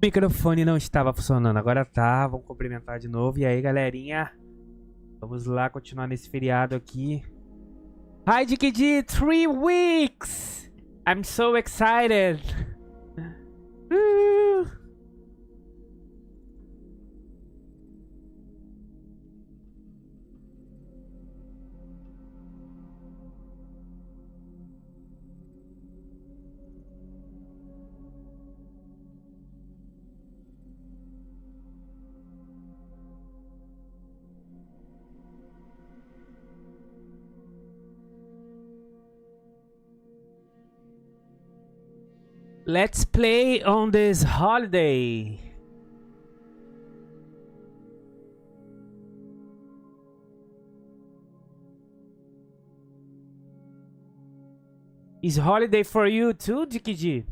O microfone não estava funcionando, agora tá. Vamos cumprimentar de novo. E aí, galerinha? Vamos lá continuar nesse feriado aqui. Hi, DKD! 3 weeks! I'm so excited! Let's play on this holiday. Is holiday for you too, DKD?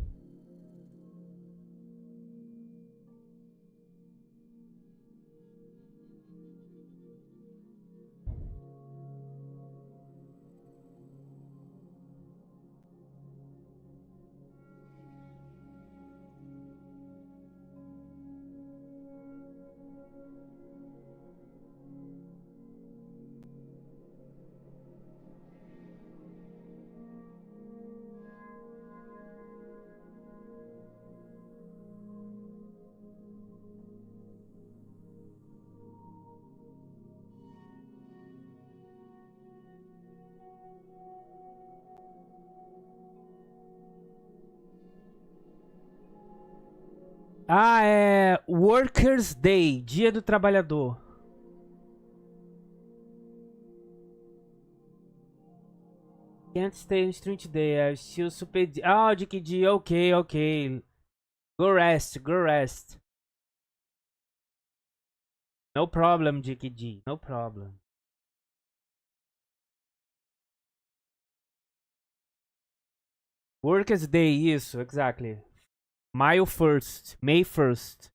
Ah, é Workers' Day, Dia do Trabalhador. Can't stay on stream today, I'm still super... Ah, DKD, ok, ok. Go rest, go rest. No problem, DKD, no problem. Workers' Day, isso, exactly. May 1st, May 1st.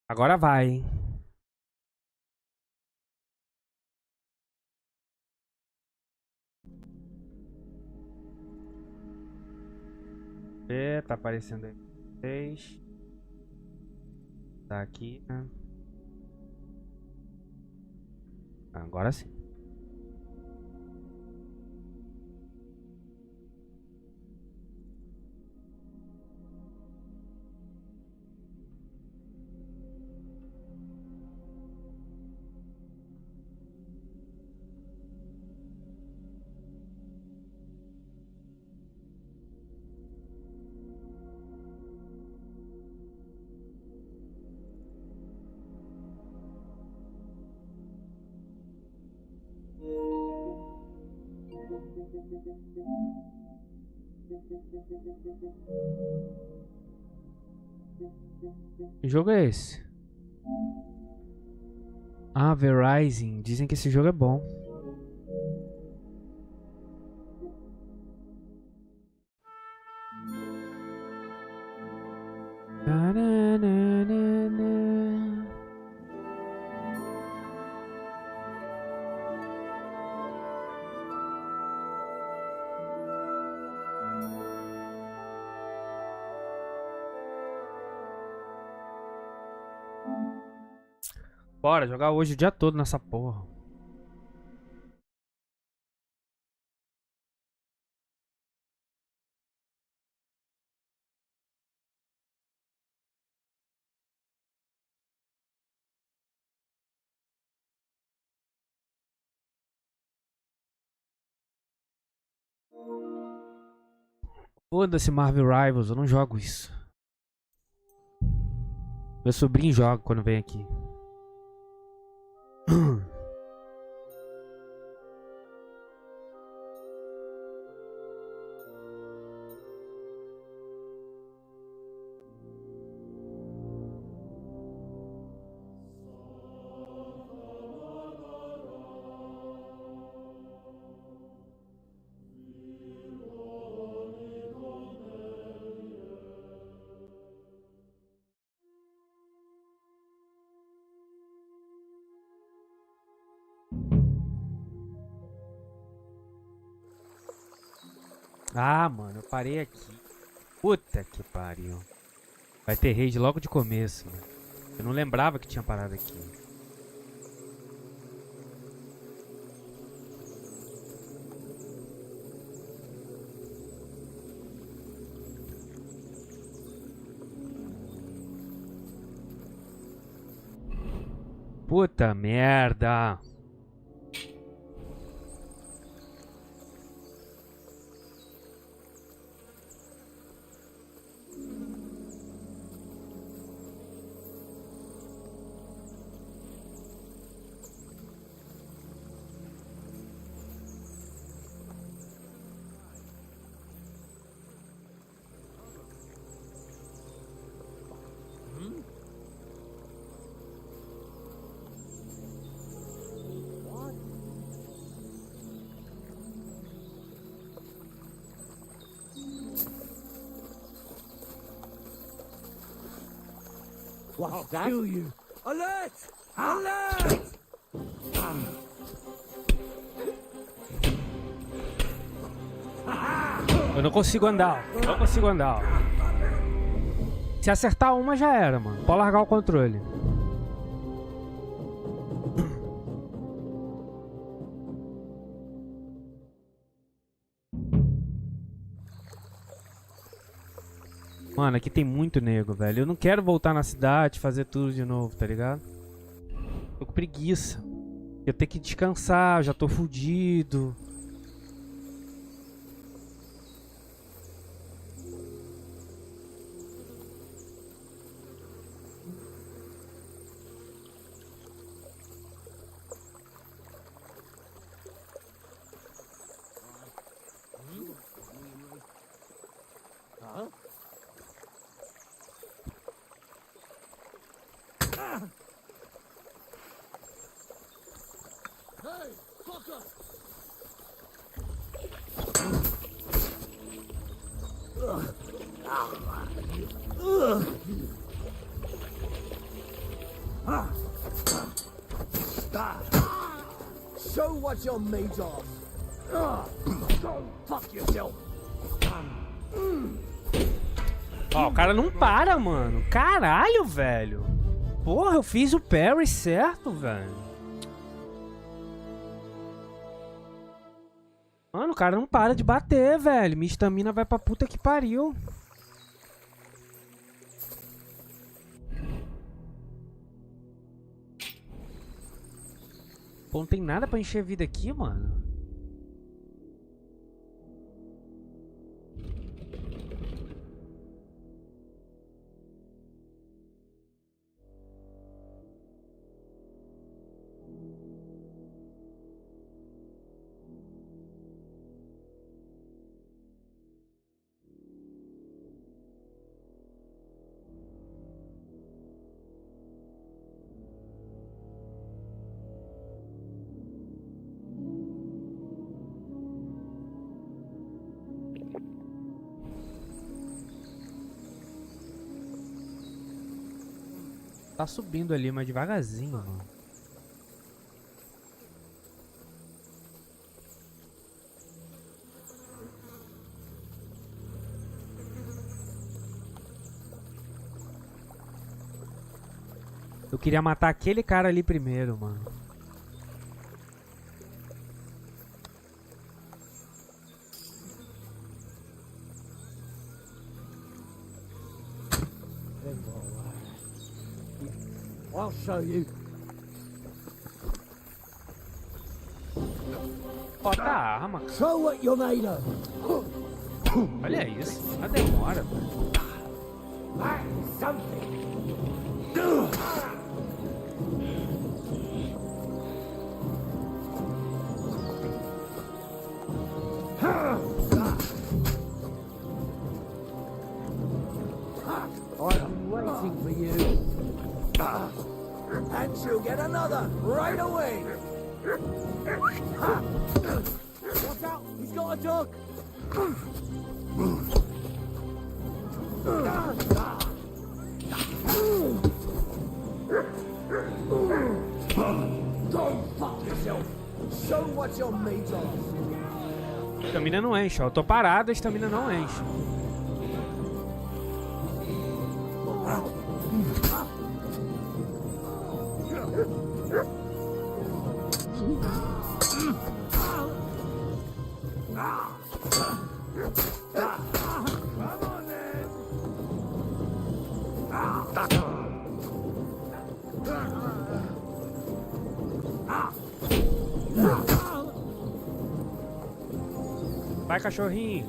Agora vai. Tá aparecendo aí pra vocês. Tá aqui, né? Agora sim. Que jogo é esse? Ah, Verizon. Dizem que esse jogo é bom. Bora jogar hoje o dia todo nessa porra. Foda-se Marvel Rivals, eu não jogo isso. Meu sobrinho joga quando vem aqui. Ah, mano, eu parei aqui. Puta que pariu. Vai ter raid logo de começo, mano. Eu não lembrava que tinha parado aqui. Puta merda. What's that? Kill you. Alert! Alert! Eu não consigo andar. Não consigo andar. Se acertar uma já era, mano. Pode largar o controle. Mano, aqui tem muito nego, velho. Eu não quero voltar na cidade, fazer tudo de novo, tá ligado? Tô com preguiça. Eu tenho que descansar, eu já tô fudido. Show what you're made of. Go fuck yourself. Ó, o cara não para, mano. Caralho, velho. Porra, eu fiz o parry certo, velho. Mano, o cara não para de bater, velho. Minha estamina vai pra puta que pariu. Pô, não tem nada pra encher vida aqui, mano. Tá subindo ali, mas devagarzinho, mano. Eu queria matar aquele cara ali primeiro, mano. I'll show you. Bota a arma, cara. Show what you're made of. Olha isso. A demora, mano. That's something. I'm waiting for you. And she'll get another right away. Watch out, he's got a dog. Don't fuck yourself. Show what you're made of. Estamina não enche, ó. Eu tô parado, a estamina não enche. Vai, cachorrinho.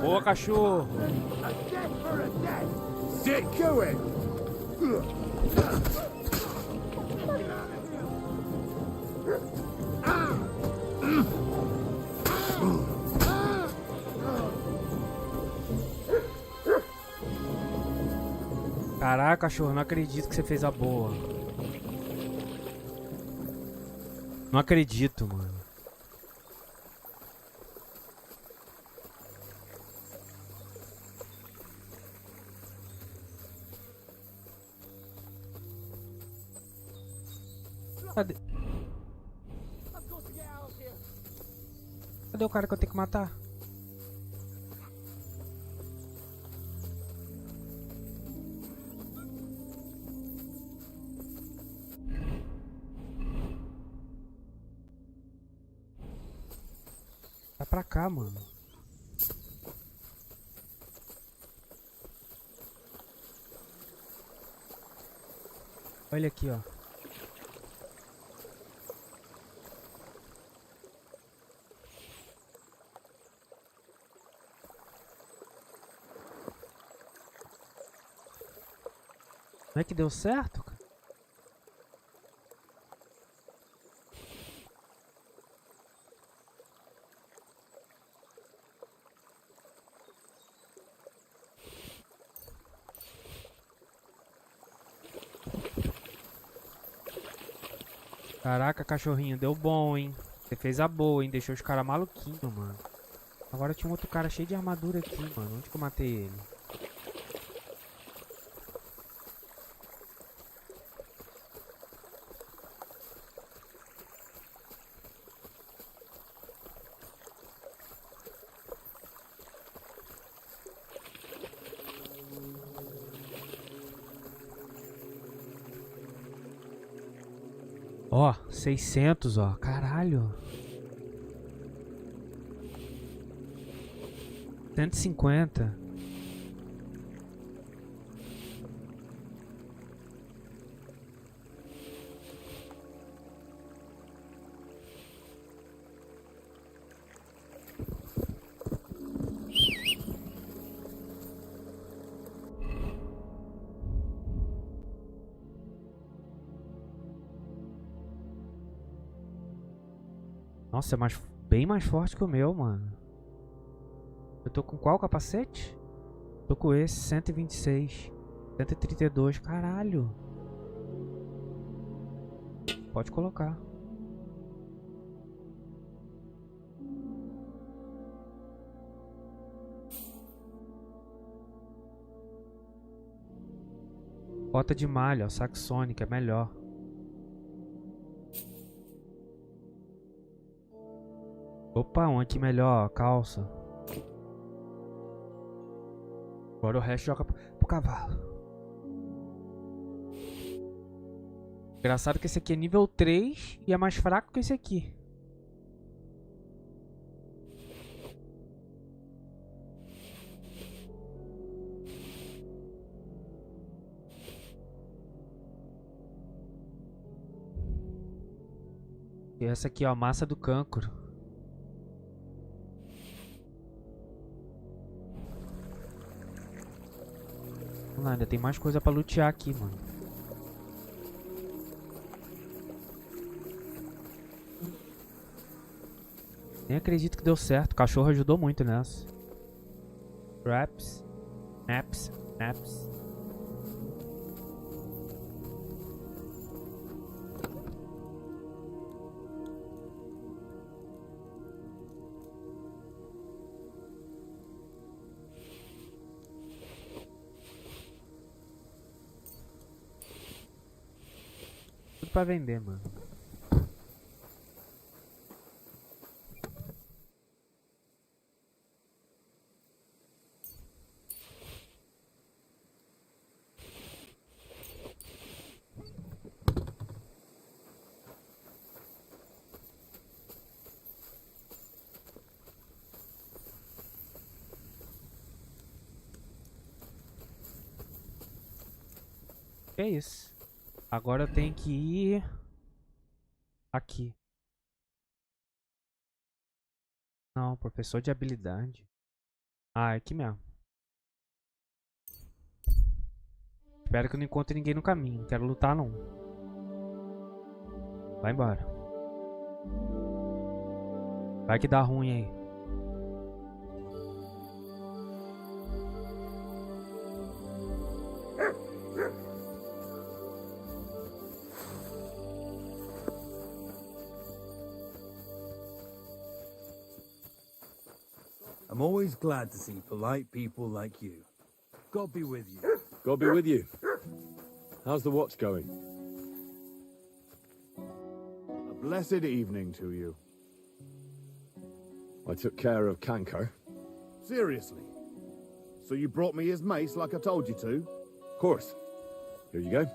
Boa, cachorro. Sit going. Caraca, cachorro, não acredito que você fez a boa. Não acredito, mano. Cadê? Cadê o cara que eu tenho que matar? Vai pra cá, mano. Olha aqui, ó. Não é que deu certo, cara? Caraca, cachorrinho, deu bom, hein? Você fez a boa, hein? Deixou os caras maluquinhos, mano. Agora tinha um outro cara cheio de armadura aqui, mano. Onde que eu matei ele? Ó, 600, ó. Caralho. 150. Nossa, é bem mais forte que o meu, mano. Eu tô com qual capacete? Tô com esse, 126. 132, caralho. Pode colocar. Bota de malha, ó, saxônica, é melhor. Opa, um aqui melhor, ó, calça. Agora o resto joga pro cavalo. Engraçado que esse aqui é nível 3 e é mais fraco que esse aqui. E essa aqui, ó, massa do cancro. Vamos lá, ainda tem mais coisa pra lutear aqui, mano. Nem acredito que deu certo. O cachorro ajudou muito nessa. Traps. Naps. Naps. Tudo pra vender, mano. É isso. Agora eu tenho que ir aqui. Não, professor de habilidade. Ah, é aqui mesmo. Espero que eu não encontre ninguém no caminho. Não quero lutar, não. Vai embora. Vai que dá ruim aí. I'm always glad to see polite people like you. God be with you. God be with you. How's the watch going? A blessed evening to you. I took care of Canker. Seriously? So you brought me his mace like I told you to? Of course. Here you go.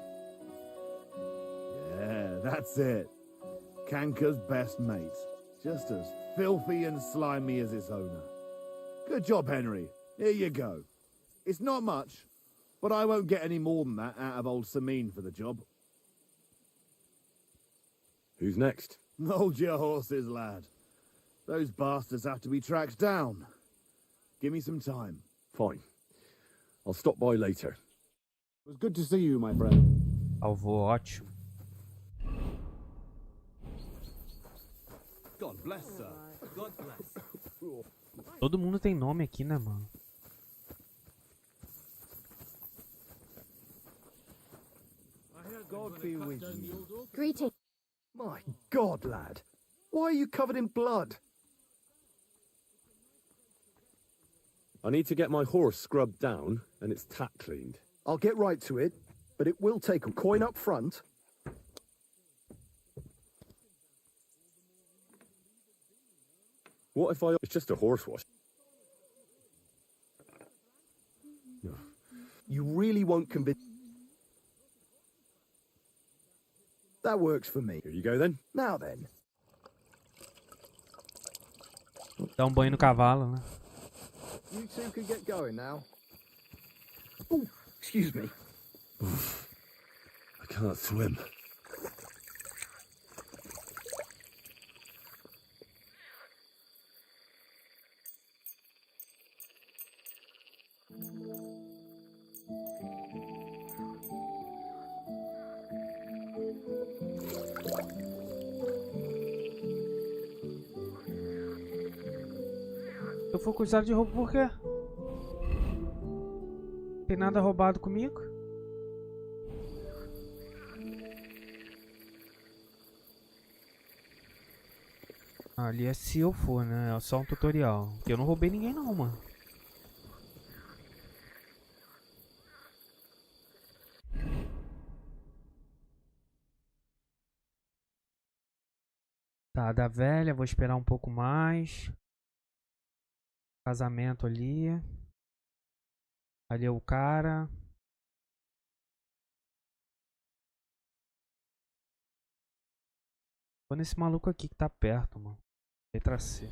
Yeah, that's it. Kanker's best mate. Just as filthy and slimy as its owner. Good job, Henry. Here you go. It's not much, but I won't get any more than that out of old Samine for the job. Who's next? Hold your horses, lad. Those bastards have to be tracked down. Give me some time. Fine. I'll stop by later. It was good to see you, my friend. Alvo ótimo. God bless, sir. God bless. Todo mundo tem nome aqui, né, mano? God be with you. Greeting. My God, lad. Why are you covered in blood? I need to get my horse scrubbed down and its tack cleaned. I'll get right to it, but it will take a coin up front. What if I... It's just a horse wash. You really won't convince... That works for me. Here you go then. Now then. Dá um banho no cavalo, né? You two can get going now. Oh, excuse me. I can't swim. Eu fui acusado de roubo por quê? Tem nada roubado comigo? Ali é se eu for, né? É só um tutorial. Eu não roubei ninguém não, mano. Tá, da velha, vou esperar um pouco mais. Casamento ali. Ali é o cara. Vou nesse maluco aqui que tá perto, mano. Letra C.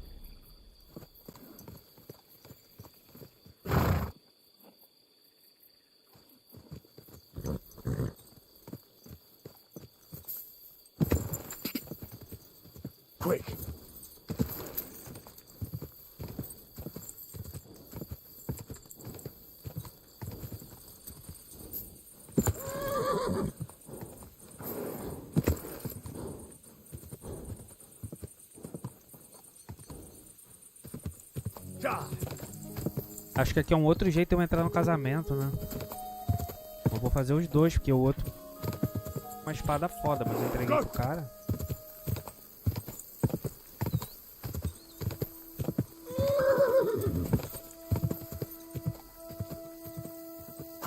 Quick! Acho que aqui é um outro jeito de eu entrar no casamento, né? Eu vou fazer os dois, porque o outro... Uma espada foda, mas eu entreguei pro cara.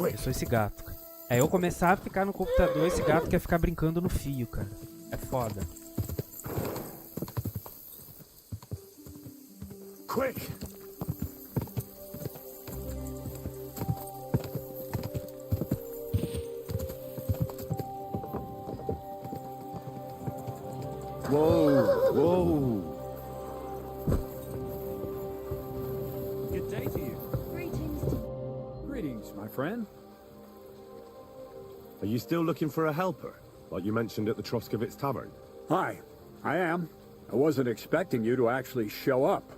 Eu sou esse gato, cara. É eu começar a ficar no computador, esse gato quer ficar brincando no fio, cara. É foda. Quick! Whoa, whoa. Good day to you. Greetings, my friend. Are you still looking for a helper, like you mentioned at the Troskovitz Tavern? Hi, I am. I wasn't expecting you to actually show up.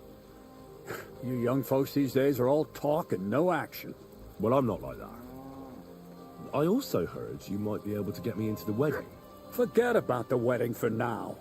You young folks these days are all talk and no action. Well, I'm not like that. I also heard you might be able to get me into the wedding. Forget about the wedding for now.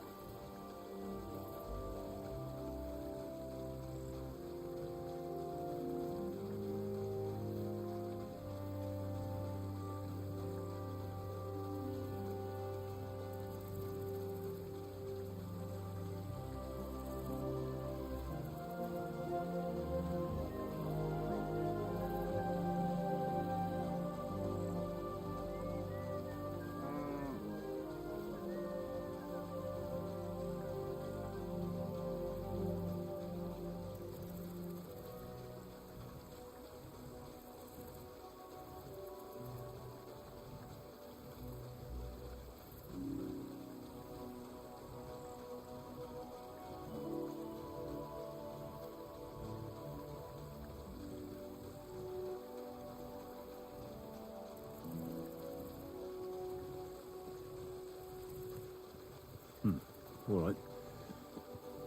All right.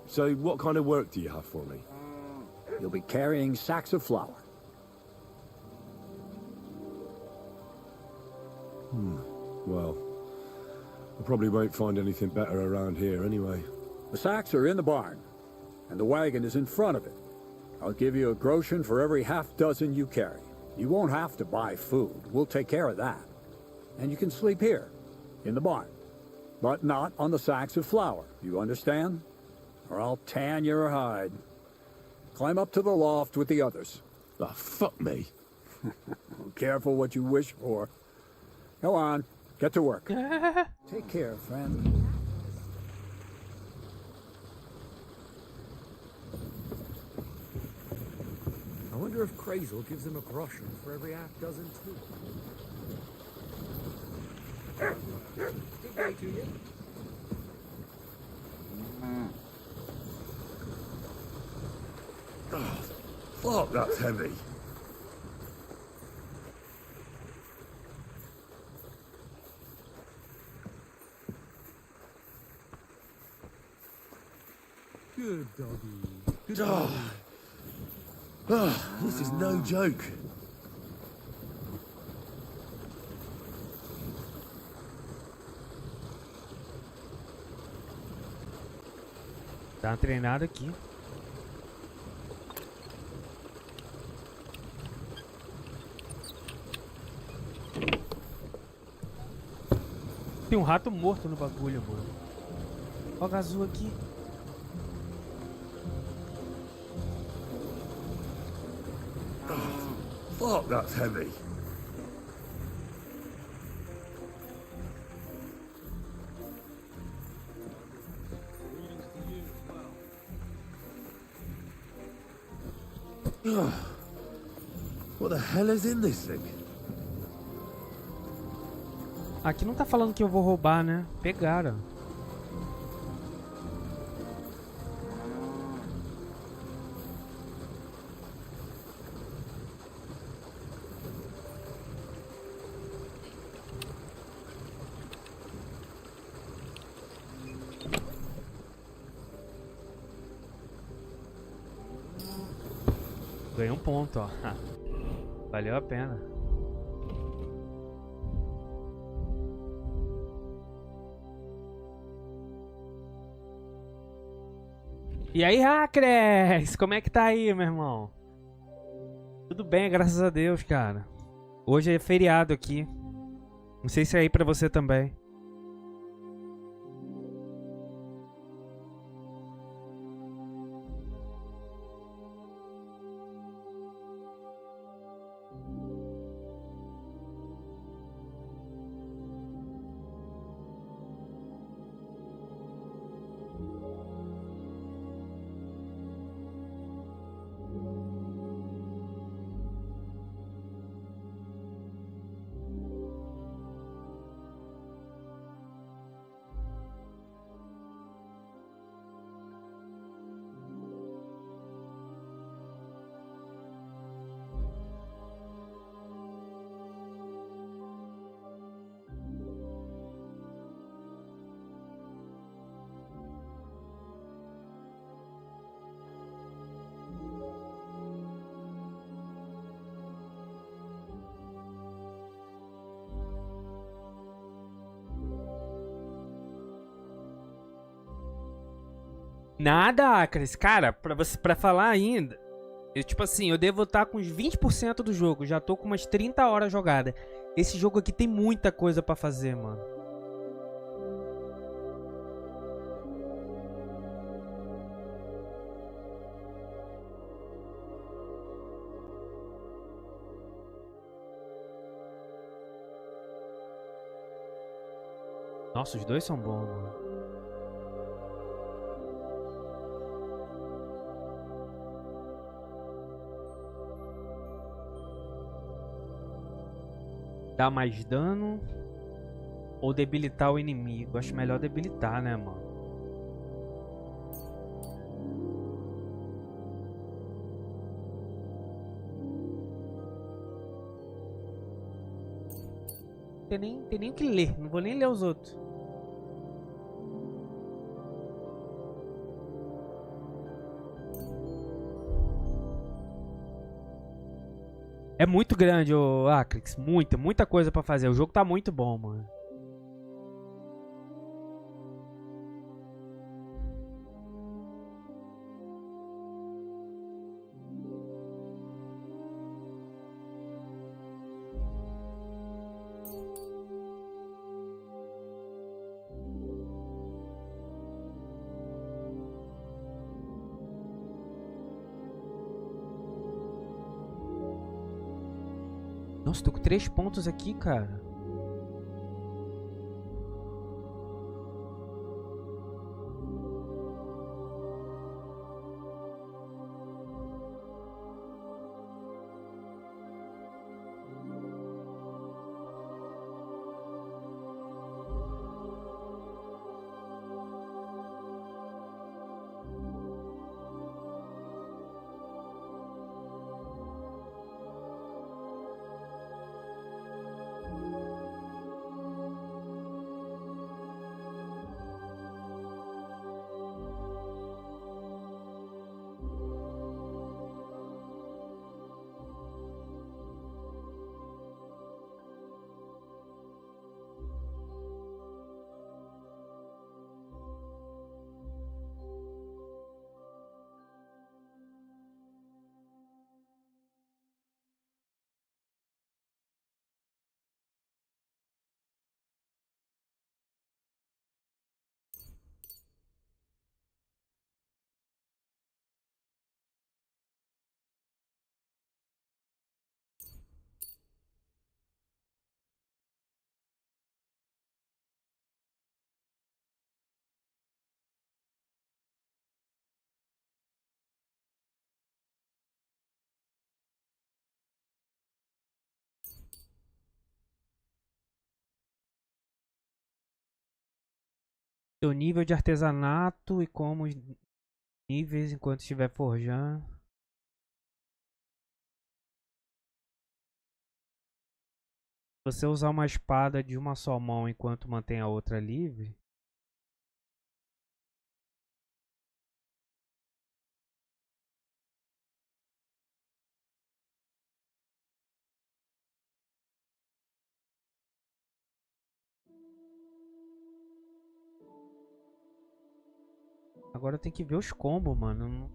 So, what kind of work do you have for me? You'll be carrying sacks of flour. Well, I probably won't find anything better around here anyway. The sacks are in the barn, and the wagon is in front of it. I'll give you a groschen for every half dozen you carry. You won't have to buy food. We'll take care of that. And you can sleep here, in the barn. But not on the sacks of flour, you understand? Or I'll tan your hide. Climb up to the loft with the others. Ah, fuck me. Careful what you wish for. Go on, get to work. Take care, friend. I wonder if Crazel gives him a groschen for every half dozen too. Good day to you. Fuck, that's heavy. Good doggy. Good doggy. This is no joke. Dá uma treinada aqui. Tem um rato morto no bagulho, mano. Olha o azul aqui. Fuck, that's heavy. Greetings to What the hell is in this thing? Aqui não tá falando que eu vou roubar, né? Pegaram. Ganhei um ponto, ó. Valeu a pena. E aí, hackers? Como é que tá aí, meu irmão? Tudo bem, graças a Deus, cara. Hoje é feriado aqui. Não sei se é aí pra você também. Nada, Acres. Cara, pra falar ainda, eu, tipo assim, eu devo estar com uns 20% do jogo. Já tô com umas 30 horas jogada. Esse jogo aqui tem muita coisa pra fazer, mano. Nossa, os dois são bons, mano. Dar mais dano ou debilitar o inimigo? Acho melhor debilitar, né, mano? Tem nem o que ler. Não vou nem ler os outros. É muito grande, o Acrix. Muita coisa pra fazer. O jogo tá muito bom, mano. Nossa, tô com 3 pontos aqui, cara. Seu nível de artesanato e como os níveis enquanto estiver forjando. Se você usar uma espada de uma só mão enquanto mantém a outra livre. Agora tem que ver os combos, mano.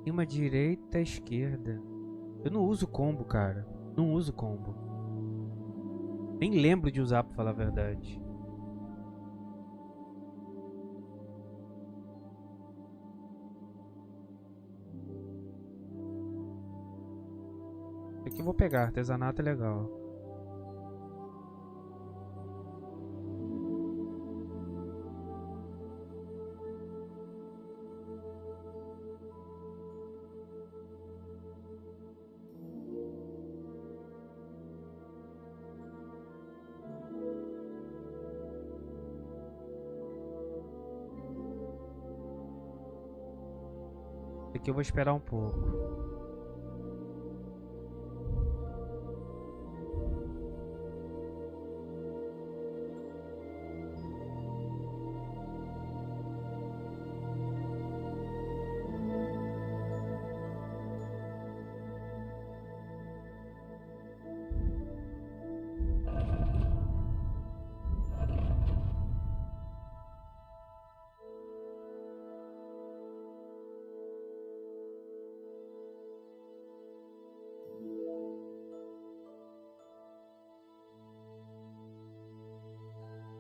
Cima, direita, esquerda. Eu não uso combo, cara. Não uso combo. Nem lembro de usar, pra falar a verdade. Aqui eu vou pegar. Artesanato é legal. Aqui eu vou esperar um pouco.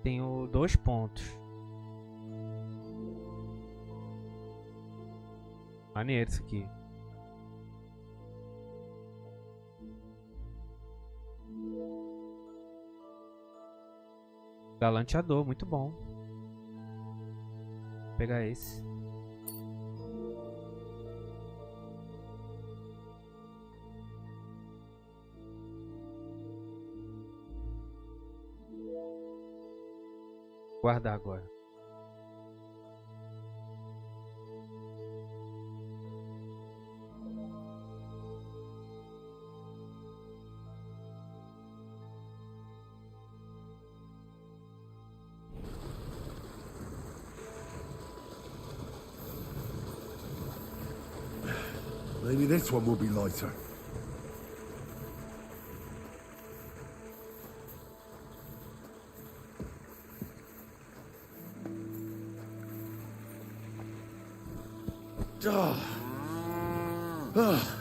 Tenho 2 pontos. Maneiro isso aqui. Galanteador, muito bom. Vou pegar esse. Guardar agora. Maybe this one will be lighter.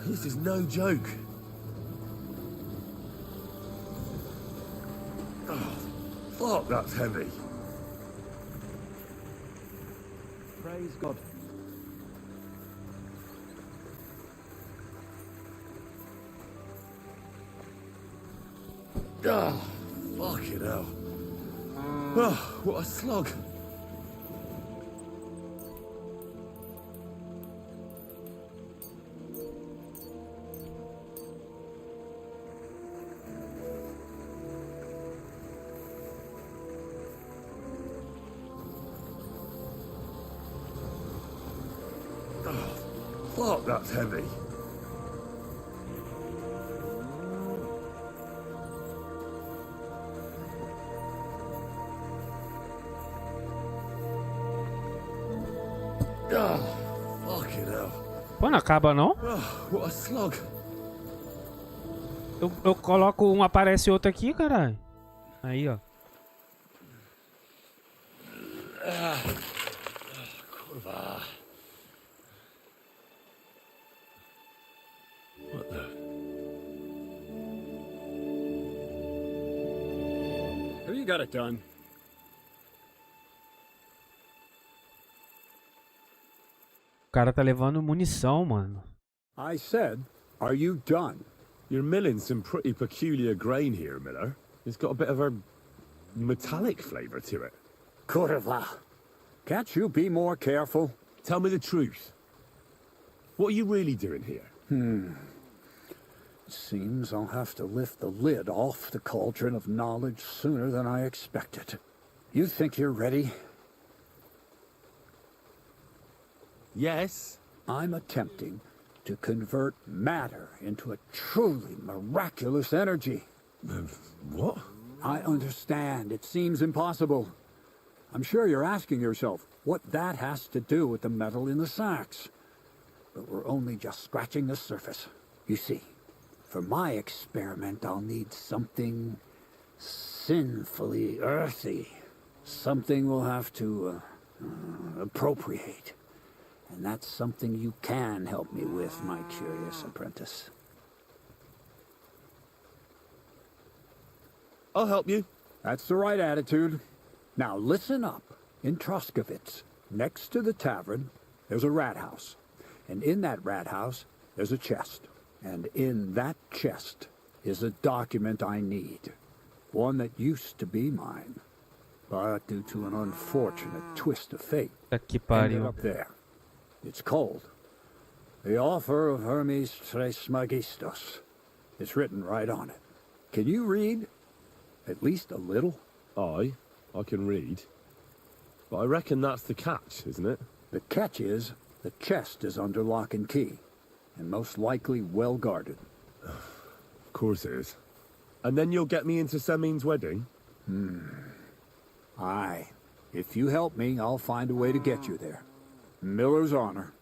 This is no joke. Fuck, that's heavy. Praise God. Fucking hell. What a slog. Fuck, that's heavy. Fucking hell. Pô, não acaba não? What a slog. Eu coloco um, aparece outro aqui, caralho. Aí, ó. What the? Have you got it done? O cara tá levando munição, mano. I said, are you done? You're milling some pretty peculiar grain here, Miller. It's got a bit of a metallic flavour to it. Kurva. Can't you be more careful? Tell me the truth. What are you really doing here? Seems I'll have to lift the lid off the cauldron of knowledge sooner than I expected. You think you're ready? Yes. I'm attempting to convert matter into a truly miraculous energy. What? I understand. It seems impossible. I'm sure you're asking yourself what that has to do with the metal in the sacks. But we're only just scratching the surface. You see, for my experiment, I'll need something sinfully earthy. Something we'll have to appropriate. And that's something you can help me with, my curious apprentice. I'll help you. That's the right attitude. Now listen up. In Troskovitz, next to the tavern, there's a rat house. And in that rat house, there's a chest. And in that chest is a document I need. One that used to be mine. But due to an unfortunate twist of fate, Tá que ended pariu. up there. It's called The Offer of Hermes Trismegistos. It's written right on it. Can you read? At least a little? I can read. But I reckon that's the catch, isn't it? The catch is, the chest is under lock and key, and most likely well guarded. Of course it is. And then you'll get me into Semin's wedding? Aye. If you help me, I'll find a way to get you there. Miller's honor.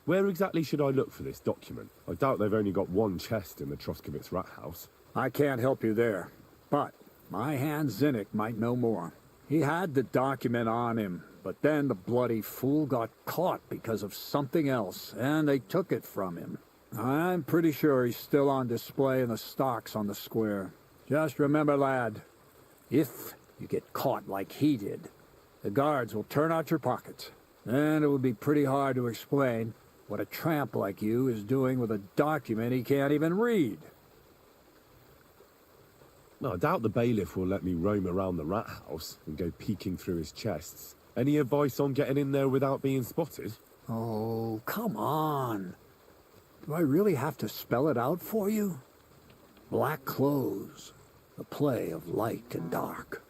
Where exactly should I look for this document? I doubt they've only got one chest in the Troskovitz rat house. I can't help you there, but my hand Zinnik might know more. He had the document on him, but then the bloody fool got caught because of something else, and they took it from him. I'm pretty sure he's still on display in the stocks on the square. Just remember, lad, if you get caught like he did, the guards will turn out your pockets. And it would be pretty hard to explain what a tramp like you is doing with a document he can't even read. No, I doubt the bailiff will let me roam around the rat house and go peeking through his chests. Any advice on getting in there without being spotted? Oh, come on. Do I really have to spell it out for you? Black clothes, the play of light and dark.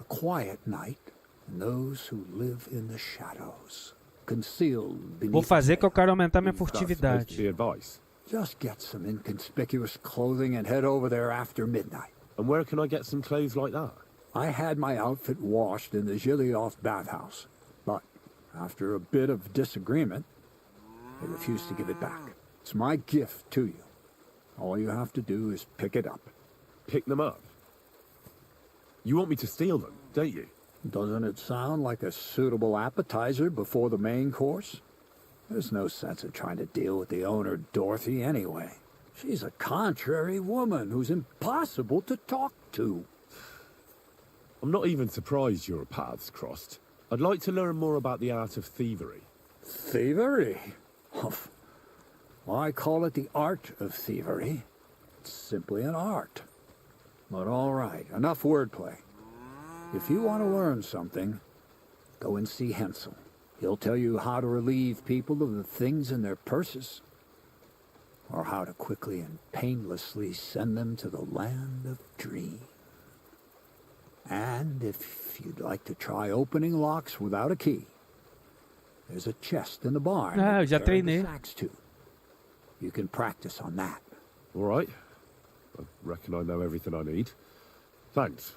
A quiet night, and those who live in the shadows, concealed beneath... Vou fazer que eu quero aumentar minha That's supposed to be furtividade. advice. Just get some inconspicuous clothing and head over there after midnight. And where can I get some clothes like that? I had my outfit washed in the Gilioff bathhouse, but after a bit of disagreement, they refused to give it back. It's my gift to you. All you have to do is pick it up. Pick them up? You want me to steal them, don't you? Doesn't it sound like a suitable appetizer before the main course? There's no sense in trying to deal with the owner, Dorothy, anyway. She's a contrary woman who's impossible to talk to. I'm not even surprised your paths crossed. I'd like to learn more about the art of thievery. Thievery? Humph. Well, I call it the art of thievery. It's simply an art. But all right, enough wordplay. If you want to learn something, go and see Hensel. He'll tell you how to relieve people of the things in their purses, or how to quickly and painlessly send them to the land of dreams. And if you'd like to try opening locks without a key, there's a chest in the barn. Ah, eu that já carry the treinei. sacks to. You can practice on that. All right. I reckon I know everything I need. Thanks.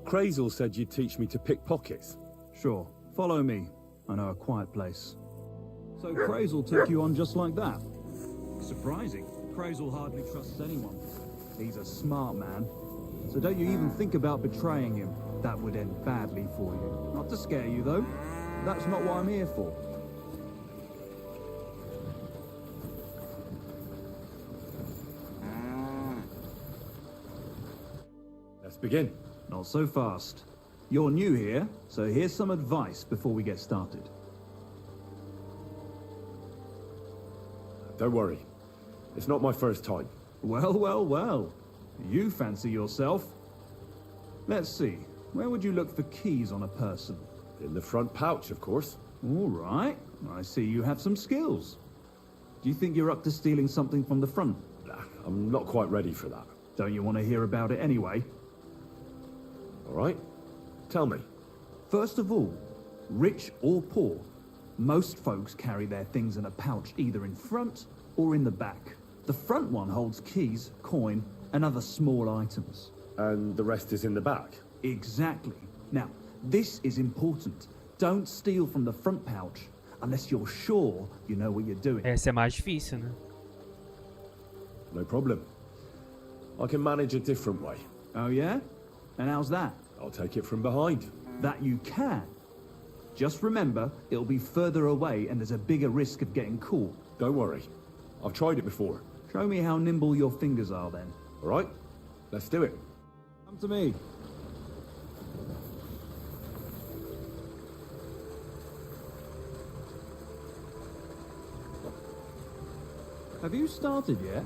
Crazel said you'd teach me to pick pockets. Sure. Follow me. I know a quiet place. So Crazel took you on just like that? Surprising. Crazel hardly trusts anyone. He's a smart man. so don't you even think about betraying him. That would end badly for you. Not to scare you, though. That's not what I'm here for. Let's begin. Not so fast. You're new here, so here's some advice before we get started. Don't worry. It's not my first time. Well, well, well. You fancy yourself. Let's see. Where would you look for keys on a person? In the front pouch, of course. All right. I see you have some skills. Do you think you're up to stealing something from the front? Nah, I'm not quite ready for that. Don't you want to hear about it anyway? All right? Tell me. First of all, rich or poor, most folks carry their things in a pouch either in front or in the back. The front one holds keys, coin, and other small items. And the rest is in the back? Exactly. Now, this is important. Don't steal from the front pouch unless you're sure you know what you're doing. Essa é mais difícil, né? No problem. I can manage a different way. Oh yeah? And how's that? I'll take it from behind. That you can. Just remember, it'll be further away and there's a bigger risk of getting caught. Don't worry. I've tried it before. Show me how nimble your fingers are then. All right? Let's do it. Come to me. Have you started yet?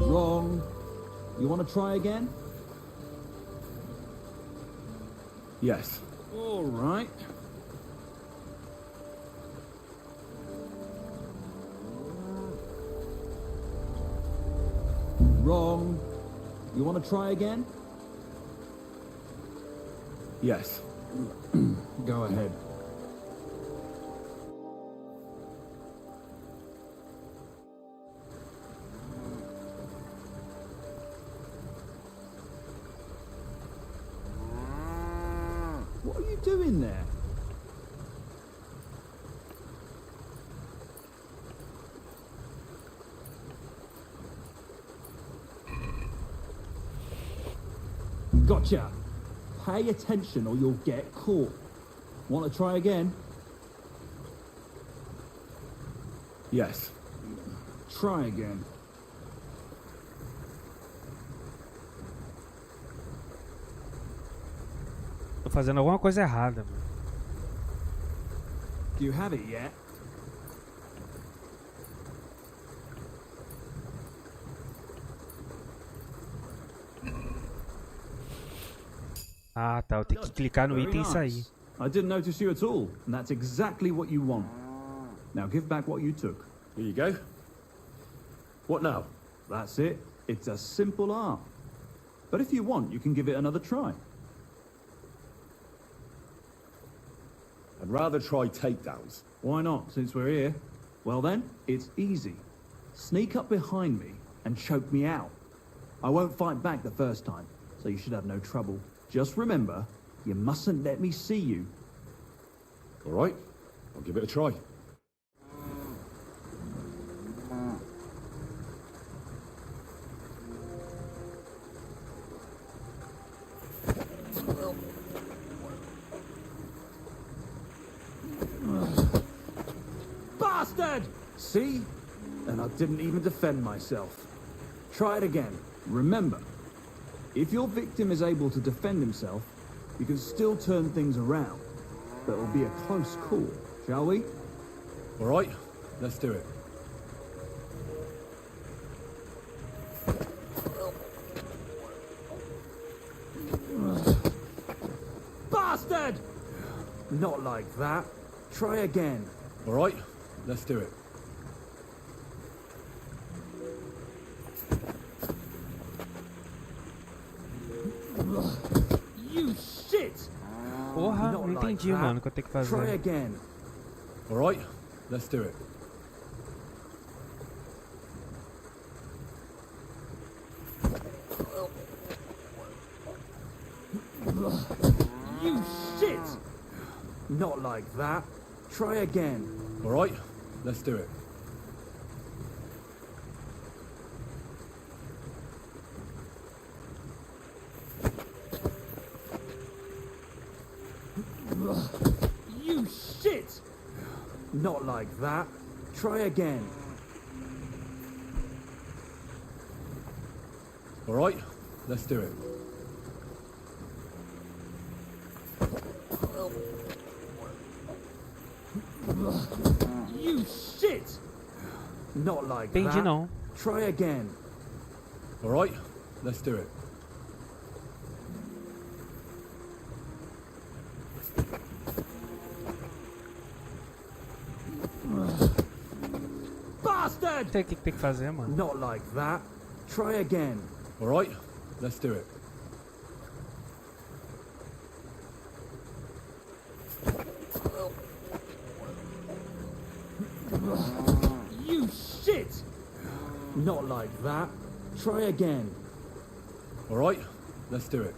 Wrong. You want to try again? Yes. All right. Wrong. You want to try again? Yes. Go ahead. What are you doing there? Gotcha. Pay attention or you'll get caught. Want to try again? Yes. Try again. Tô fazendo alguma coisa errada, mano. Do you have it yet? Ah, tá. Eu tenho que clicar no item e sair. I didn't notice you at all, and that's exactly what you want. Now give back what you took. Here you go. What now? That's it. It's a simple art. But if you want, you can give it another try. I'd rather try takedowns. Why not, since we're here? Well then, it's easy. Sneak up behind me and choke me out. I won't fight back the first time, so you should have no trouble. Just remember, you mustn't let me see you. All right? I'll give it a try. Bastard! See? And I didn't even defend myself. Try it again. Remember, if your victim is able to defend himself, you can still turn things around. But it'll be a close call, shall we? All right? Let's do it. Bastard! Not like that. Try again. All right, let's do it. You shit! Porra, Not não like entendi, that. mano, o que eu tenho que Try fazer. again. All right, let's do it. You shit! Not like that. Try again. All right, let's do it. You shit! Not like that. Try again. All right, let's do it. You shit! Not like Entendi that. não. Try again. All right, let's do it. Bastard! Não sei o que tem que fazer, mano. Not like that. Try again. All right, let's do it. You shit! Not like that. Try again. All right, let's do it.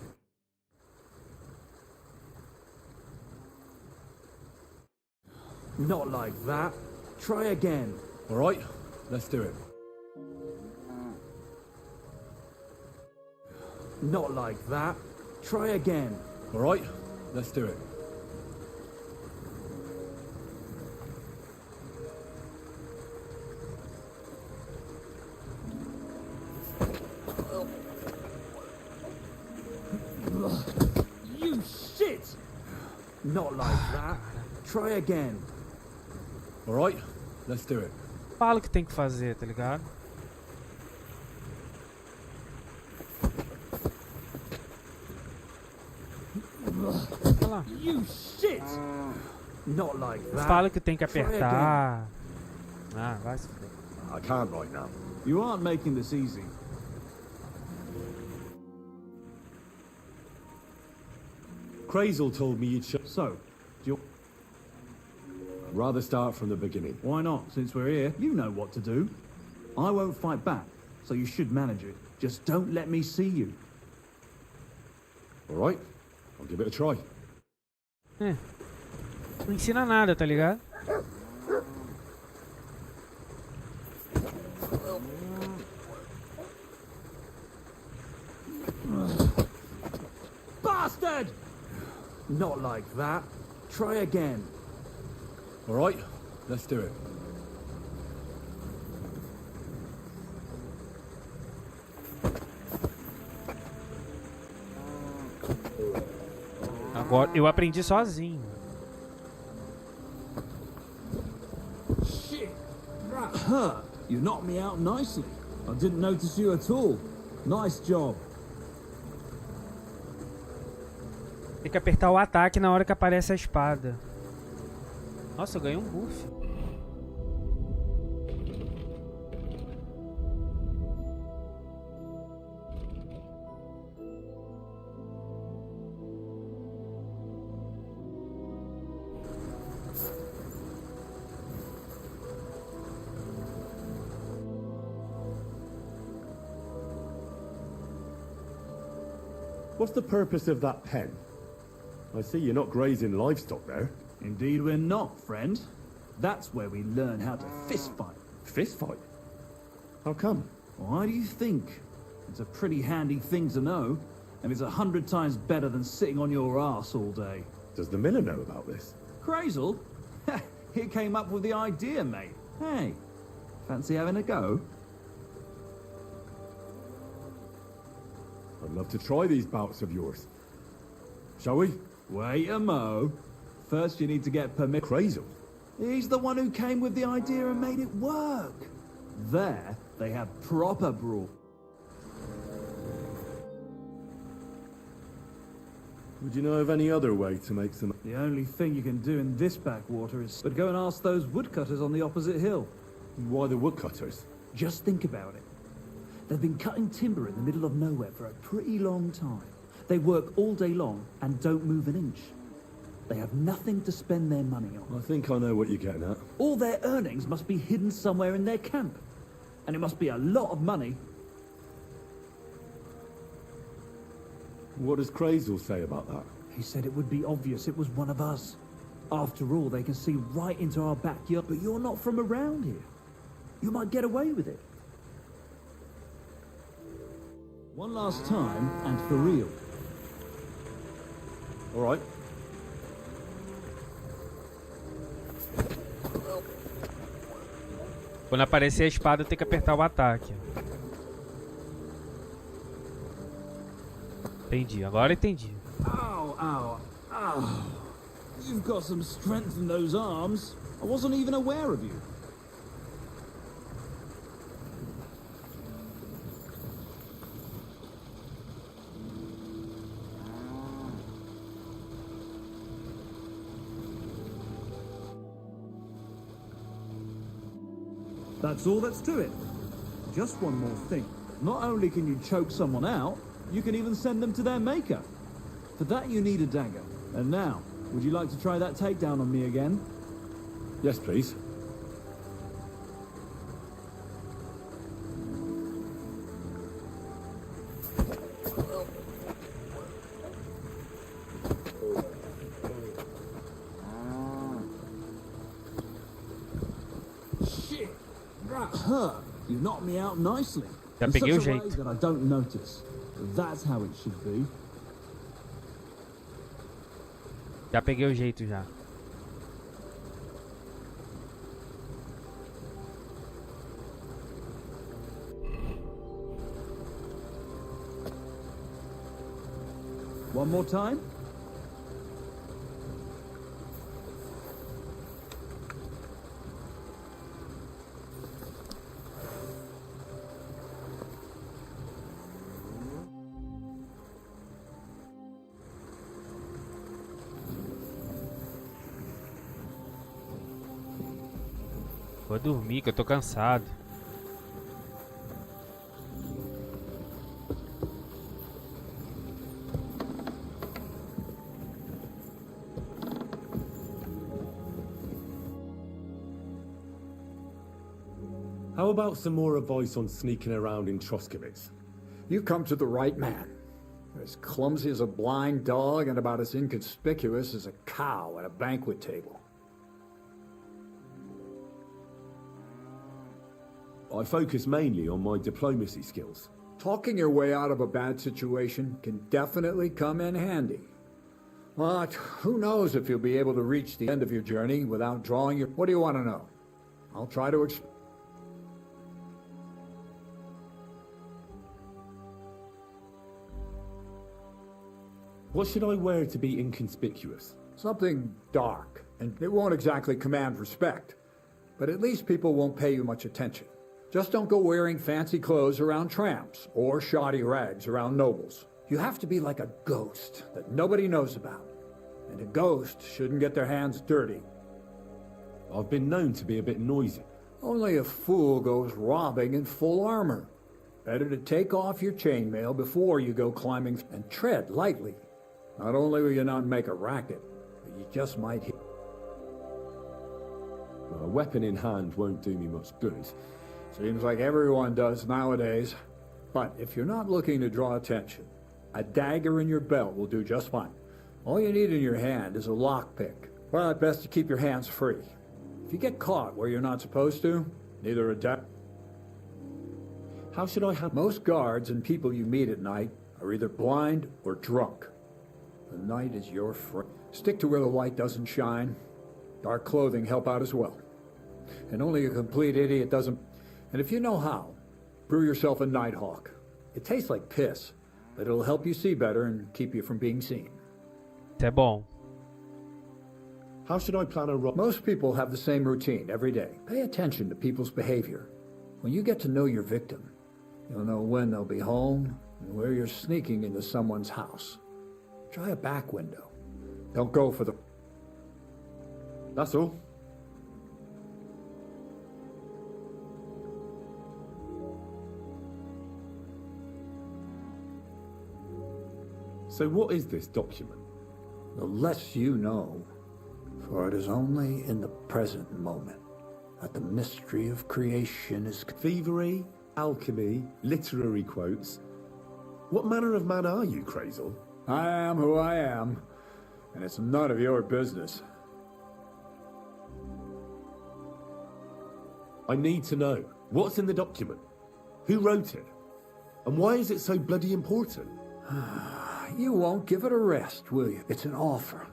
Not like that. Try again. All right, let's do it. Not like that. Try again. All right, let's do it. You shit! Not like that. Try again. All right, let's do it. Fala o que tem que fazer, tá ligado? Olha lá. You shit! Not like that. Fala que tem que apertar. Ah, vai se fuder. I can't right now. You aren't making this easy. Crazel told me you'd show. So, do you... I'd rather start from the beginning. Why not? Since we're here, you know what to do. I won't fight back, so you should manage it. Just don't let me see you. All right, I'll give it a try. É. Não ensina nada, tá ligado? Bastard! Not like that. Try again. All right, let's do it. Agora eu aprendi sozinho. Shit! Huh, you knocked me out nicely. I didn't notice you at all. Nice job. Tem que apertar o ataque na hora que aparece a espada. Nossa, eu ganhei um buff. What's the purpose of that pen? I see you're not grazing livestock there. Indeed we're not, friend. That's where we learn how to fist fight. Fist fight? How come? Why do you think? It's a pretty handy thing to know, and it's 100 times better than sitting on your ass all day. Does the miller know about this? Crazel? He came up with the idea, mate. Hey, fancy having a go? I'd love to try these bouts of yours. Shall we? Wait a mo. First you need to get permission. Crazel. He's the one who came with the idea and made it work. There, they have proper brawl. Would you know of any other way to make some... The only thing you can do in this backwater is... But go and ask those woodcutters on the opposite hill. Why the woodcutters? Just think about it. They've been cutting timber in the middle of nowhere for a pretty long time. They work all day long and don't move an inch. They have nothing to spend their money on. I think I know what you're getting at. All their earnings must be hidden somewhere in their camp. And it must be a lot of money. What does Crazel say about that? He said it would be obvious it was one of us. After all, they can see right into our backyard, but you're not from around here. You might get away with it. One last time, and for real. All right. Quando aparecer a espada, tem que apertar o ataque. Entendi, agora entendi. Ow, ow, ow. You've got some strength in those arms. I wasn't even aware of you. That's all that's to it. Just one more thing. Not only can you choke someone out, you can even send them to their maker. For that you need a dagger. And now, would you like to try that takedown on me again? Yes, please. Shit! That hurt. You knocked me out nicely. Já In peguei o such a way jeito. that I don't notice. That's how it should be. Já peguei o jeito já. One more time. Vou dormir que eu tô cansado. How about some more advice on sneaking around in Troskowitz? You come to the right man. As clumsy as a blind dog and about as inconspicuous as a cow at a banquet table. I focus mainly on my diplomacy skills. Talking your way out of a bad situation can definitely come in handy. But who knows if you'll be able to reach the end of your journey without drawing your... What do you want to know? I'll try to explain. What should I wear to be inconspicuous? Something dark, and it won't exactly command respect. But at least people won't pay you much attention. Just don't go wearing fancy clothes around tramps, or shoddy rags around nobles. You have to be like a ghost that nobody knows about. And a ghost shouldn't get their hands dirty. I've been known to be a bit noisy. Only a fool goes robbing in full armor. Better to take off your chainmail before you go climbing and tread lightly. Not only will you not make a racket, but you just might hit. Well, a weapon in hand won't do me much good. Seems like everyone does nowadays. But if you're not looking to draw attention, a dagger in your belt will do just fine. All you need in your hand is a lockpick. But best to keep your hands free. If you get caught where you're not supposed to, neither a dagger. How should I have... Most guards and people you meet at night are either blind or drunk. The night is your friend. Stick to where the light doesn't shine. Dark clothing help out as well. And only a complete idiot doesn't... And if you know how, brew yourself a Nighthawk. It tastes like piss, but it'll help you see better and keep you from being seen. Isso é bom. How should I plan a rob... Most people have the same routine every day. Pay attention to people's behavior. When you get to know your victim, you'll know when they'll be home and where you're sneaking into someone's house. Try a back window. Don't go for the... That's all. So what is this document? The less you know, for it is only in the present moment that the mystery of creation is... Thievery, alchemy, literary quotes. What manner of man are you, Crazel? I am who I am, and it's none of your business. I need to know. What's in the document? Who wrote it? And why is it so bloody important? You won't give it a rest, will you? It's an offer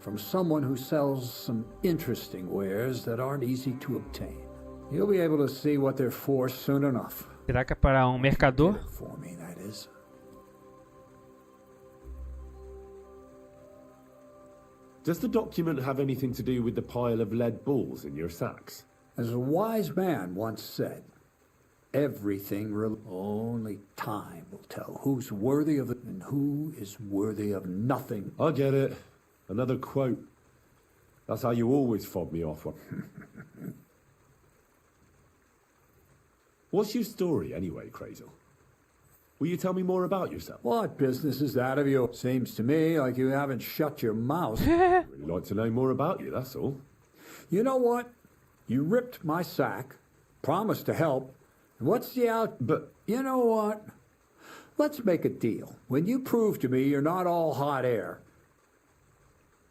from someone who sells some interesting wares that aren't easy to obtain. You'll be able to see what they're for soon enough. Será que é para um mercador? For me, that is. Does the document have anything to do with the pile of lead balls in your sacks? As a wise man once said, everything only time will tell who's worthy of it and who is worthy of nothing. I get it. Another quote. That's how you always fob me off. What's your story anyway, Crazel? Will you tell me more about yourself? What business is that of yours? Seems to me like you haven't shut your mouth. I'd really like to know more about you, that's all. You know what? You ripped my sack, promised to help, and what's the out... But... You know what? Let's make a deal. When you prove to me you're not all hot air...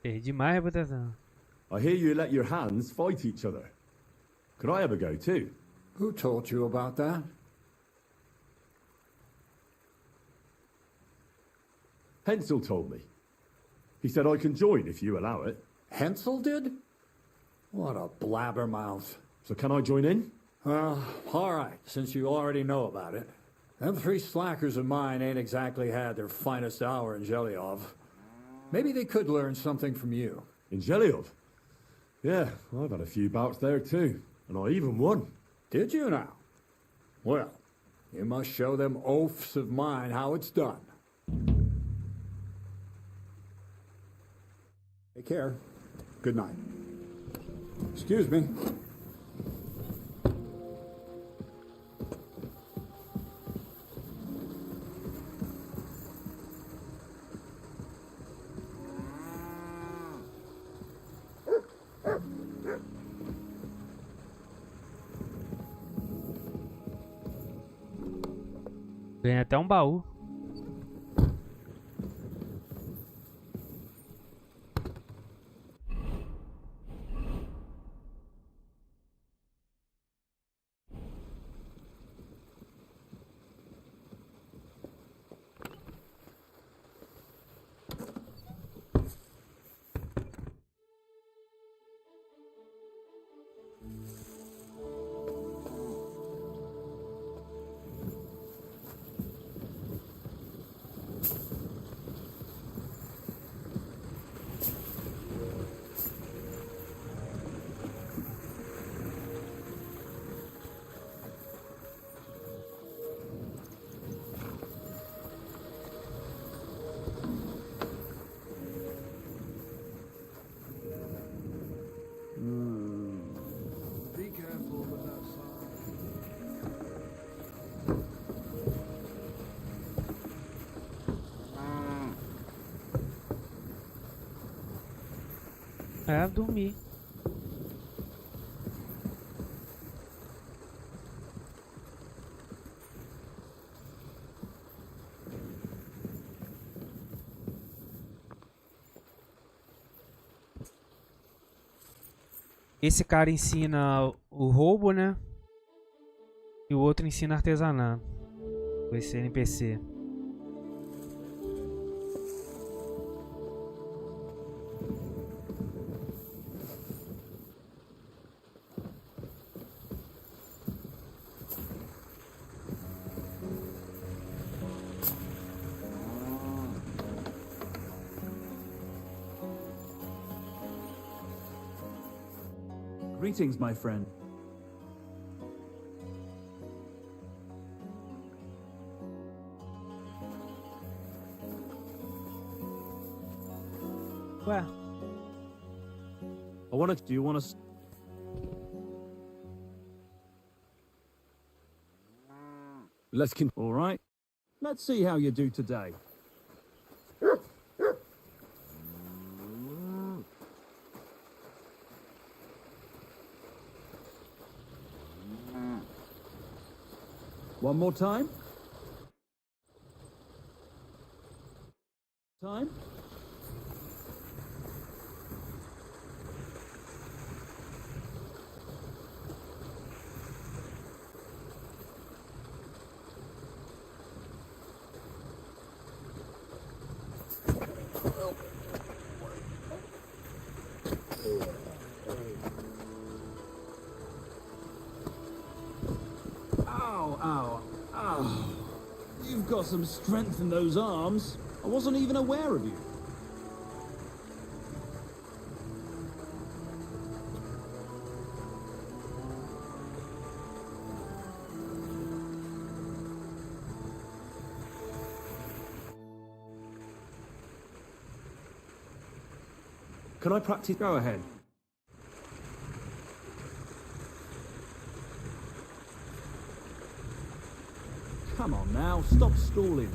Perdi mais reputação. I hear you let your hands fight each other. Could I have a go too? Who told you about that? Hensel told me. He said I can join if you allow it. Hensel did? What a blabbermouth. So can I join in? Well, all right, since you already know about it. Them three slackers of mine ain't exactly had their finest hour in Zhelyov. Maybe they could learn something from you. In Zhelyov? Yeah, I've had a few bouts there too. And I even won. Did you now? Well, you must show them oafs of mine how it's done. Take care. Good night. Excuse me. Ganha até um baú. Be careful with that sign. É, dormir. Esse cara ensina o roubo, né? E o outro ensina artesanato. Esse NPC. Greetings, my friend. Ué, Do you want to... Let's All right. Let's see how you do today. One more time. Time. Ow, ow, ow. You've got some strength in those arms. I wasn't even aware of you. Can I practice? Go ahead. Come on now, stop stalling.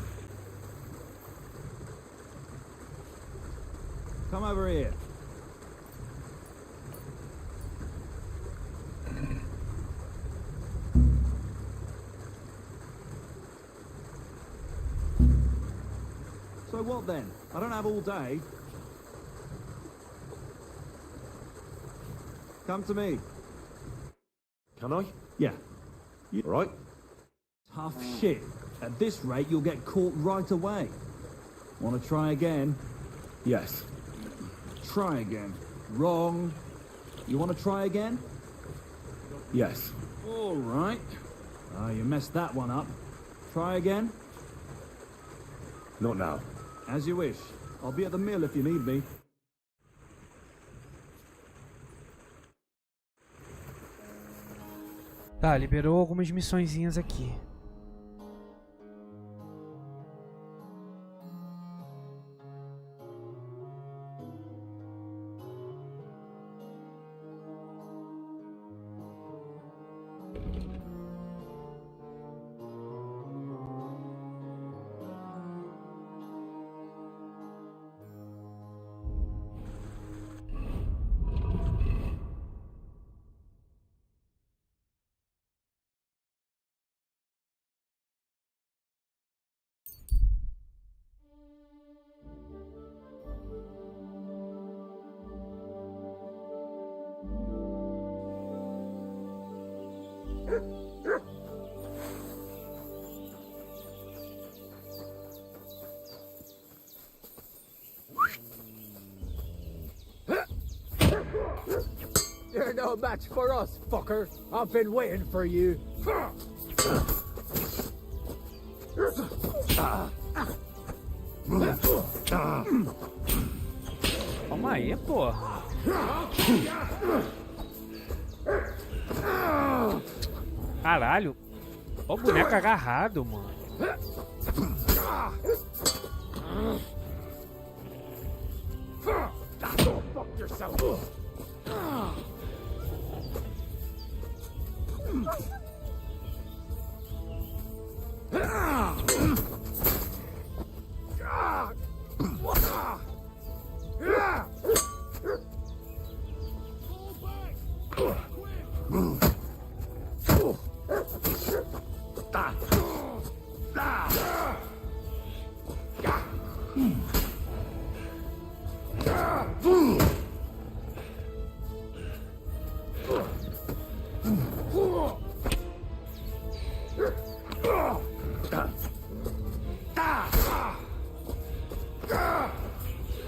Come over here. So what then? I don't have all day. Come to me. Can I? Yeah. All right. Tough shit. At this rate, you'll get caught right away. Want to try again? Yes. Try again. Wrong. You want to try again? Yes. All right. You messed that one up. Try again? Not now. As you wish. I'll be at the mill if you need me. tá, liberou algumas missõezinhas aqui. You're no match for us, fucker. I've been waiting for you. Calma aí, porra. Caralho. Ó o boneco agarrado, mano. Fuck yourself.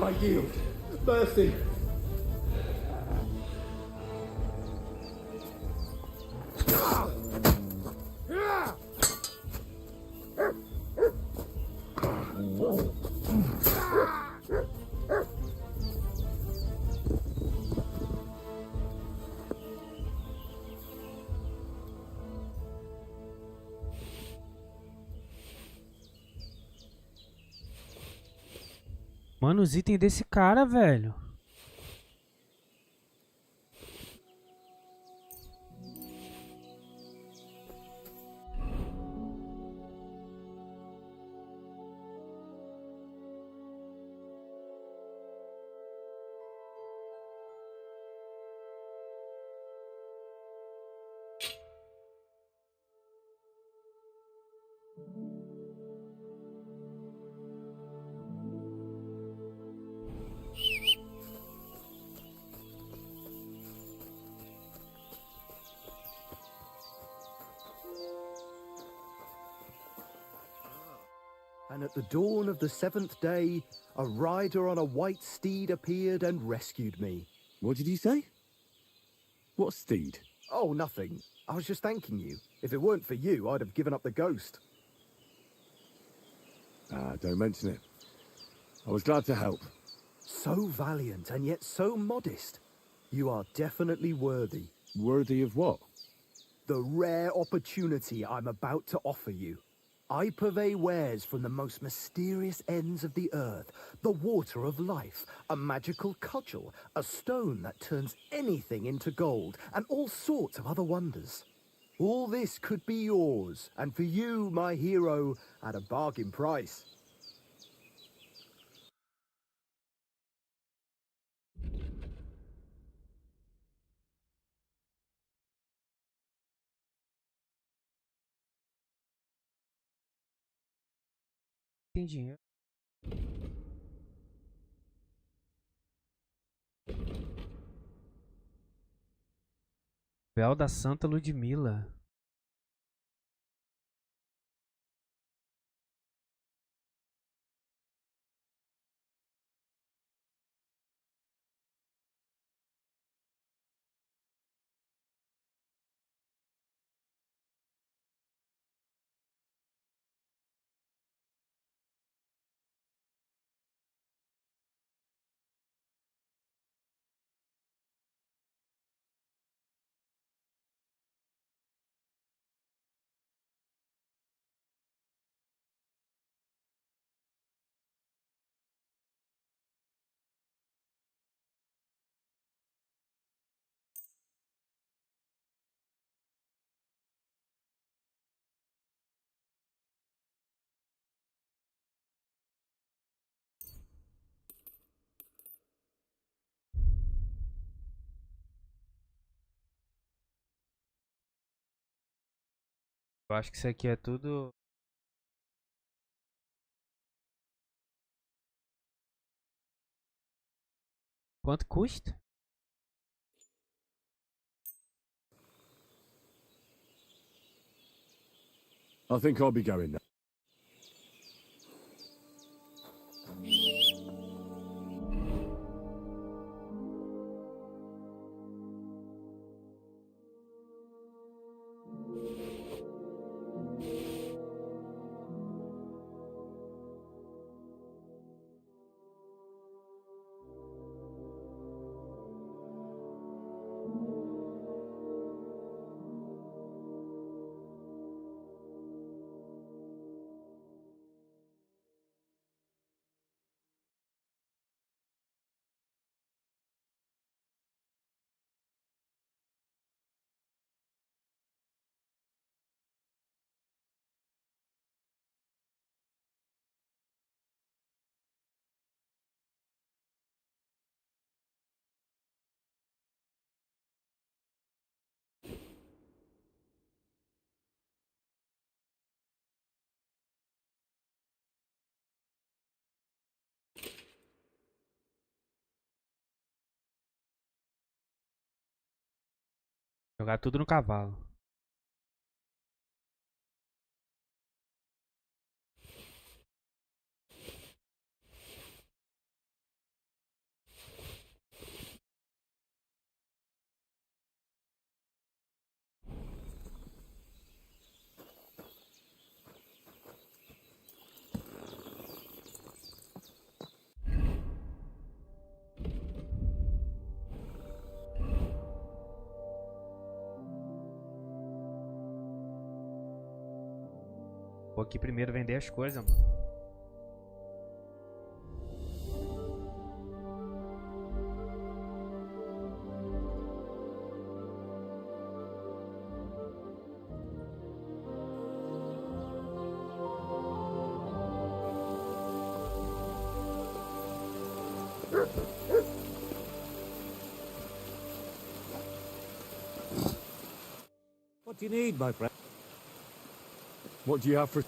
I yield. Mercy. Mano, os itens desse cara, velho. And at the dawn of the 7th day, a rider on a white steed appeared and rescued me. What did you say? What steed? Oh, nothing. I was just thanking you. If it weren't for you, I'd have given up the ghost. Ah, don't mention it. I was glad to help. So valiant and yet so modest. You are definitely worthy. Worthy of what? The rare opportunity I'm about to offer you. I purvey wares from the most mysterious ends of the earth. The water of life, a magical cudgel, a stone that turns anything into gold, and all sorts of other wonders. All this could be yours, and for you, my hero, at a bargain price. Tem dinheiro. Véu da Santa Ludmila. Eu acho que isso aqui é tudo. Quanto custa? I think I'll be going now. Jogar tudo no cavalo. Vou aqui primeiro vender as coisas, mano. What do you need, my friend? What do you have for...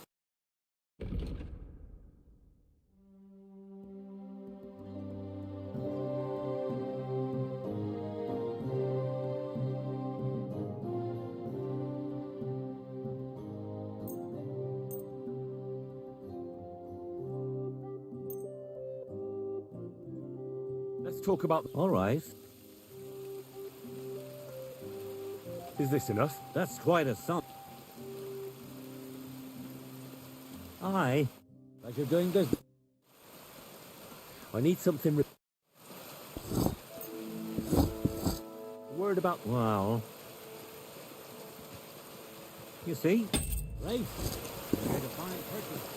Let's talk about... All right. Is this enough? That's quite a sum. Aye. As you're doing business. I need something... Word about... Well... You see? Right. Here to find purchase.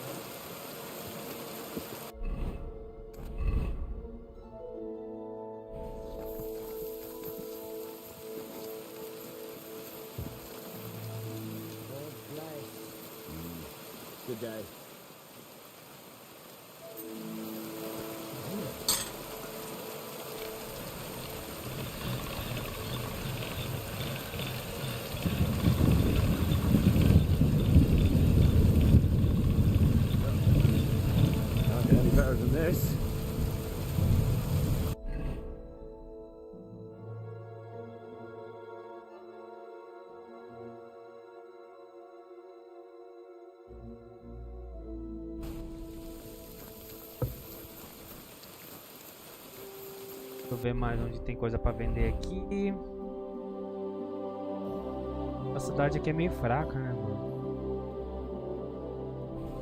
Good day. Can't get any better than this. Deixa eu ver mais onde tem coisa pra vender aqui. A cidade aqui é meio fraca, né, mano?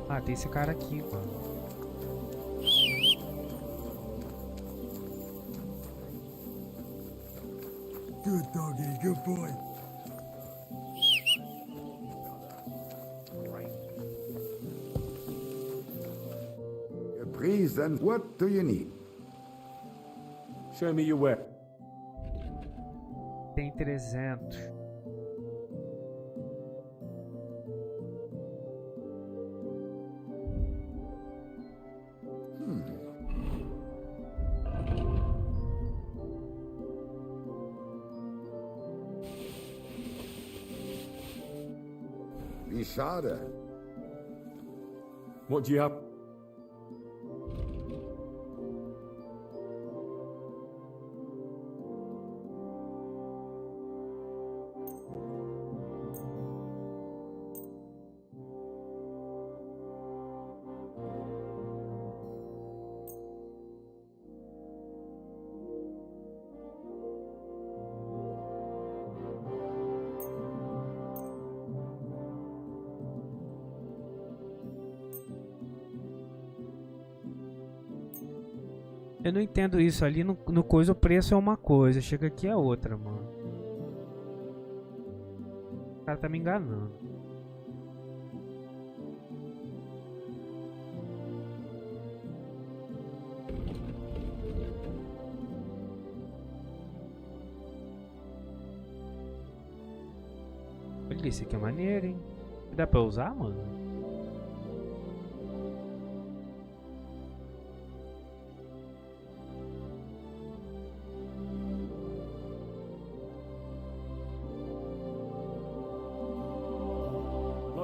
Ah, tem esse cara aqui, mano. Good doggy, good boy. Please, and what do you need? Show me your work. Tem 300. Wie schade. What do you have? Eu não entendo isso. Ali no coisa o preço é uma coisa, chega aqui é outra, mano. O cara tá me enganando. Olha, esse aqui é maneiro, hein? Dá pra usar, mano?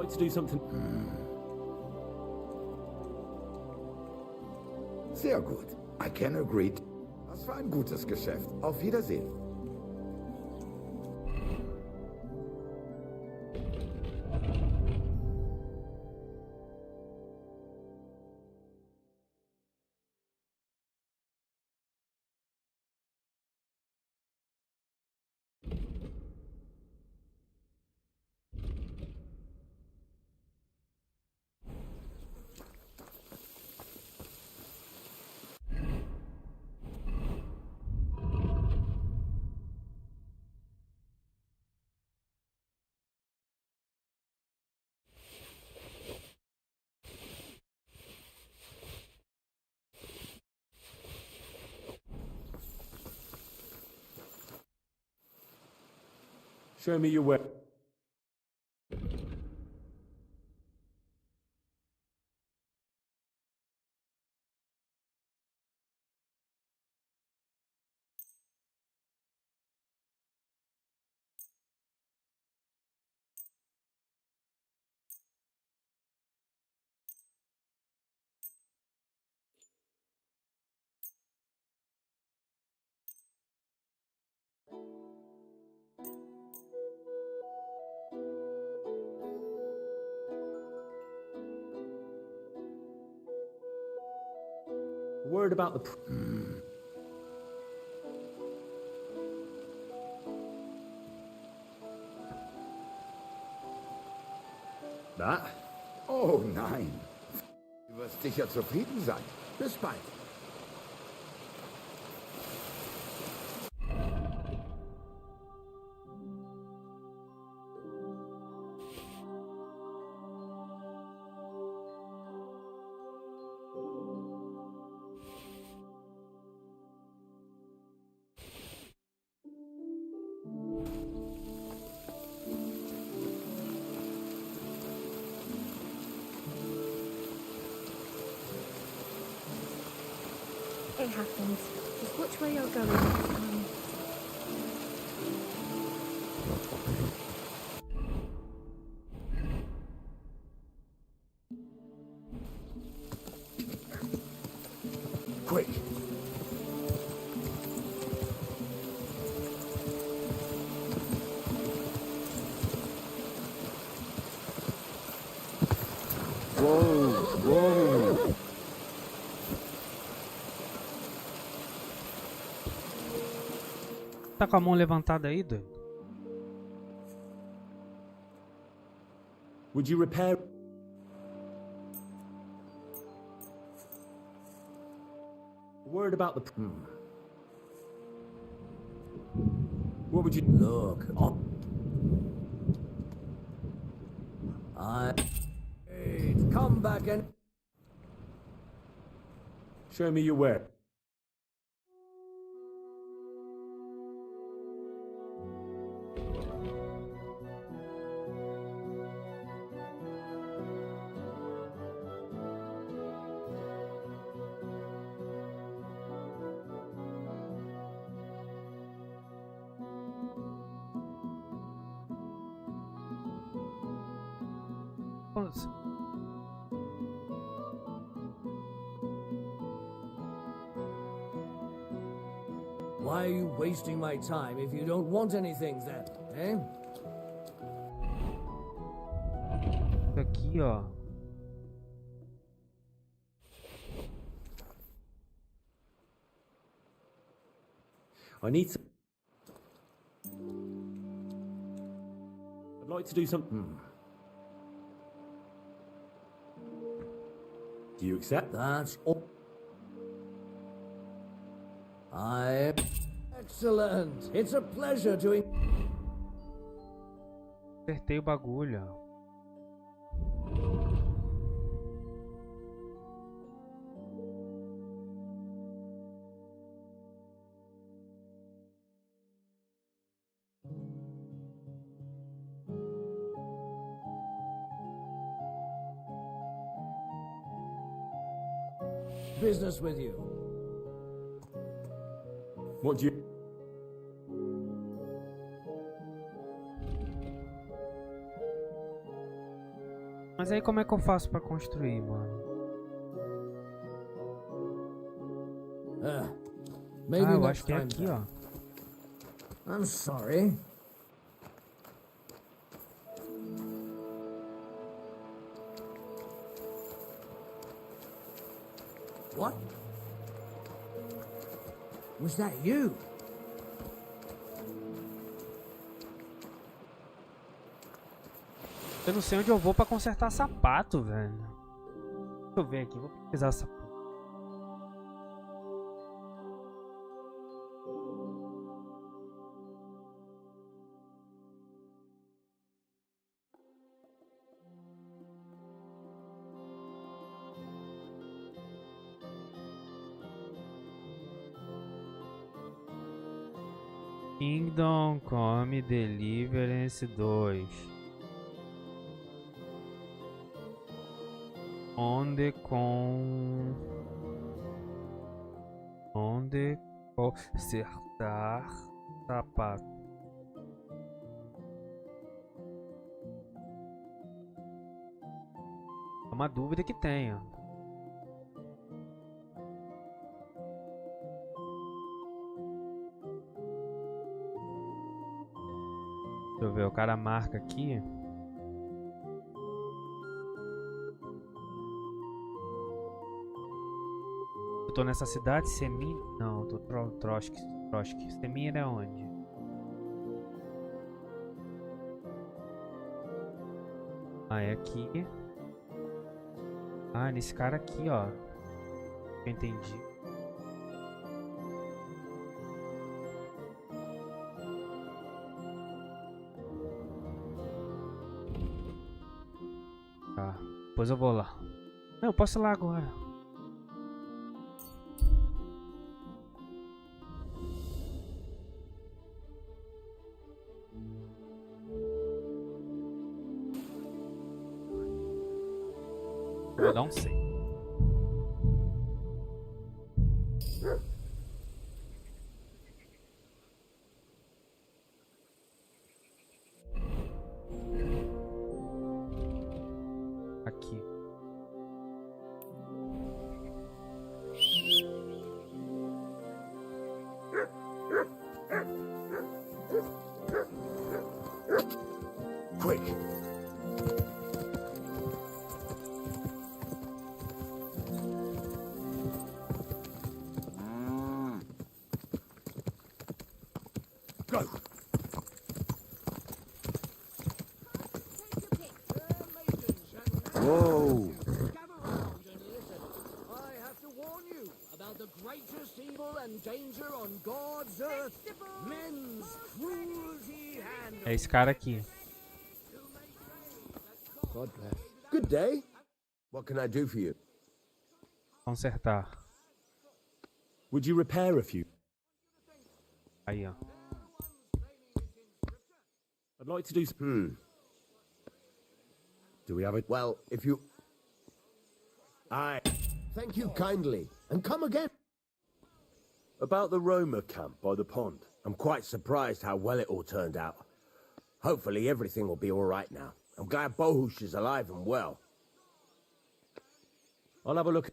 To do something. Sehr gut. I can agree. Das war ein gutes Geschäft. Auf Wiedersehen. Show me your work. Word about the... Na? Oh nein. Du wirst sicher zufrieden sein. Bis bald. It happens. Just watch where you're going next time. Quick. Whoa! Tá com a mão levantada aí, doido? Would you repair... Word about the... What would you... Look, come back and... Show me your where. Nossa. Why are you wasting my time if you don't want anything then, eh? Isso aqui, ó. I need some... I'd like to do something... Do you accept? That's all. Excellent. It's a pleasure to... Acertei o bagulho. Business with you. What do you... Mas aí como é que eu faço pra construir, mano? Maybe Eu next acho que é time aqui, then. ó. I'm sorry. What? Was that you? Eu não sei onde eu vou pra consertar sapato, velho. Deixa eu ver aqui, vou pesquisar essa porra. Kingdom Come Deliverance 2. Onde consertar sapato. É uma dúvida que tenho. Deixa eu ver, o cara marca aqui. Eu tô nessa cidade, Semina... Não, eu tô Trosk. Semina é onde? Ah, é aqui. Ah, nesse cara aqui, ó. Eu entendi. Tá, depois eu vou lá. Não, eu posso ir lá agora. Vou dar um 100. Aqui. Quick. Go. Whoa. I have to warn you about the greatest evil and danger on God's earth. Men's cruelty and... É esse cara aqui. God bless. Good day. What can I do for you? Consertar. Would you repair a few? Aí, ó. I'd like to do some... Do we have it? Well, if you... Thank you kindly. And come again. About the Roma camp by the pond. I'm quite surprised how well it all turned out. Hopefully everything will be all right now. I'm glad Bohush is alive and well. I'll have a look.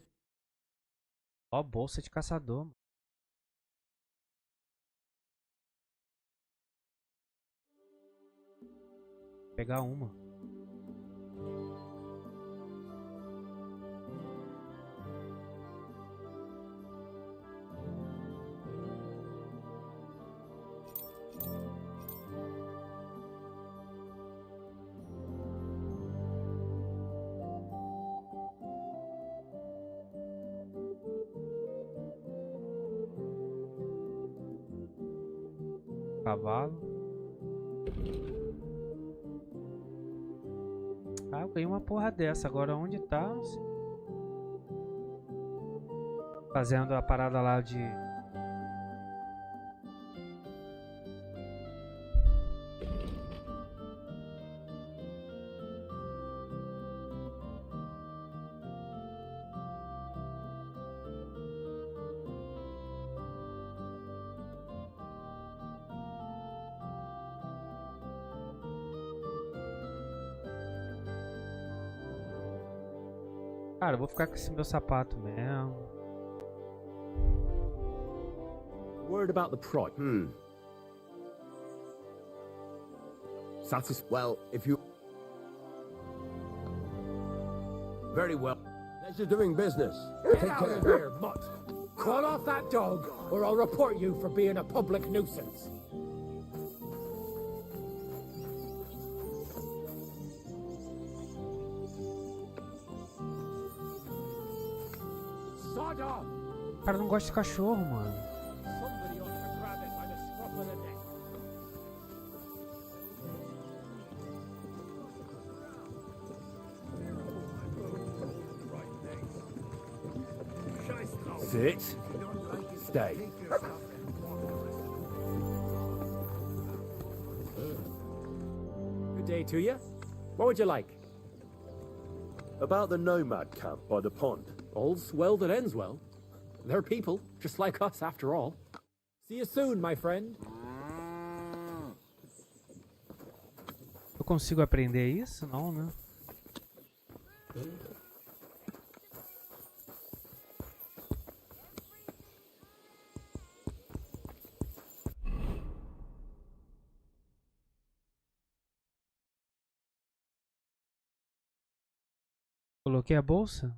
Ó, bolsa de caçador. Mano. Vou pegar uma. Cavalo. Ah, eu ganhei uma porra dessa. Agora onde tá? Não sei. Fazendo a parada lá de... Cara, eu vou ficar com esse meu sapato mesmo. Worried about the price. Well, if you... Very well. Pleasure doing business. Get out of here, mutt! Call off that dog, or I'll report you for being a public nuisance. Sod off! O cara não gosta de cachorro, mano. Somebody ought to grab it by the scruff of the neck. Sit. Stay. Good day to you. What would you like? About the nomad camp by the pond. All's well that ends well. They're people, just like us after all. See you soon, my friend. Eu consigo aprender isso? Não, né? Coloquei a bolsa?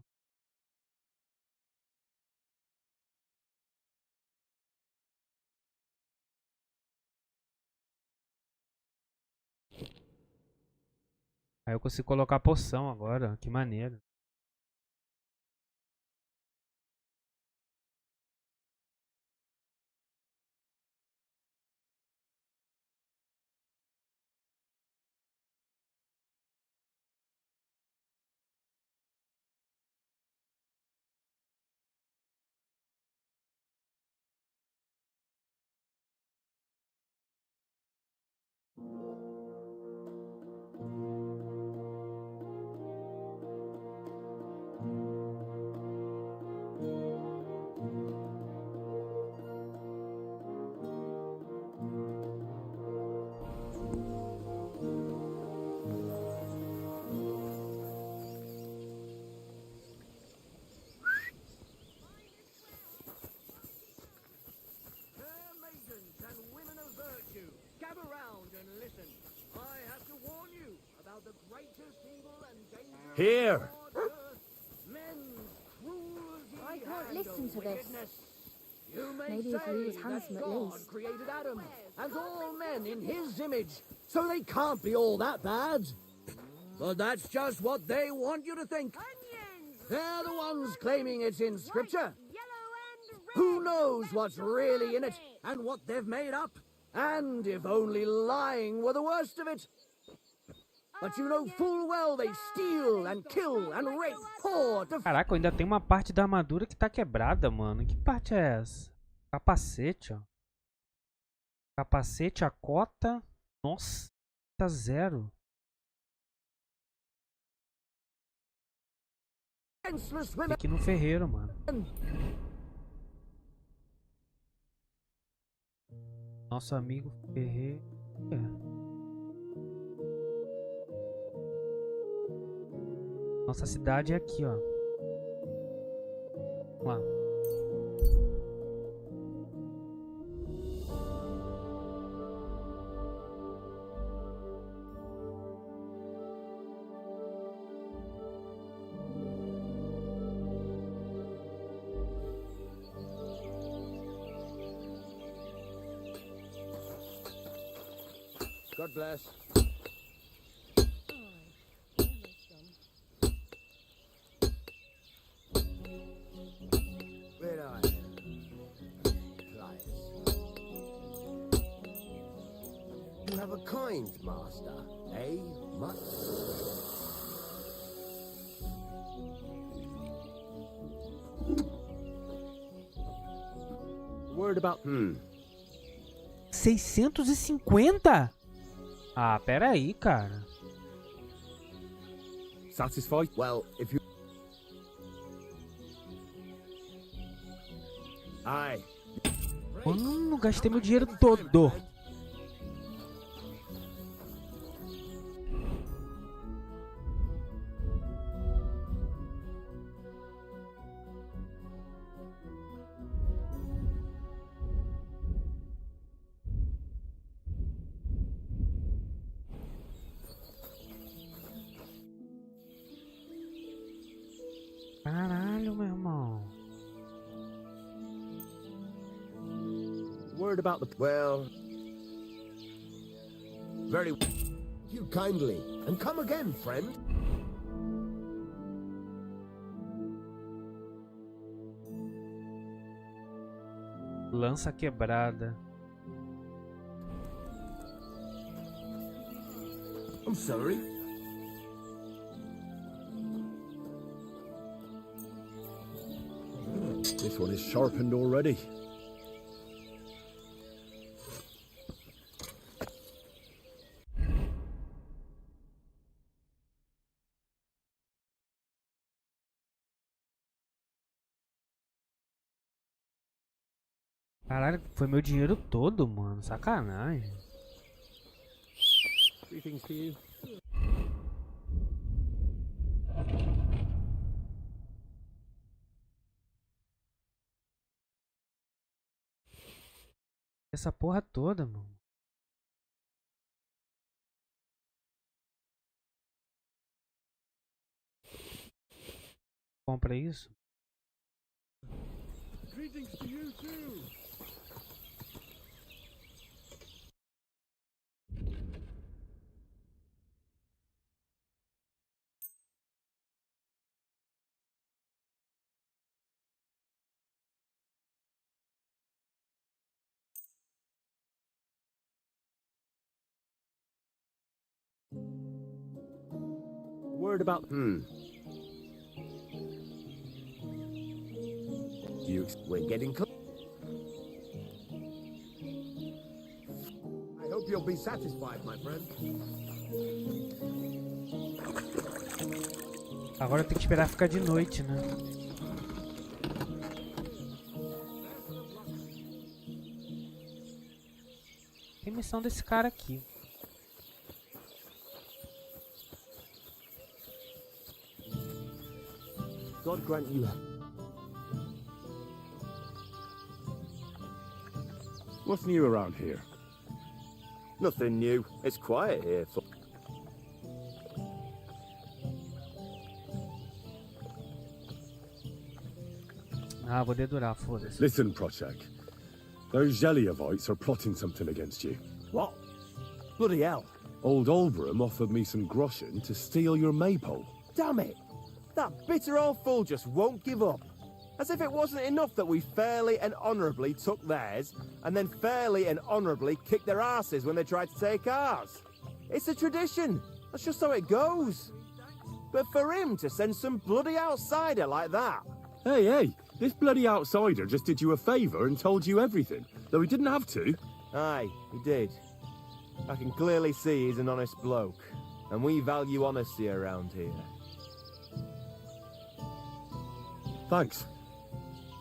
Aí eu consigo colocar poção agora, que maneiro. Fair maidens and women of virtue, gather round and listen. I have to warn you about the greatest evil and danger Here. of God's earth, men's cruelty I can't and listen to this. wickedness. You may Maybe if say he was that handsome at God least. created Adam and all men in his image, so they can't be all that bad. But that's just what they want you to think. They're the ones claiming it's in scripture. Who knows what's really in it and what they've made up? And if only lying were the worst of it. But you know full well they steal and kill and rape poor, Caraca, eu ainda tem uma parte da armadura que tá quebrada, mano. Que parte é essa? Capacete, ó. Capacete, a cota. Nossa, tá zero. defenseless Tem women. que ir no ferreiro, mano. Nosso amigo ferreiro. Nossa cidade é aqui, ó. Vamos lá. God bless. Where are you? Pliers. You have a kind master, eh? Much. Word about 650? Ah, pera aí, cara. satisfied? Well, if you. Aye. Mano, gastei meu dinheiro todo. Caralho, meu irmão. Word about the. Well. Very. You kindly. And come again, friend. Lança quebrada. I'm sorry. This one is sharpened already. Caralho, foi meu dinheiro todo, mano. Sacanagem. Greetings to you. Essa porra toda, mano. Compra isso. Greetings to you too. heard about... We're getting close. I hope you'll be satisfied, my friend. Agora tem que esperar ficar de noite, né? Tem missão desse cara aqui. God grant you... What's new around here? Nothing new. It's quiet here. Ah, vou dedurar, foda-se. Listen, Prochek. Those Zheliovites are plotting something against you. What? Bloody hell. Old Olbram offered me some groschen to steal your maypole. Damn it! That bitter old fool just won't give up. As if it wasn't enough that we fairly and honourably took theirs, and then fairly and honourably kicked their asses when they tried to take ours. It's a tradition. That's just how it goes. But for him to send some bloody outsider like that... Hey, this bloody outsider just did you a favour and told you everything, though he didn't have to. Aye, he did. I can clearly see he's an honest bloke, and we value honesty around here. Thanks.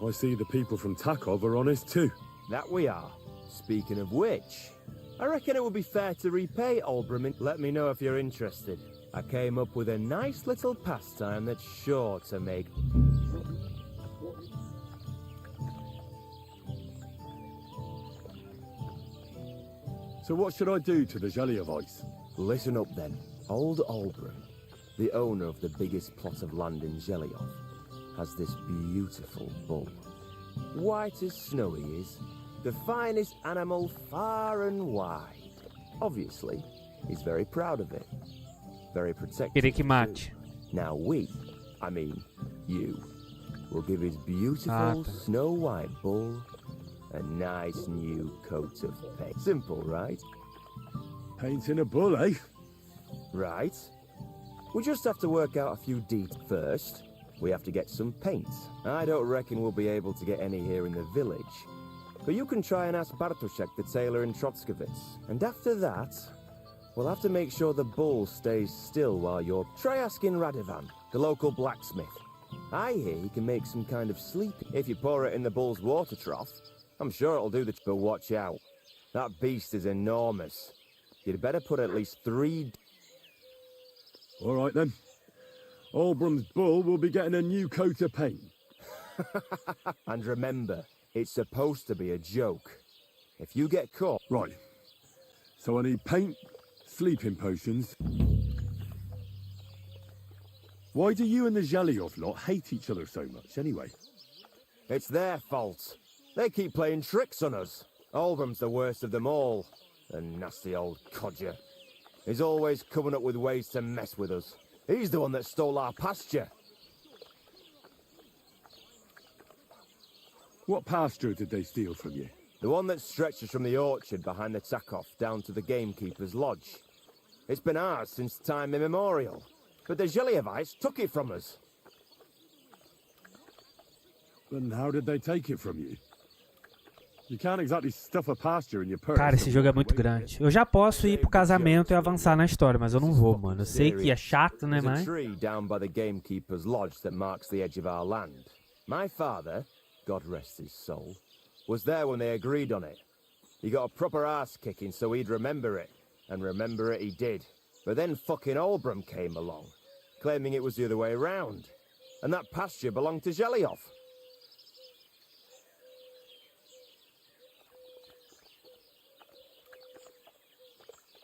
I see the people from Takov are honest too. That we are. Speaking of which, I reckon it would be fair to repay Olbram. Let me know if you're interested. I came up with a nice little pastime that's sure to make... So what should I do to the Zheliovites? Listen up then. Old Olbram, the owner of the biggest plot of land in Zheliov, has this beautiful bull. White as snow he is, the finest animal far and wide. Obviously, he's very proud of it. Very protective. Querer que mate. Now you, will give his beautiful snow white bull a nice new coat of paint. Simple, right? Painting a bull, eh? Right. We just have to work out a few details. First, we have to get some paint. I don't reckon we'll be able to get any here in the village. But you can try and ask Bartoszek the tailor in Trotskovitz. And after that, we'll have to make sure the bull stays still while you're... Try asking Radovan, the local blacksmith. I hear he can make some kind of sleep. If you pour it in the bull's water trough, I'm sure it'll do the... But watch out. That beast is enormous. You'd better put at least 3... All right then. Olbram's bull will be getting a new coat of paint. And remember, it's supposed to be a joke. If you get caught... Right. So I need paint, sleeping potions. Why do you and the Zheliov lot hate each other so much, anyway? It's their fault. They keep playing tricks on us. Olbram's the worst of them all. The nasty old codger. He's always coming up with ways to mess with us. He's the one that stole our pasture. What pasture did they steal from you? The one that stretches from the orchard behind the Takov down to the gamekeeper's lodge. It's been ours since time immemorial. But the Zheliovites took it from us. Then how did they take it from you? You can't exactly stuff a pasture in your purse. Cara, esse jogo é muito grande. Eu já posso ir pro casamento e avançar na história, mas eu não vou, mano. Eu sei que é chato, né, mas... There's a tree down by the gamekeeper's lodge that marks the edge of our land. My father, God rest his soul, was there when they agreed on it. He got a proper ass kicking so he'd remember it. And remember it he did. But then fucking Olbram came along, claiming it was the other way around. And that pasture belonged to Zheliov.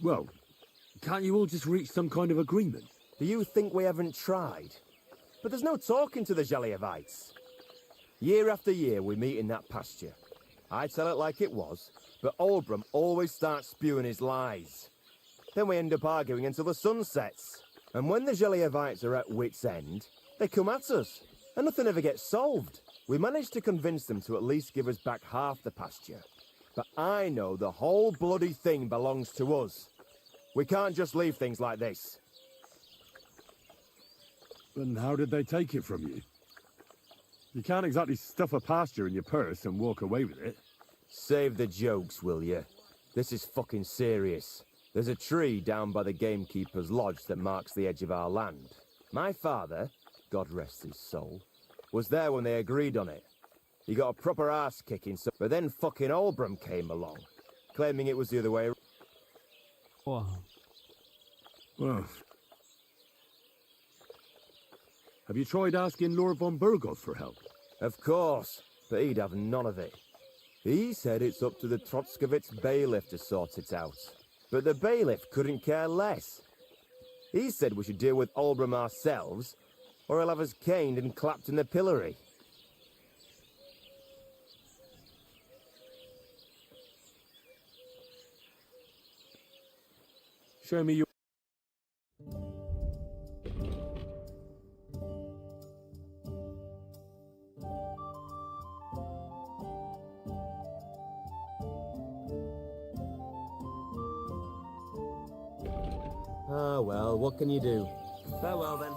Well, can't you all just reach some kind of agreement? Do you think we haven't tried? But there's no talking to the Zheliovites. Year after year we meet in that pasture. I tell it like it was, but Olbram always starts spewing his lies. Then we end up arguing until the sun sets. And when the Zheliovites are at wit's end, they come at us, and nothing ever gets solved. We managed to convince them to at least give us back half the pasture. But I know the whole bloody thing belongs to us. We can't just leave things like this. Then how did they take it from you? You can't exactly stuff a pasture in your purse and walk away with it. Save the jokes, will you? This is fucking serious. There's a tree down by the gamekeeper's lodge that marks the edge of our land. My father, God rest his soul, was there when they agreed on it. He got a proper ass kicking, but then fucking Olbram came along, claiming it was the other way. Porra. Well, have you tried asking Lord von Burgos for help? Of course, but he'd have none of it. He said it's up to the Trotskovitz bailiff to sort it out. But the bailiff couldn't care less. He said we should deal with Olbram ourselves, or he'll have us caned and clapped in the pillory. Show me your... Ah, well, what can you do? Farewell, then.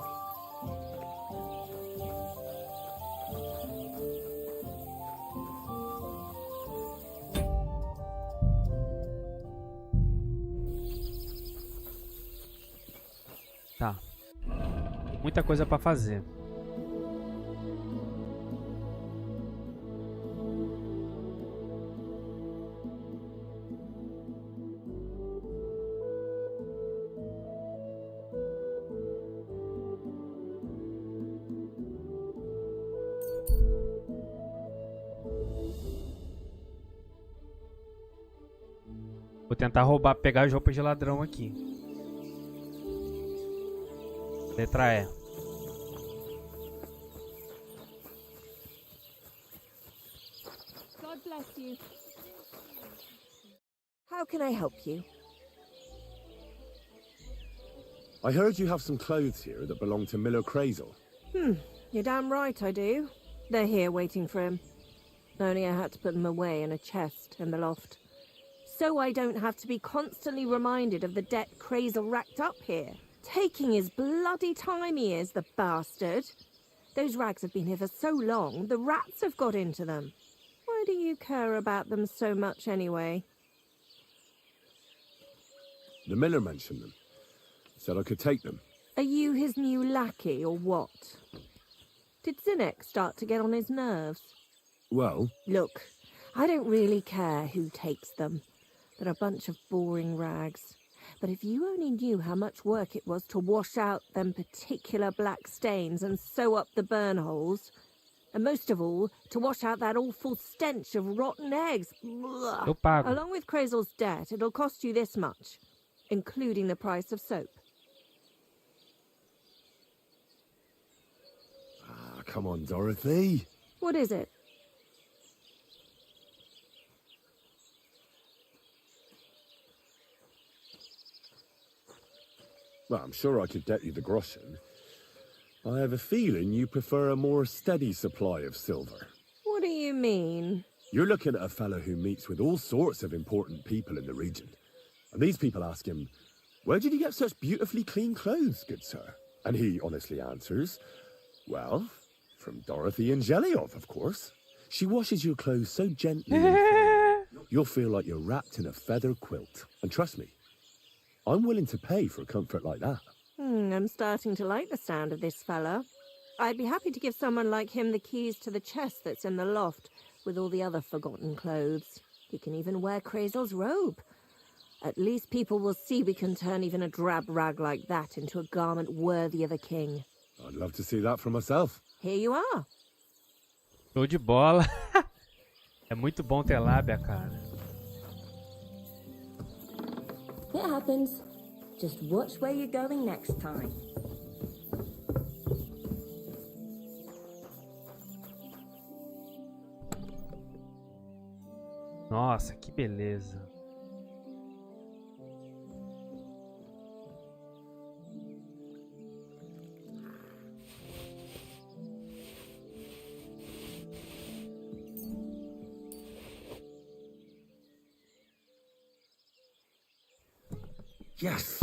Tá. Muita coisa pra fazer. Vou tentar roubar, pegar as roupas de ladrão aqui. Letra E. God bless you. How can I help you? I heard you have some clothes here that belong to Miller Crazel. You're damn right I do. They're here waiting for him. Only I had to put them away in a chest in the loft. So I don't have to be constantly reminded of the debt Crazel racked up here. Taking his bloody time he is, the bastard. Those rags have been here for so long, the rats have got into them. Why do you care about them so much anyway? The miller mentioned them. Said I could take them. Are you his new lackey or what? Did Zinnek start to get on his nerves? Well, Look, I don't really care who takes them. They're a bunch of boring rags. But if you only knew how much work it was to wash out them particular black stains and sew up the burn holes, and most of all, to wash out that awful stench of rotten eggs. Blah. Eu pago. Along with Crazel's debt, it'll cost you this much, including the price of soap. ah, come on, Dorothy. What is it? Well, I'm sure I could get you the groschen. I have a feeling you prefer a more steady supply of silver. What do you mean? You're looking at a fellow who meets with all sorts of important people in the region. And these people ask him, "Where did you get such beautifully clean clothes, good sir?" And he honestly answers, "Well, from Dorothy and Angeliov, of course. She washes your clothes so gently and firmly, you'll feel like you're wrapped in a feather quilt. And trust me, I'm willing to pay for a comfort like that." I'm starting to like the sound of this fella. I'd be happy to give someone like him the keys to the chest that's in the loft with all the other forgotten clothes. He can even wear Crazel's robe. At least people will see we can turn even a drab rag like that into a garment worthy of a king. I'd love to see that for myself. Here you are. Show de bola. É muito bom ter lábia, cara. It happens. Just watch where you're going next time. Nossa, que beleza. Yes.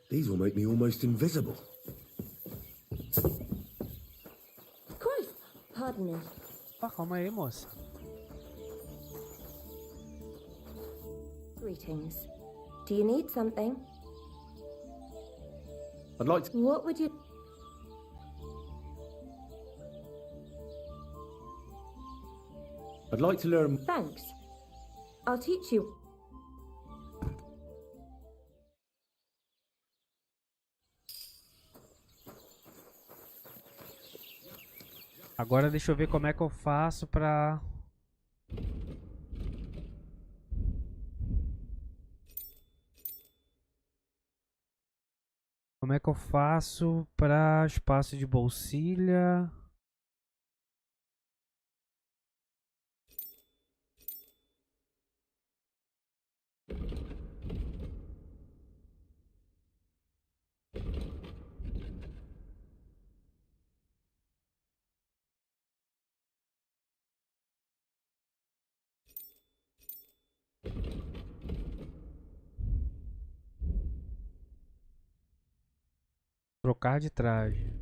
These will make me almost invisible. Pardon me. Ah, calma aí, moça. Greetings. Do you need something? I'd like to... What would you... I'd like to learn... Thanks. I'll teach you. Agora deixa eu ver como é que eu faço pra... Como é que eu faço pra espaço de bolsilha? Trocar de traje.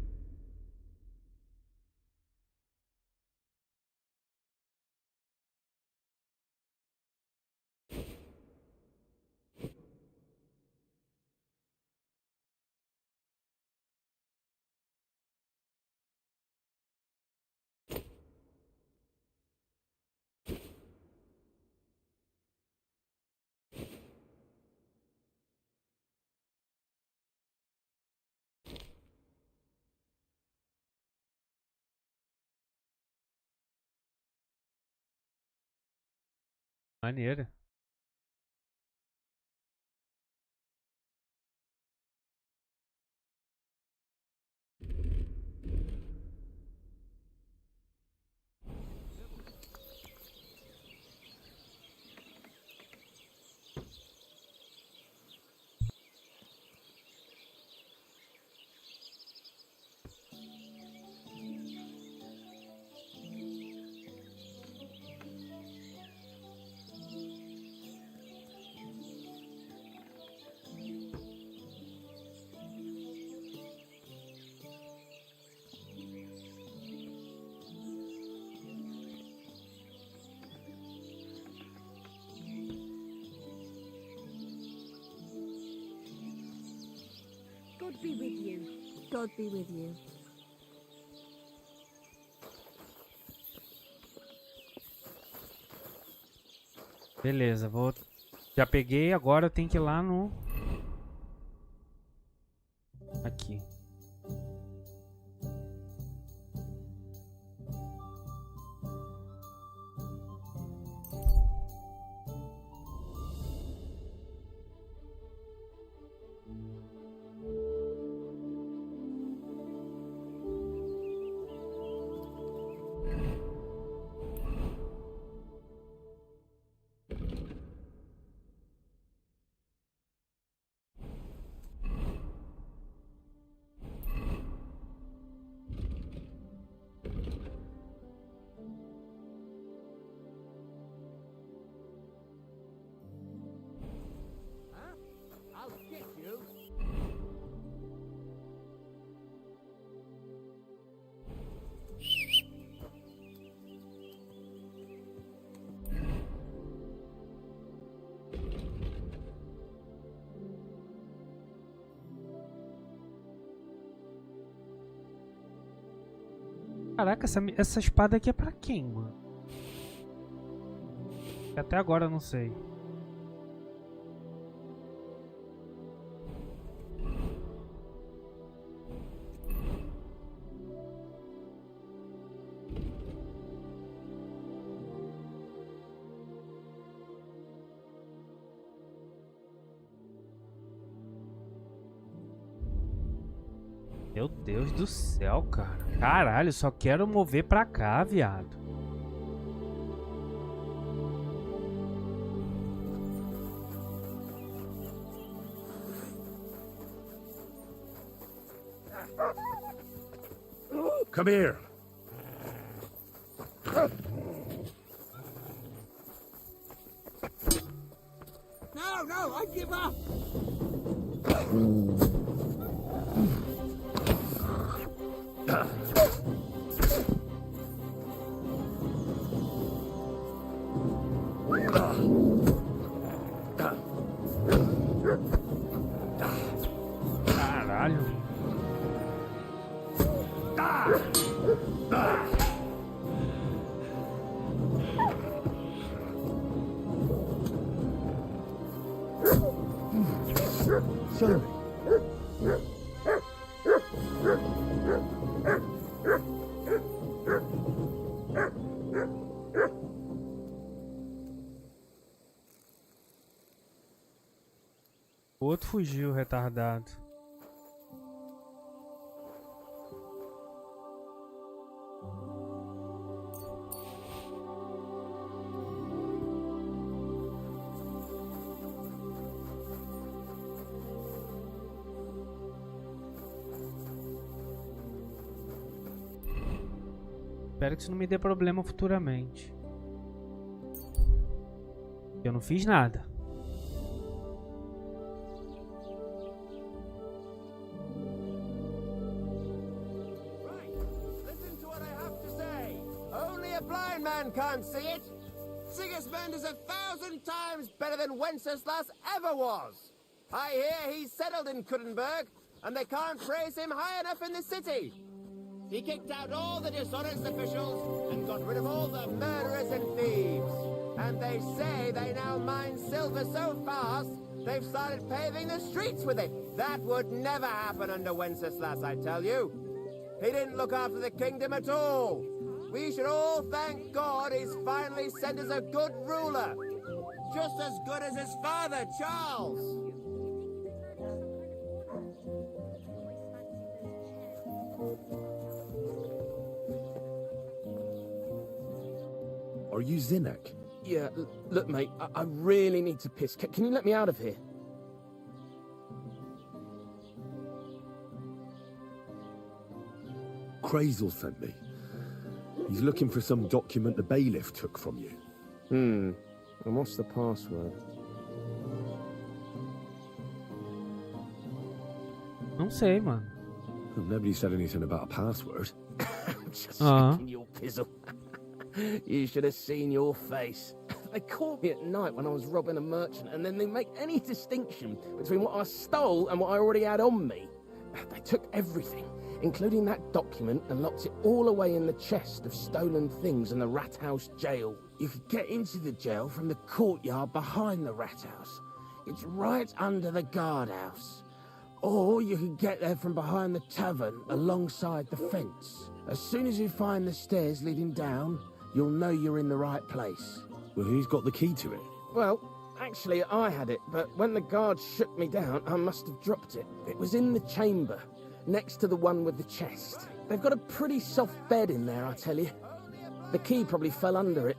Maneiro. God be with you. God be with you. Beleza, vou... Já peguei, agora eu tenho que ir lá no... Aqui. I'll get you. Caraca, essa espada aqui é pra quem, mano? Até agora eu não sei. Meu Deus do céu, cara. Caralho, só quero mover pra cá, viado. Come here. No, I give up. Caralho. Show me. O outro fugiu, retardado. Espero que isso não me dê problema futuramente. Eu não fiz nada. Listen to what I have to say. Only a blind man can't see it. Sigismund is 1,000 times better than Wenceslas ever was. I hear he's settled in Kuttenberg, and they can't praise him high enough in the city. He kicked out all the dishonest officials and got rid of all the murderers and thieves. And they say they now mine silver so fast, they've started paving the streets with it. That would never happen under Wenceslas, I tell you. He didn't look after the kingdom at all. We should all thank God he's finally sent us a good ruler. Just as good as his father, Charles. Are you Zinnek? Yeah, look, mate, I really need to piss. Can you let me out of here? Crazel sent me. He's looking for some document the bailiff took from you. And what's the password? Não sei, mano. Well, nobody said anything about a password. Just checking your pizzle. You should have seen your face. They caught me at night when I was robbing a merchant, and then they make any distinction between what I stole and what I already had on me. They took everything, including that document, and locked it all away in the chest of stolen things in the rat house jail. You could get into the jail from the courtyard behind the rat house. It's right under the guardhouse. Or you could get there from behind the tavern alongside the fence. As soon as you find the stairs leading down, you'll know you're in the right place. Well, who's got the key to it? Well, actually, I had it, but when the guards shook me down, I must have dropped it. It was in the chamber, next to the one with the chest. They've got a pretty soft bed in there, I tell you. The key probably fell under it.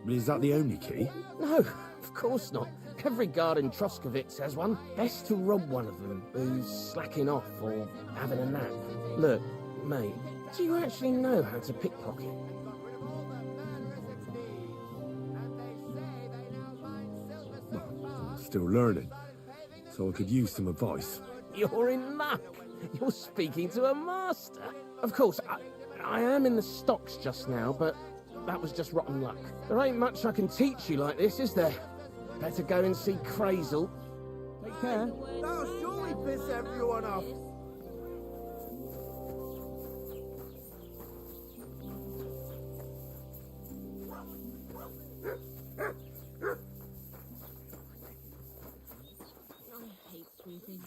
Is that the only key? No, of course not. Every guard in Troskovitz has one. Best to rob one of them who's slacking off or having a nap. Look, mate, do you actually know how to pickpocket? Still learning, so I could use some advice. You're in luck. You're speaking to a master. Of course, I am in the stocks just now, but that was just rotten luck. There ain't much I can teach you like this, is there? Better go and see Crazel. Take care. That'll surely piss everyone off. I hate sweeping.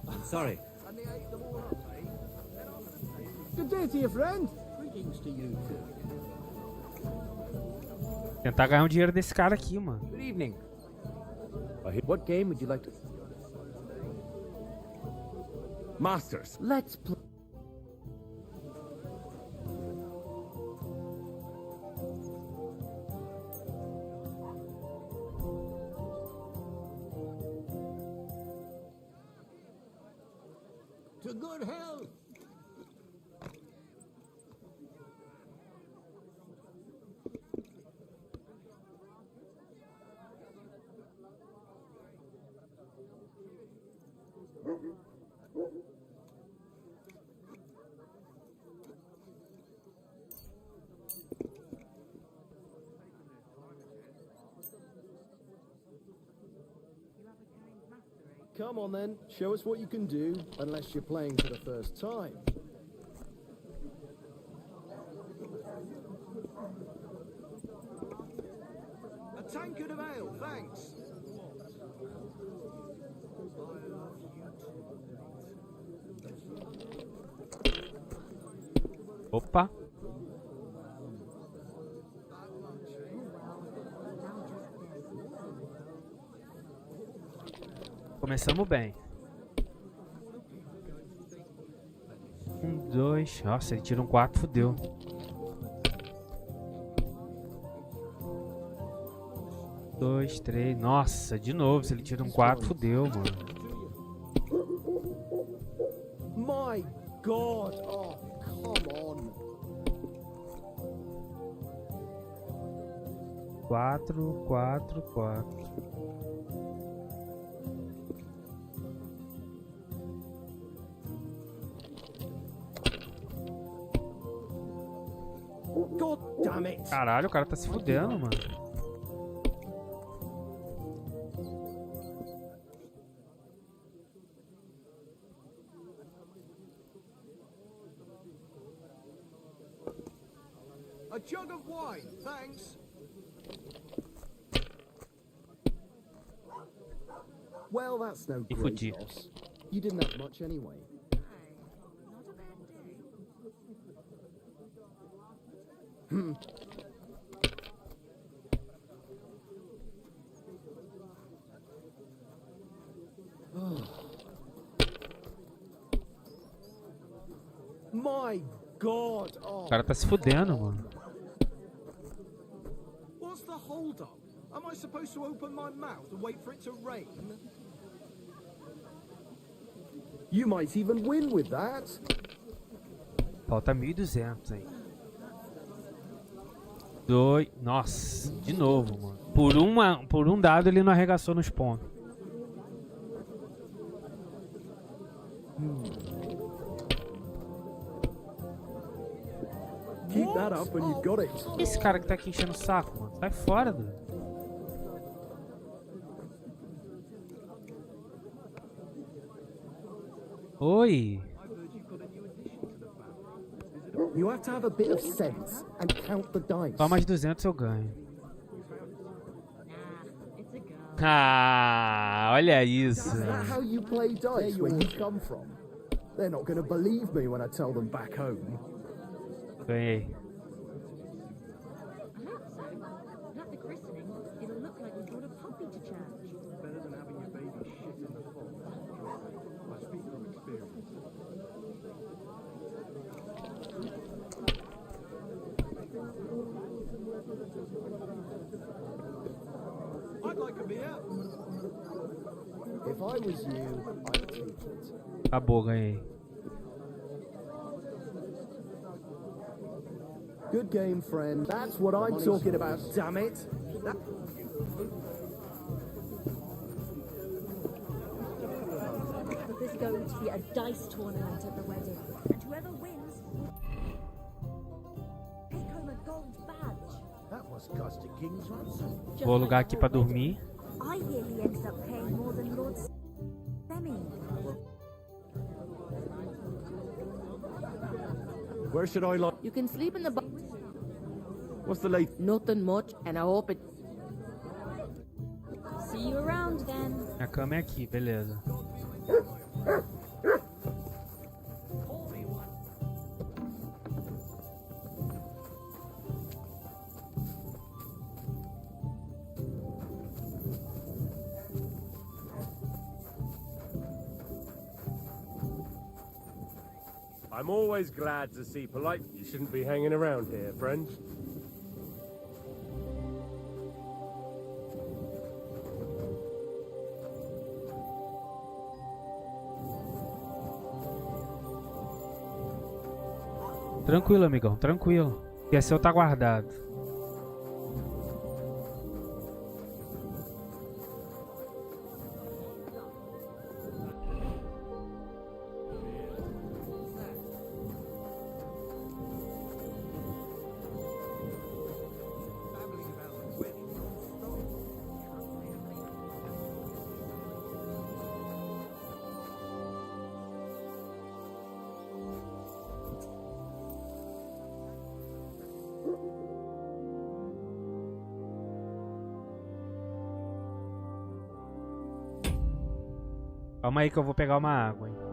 I'm sorry. Good day to you, friend. Greetings to you too. Tentar ganhar um dinheiro desse cara aqui, mano. Good evening. What game would you like to... Masters! Let's play. To good health. Come on then, show us what you can do, unless you're playing for the first time. A tankard of ale, thanks. Opa. Começamos bem. 1, 2. Nossa, ele tira um 4, fodeu. 2, 3. Nossa, de novo, se ele tira um 4, fodeu, mano. My God! Oh, come on. 4, 4, 4. God damn it! Caralho, o cara tá se fudendo, mano. A jug of wine, thanks. Well, that's no E great fudi. loss. You didn't have much anyway. My God! Oh, O cara tá se fudendo, mano. what's the hold up? Am I supposed to open my mouth and wait for it to rain? You might even win with that. Falta 1.200 aí. 2. Nossa, de novo, mano. Por um dado ele não arregaçou nos pontos. Keep that up and you've got it. Esse cara que tá aqui enchendo o saco, mano. Sai fora, doido. Oi. You have to have a bit of sense and count the dice. Só mais 200 eu ganho. Ah, olha isso. Is that how you play dice where you come from? They're not going to believe me when I tell them back home. Ganhei. I'd like a beer. If I was you, I'd take it. Acabou, ganhei. Good game, friend. That's what I'm talking about, damn it. There's going to be a dice tournament at the wedding, and whoever wins, take home a gold badge. That must cost a king's ransom. Vou alugar aqui pra dormir. I hear he ends up paying more than Lord Femi. Where should I lie? You can sleep in the What's the late? Nothing much, and I hope it. See you around then. Minha cama é aqui, beleza. I'm always glad to see polite. You shouldn't be hanging around here, friend. Tranquilo, amigão, tranquilo. E seu tá guardado. Calma aí que eu vou pegar uma água, hein.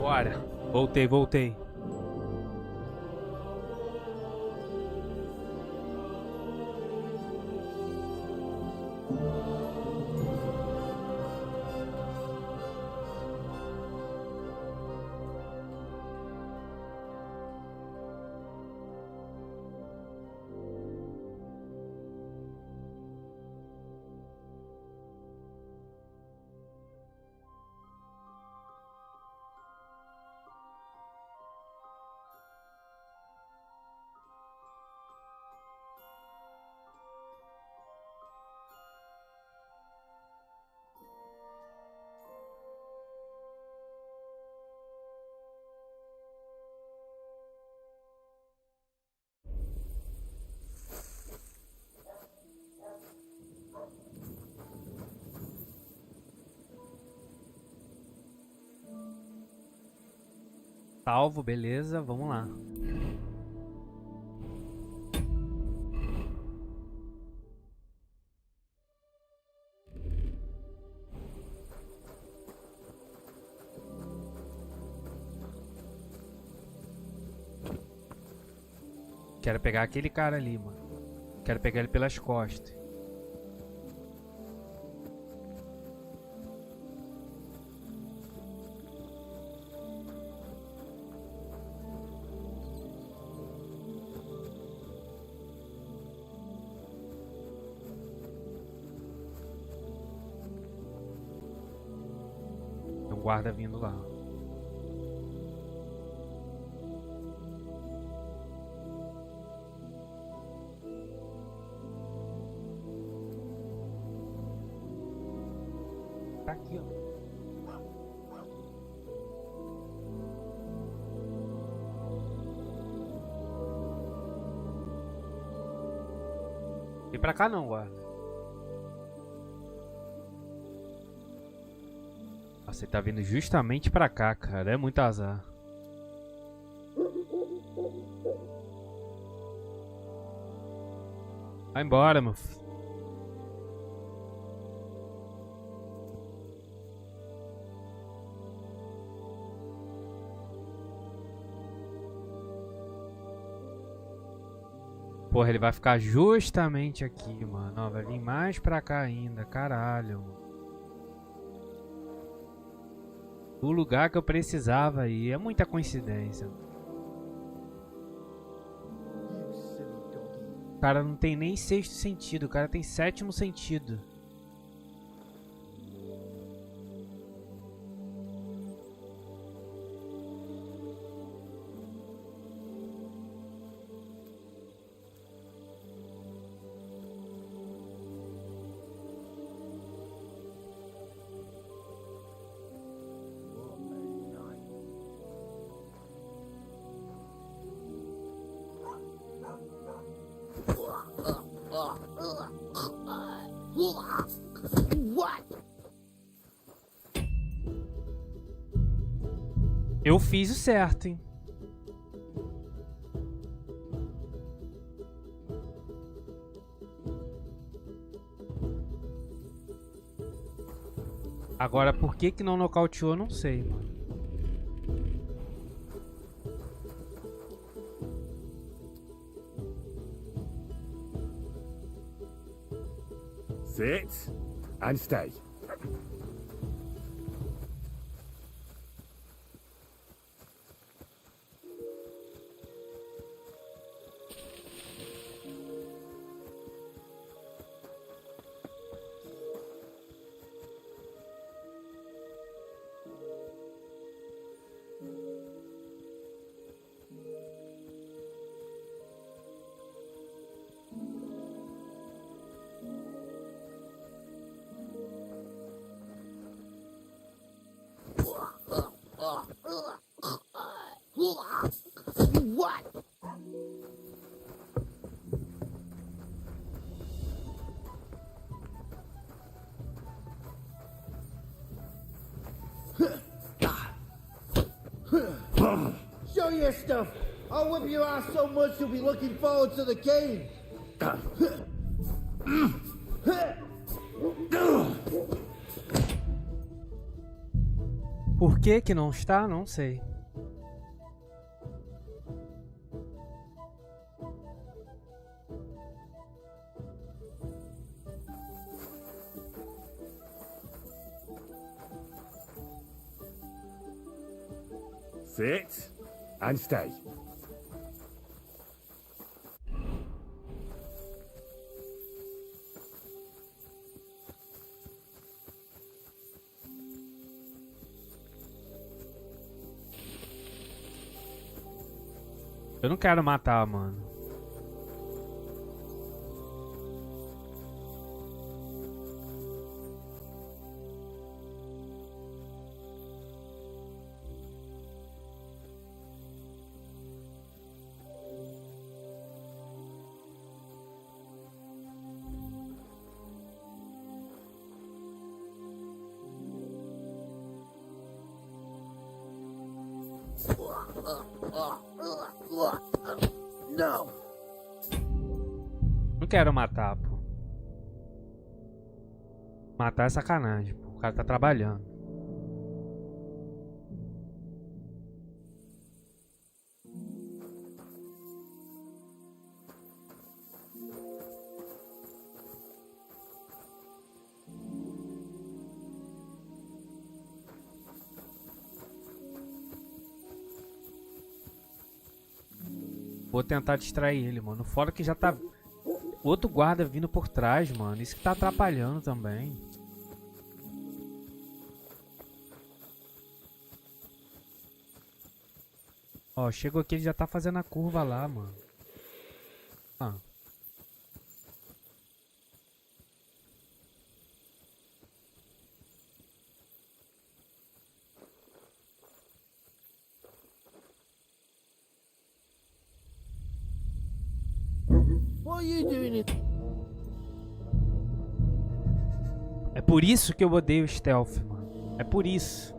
Bora. Voltei. Salvo, beleza, vamos lá. Quero pegar aquele cara ali, mano. Quero pegar ele pelas costas. Tem um guarda vindo lá. Tá aqui, ó. Vem pra cá não, guarda. Você tá vindo justamente pra cá, cara. É muito azar. Vai embora, meu filho. Porra, ele vai ficar justamente aqui, mano. Ó, vai vir mais pra cá ainda. Caralho. O lugar que eu precisava aí. É muita coincidência. O cara não tem nem sexto sentido. O cara tem sétimo sentido. What? Eu fiz o certo, hein? Agora, por que que não nocauteou, não sei, mano. Sit and stay. What? Show your stuff. I'll whip your ass so much you'll be looking forward to the game. Por que que não está? Não sei. Sit and stay. Eu não quero matar, mano. Não. Não quero matar, pô. Matar é sacanagem, pô. O cara tá trabalhando. Vou tentar distrair ele, mano. Fora que já tá outro guarda vindo por trás, mano. Isso que tá atrapalhando também. Ó, chegou aqui, ele já tá fazendo a curva lá, mano. Ah. What are you doing? É por isso que eu odeio stealth, mano. É por isso.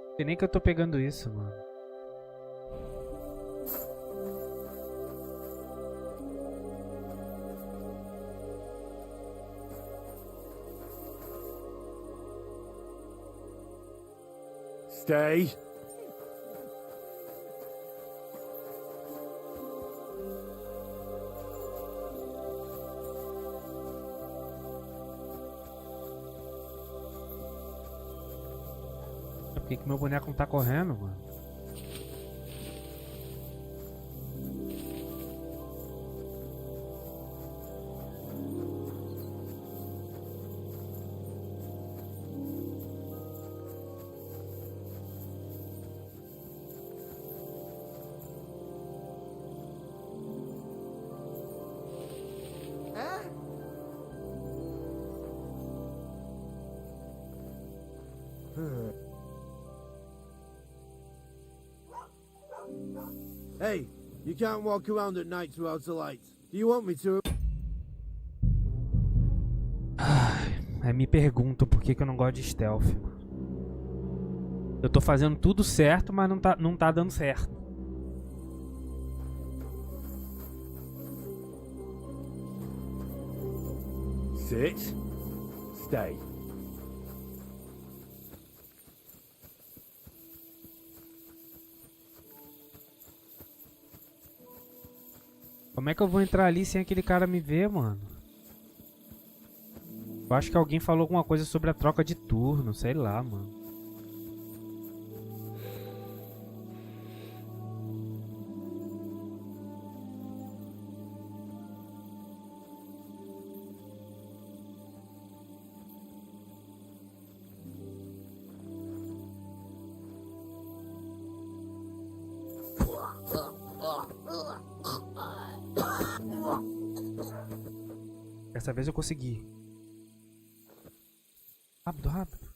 Não sei nem que eu tô pegando isso, mano. Stay. Por que meu boneco não tá correndo, mano? Hey, you can't walk around at night without a light. Do you want me to? Aí me pergunto por que eu não gosto de stealth, mano. Eu tô fazendo tudo certo, mas não tá dando certo. Sit. Stay. Como é que eu vou entrar ali sem aquele cara me ver, mano? Eu acho que alguém falou alguma coisa sobre a troca de turno, sei lá, mano. Dessa vez eu consegui. Rápido, rápido.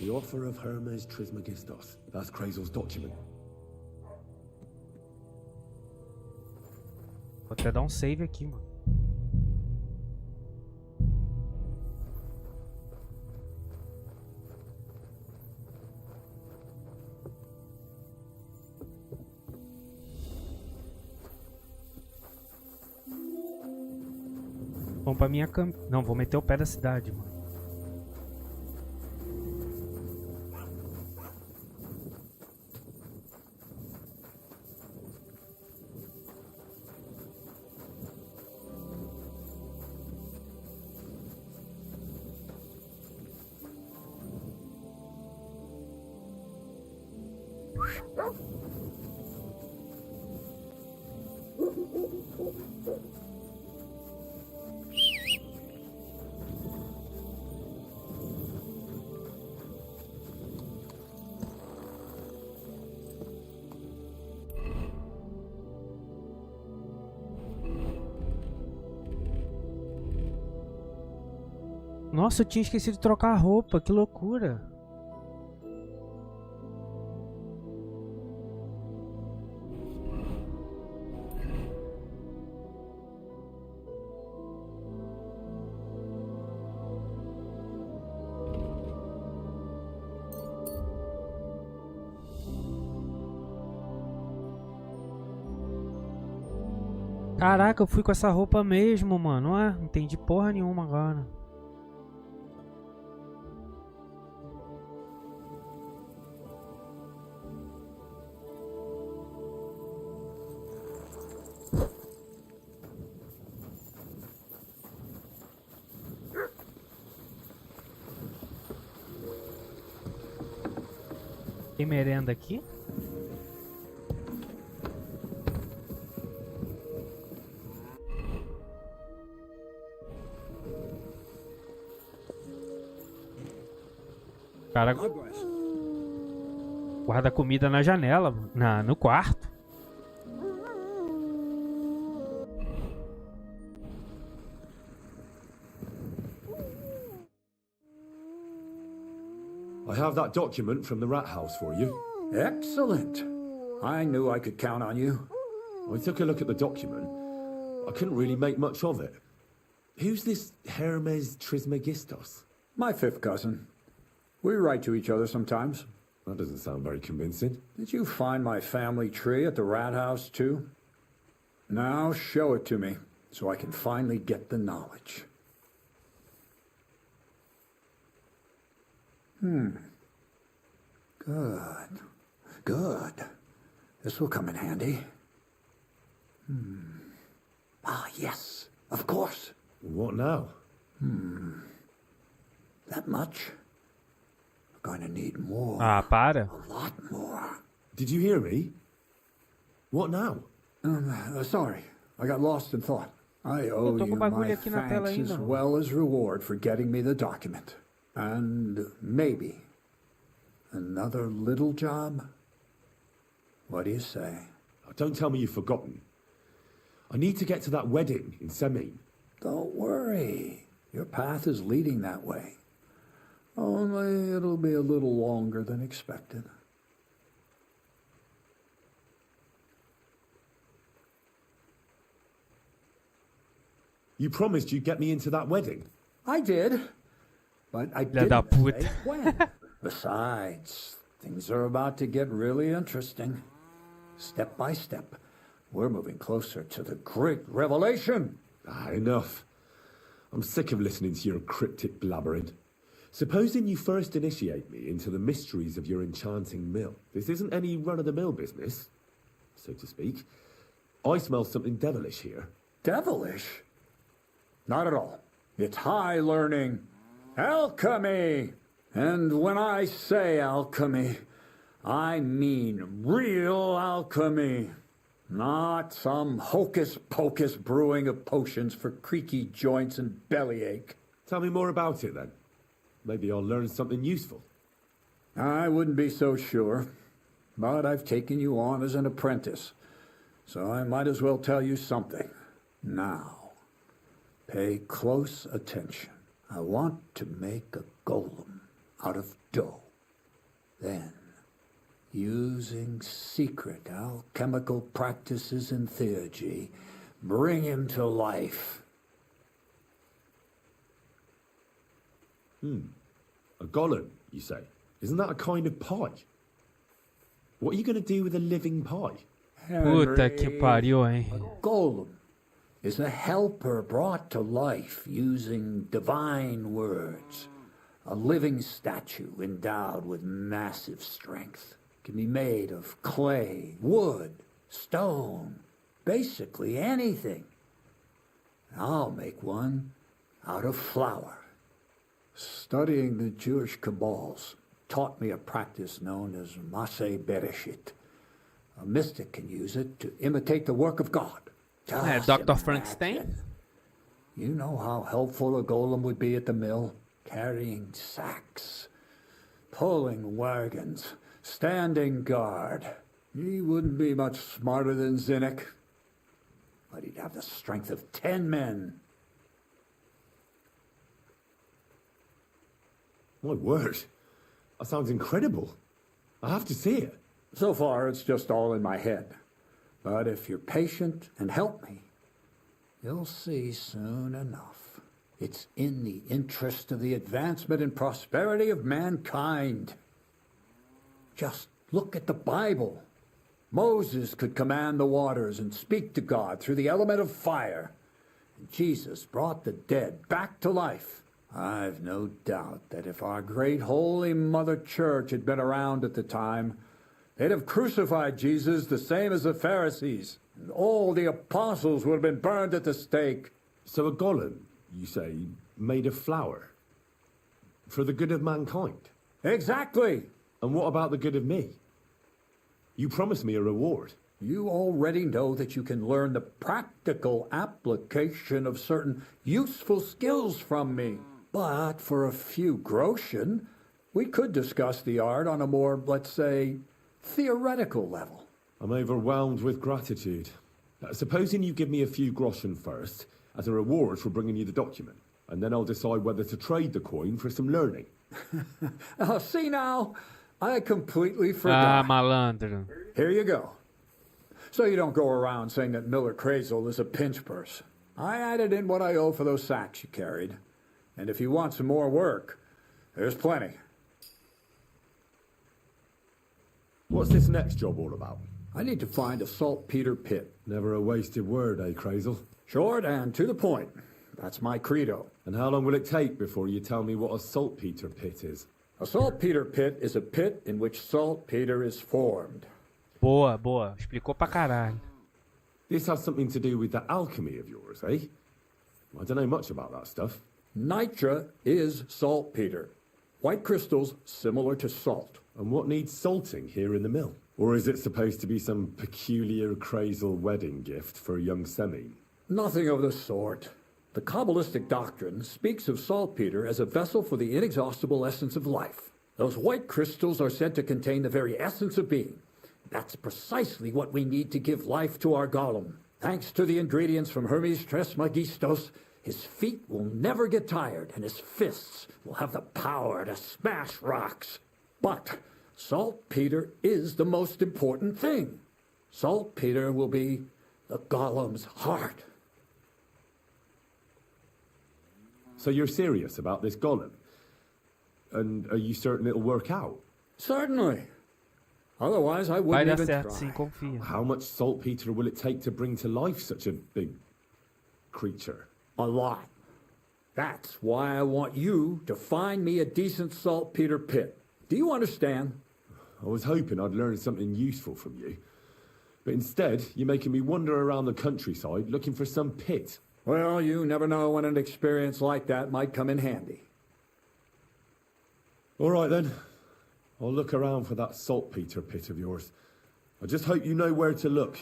The offer of Hermes Trismegistos. That's Krazel's document. Vou até dar um save aqui, mano. Vamos pra minha cam... Não, vou meter o pé da cidade, mano. Nossa, eu tinha esquecido de trocar a roupa, que loucura. Caraca, eu fui com essa roupa mesmo, mano. Ah, não entendi porra nenhuma agora. Tem merenda aqui? Cara, guarda comida na janela, no quarto. I have that document from the rat house for you. Excellent. I knew I could count on you. I took a look at the document. I couldn't really make much of it. Who's this Hermes Trismegistos? My fifth cousin. We write to each other sometimes. That doesn't sound very convincing. Did you find my family tree at the rat house too? Now show it to me, so I can finally get the knowledge. Good. Good. This will come in handy. Ah, yes. Of course. What now? That much? We're going to need more. Ah, para. A lot more. Did you hear me? What now? Sorry. I got lost in thought. I owe tô com you bagulho my aqui na tela thanks as ainda. well as reward for getting me the document. And maybe another little job? What do you say? Oh, don't tell me you've forgotten. I need to get to that wedding in Semin. Don't worry. Your path is leading that way. Only it'll be a little longer than expected. You promised you'd get me into that wedding. I did, but I Filha da didn't puta. say when. Besides, things are about to get really interesting. Step by step, we're moving closer to the great revelation. Ah, enough. I'm sick of listening to your cryptic blabbering. Supposing you first initiate me into the mysteries of your enchanting mill. This isn't any run-of-the-mill business, so to speak. I smell something devilish here. Devilish? Not at all. It's high learning. Alchemy! And when I say alchemy, I mean real alchemy. Not some hocus-pocus brewing of potions for creaky joints and bellyache. Tell me more about it, then. Maybe I'll learn something useful. I wouldn't be so sure, but I've taken you on as an apprentice, so I might as well tell you something. Now, pay close attention. I want to make a golem out of dough. Then, using secret alchemical practices and theurgy, bring him to life. A golem, you say? Isn't that a kind of pie? What are you going to do with a living pie? Puta que pariu, hein? A golem is a helper brought to life using divine words. A living statue endowed with massive strength. Can be made of clay, wood, stone, basically anything. I'll make one out of flour. Studying the Jewish Kabbals taught me a practice known as Maseh Bereshit. A mystic can use it to imitate the work of God. Dr. Frankenstein? You know how helpful a golem would be at the mill? Carrying sacks, pulling wagons, standing guard. He wouldn't be much smarter than Zinnik, but he'd have the strength of 10 men. My word. That sounds incredible. I have to see it. So far, it's just all in my head. But if you're patient and help me, you'll see soon enough. It's in the interest of the advancement and prosperity of mankind. Just look at the Bible. Moses could command the waters and speak to God through the element of fire. And Jesus brought the dead back to life. I've no doubt that if our great holy Mother Church had been around at the time, they'd have crucified Jesus the same as the Pharisees, and all the apostles would have been burned at the stake. So a golem, you say, made of flour? For the good of mankind? Exactly! And what about the good of me? You promised me a reward. You already know that you can learn the practical application of certain useful skills from me. But for a few groschen, we could discuss the art on a more, let's say, theoretical level. I'm overwhelmed with gratitude. Supposing you give me a few groschen first, as a reward for bringing you the document, and then I'll decide whether to trade the coin for some learning. Oh, see now, I completely forgot. Malandro. Here you go. So you don't go around saying that Miller Crazel is a pinch purse. I added in what I owe for those sacks you carried. And if you want some more work, there's plenty. What's this next job all about? I need to find a saltpeter pit. Never a wasted word, eh, Crazel? Short and to the point. That's my credo. And how long will it take before you tell me what a saltpeter pit is? A saltpeter pit is a pit in which saltpeter is formed. Boa, boa. Explicou pra caralho. This has something to do with that alchemy of yours, eh? I don't know much about that stuff. Nitra is saltpeter. White crystals similar to salt. And what needs salting here in the mill? Or is it supposed to be some peculiar Crazel wedding gift for a young semi? Nothing of the sort. The Kabbalistic doctrine speaks of saltpeter as a vessel for the inexhaustible essence of life. Those white crystals are said to contain the very essence of being. That's precisely what we need to give life to our golem. Thanks to the ingredients from Hermes Trismegistos, his feet will never get tired, and his fists will have the power to smash rocks. But saltpeter is the most important thing. Saltpeter will be the golem's heart. So you're serious about this golem? And are you certain it'll work out? Certainly. Otherwise, I wouldn't even certo, try. sim, confia. How much saltpeter will it take to bring to life such a big creature? A lot. That's why I want you to find me a decent saltpeter pit. Do you understand? I was hoping I'd learn something useful from you. But instead, you're making me wander around the countryside looking for some pit. Well, you never know when an experience like that might come in handy. All right, then. I'll look around for that saltpeter pit of yours. I just hope you know where to look,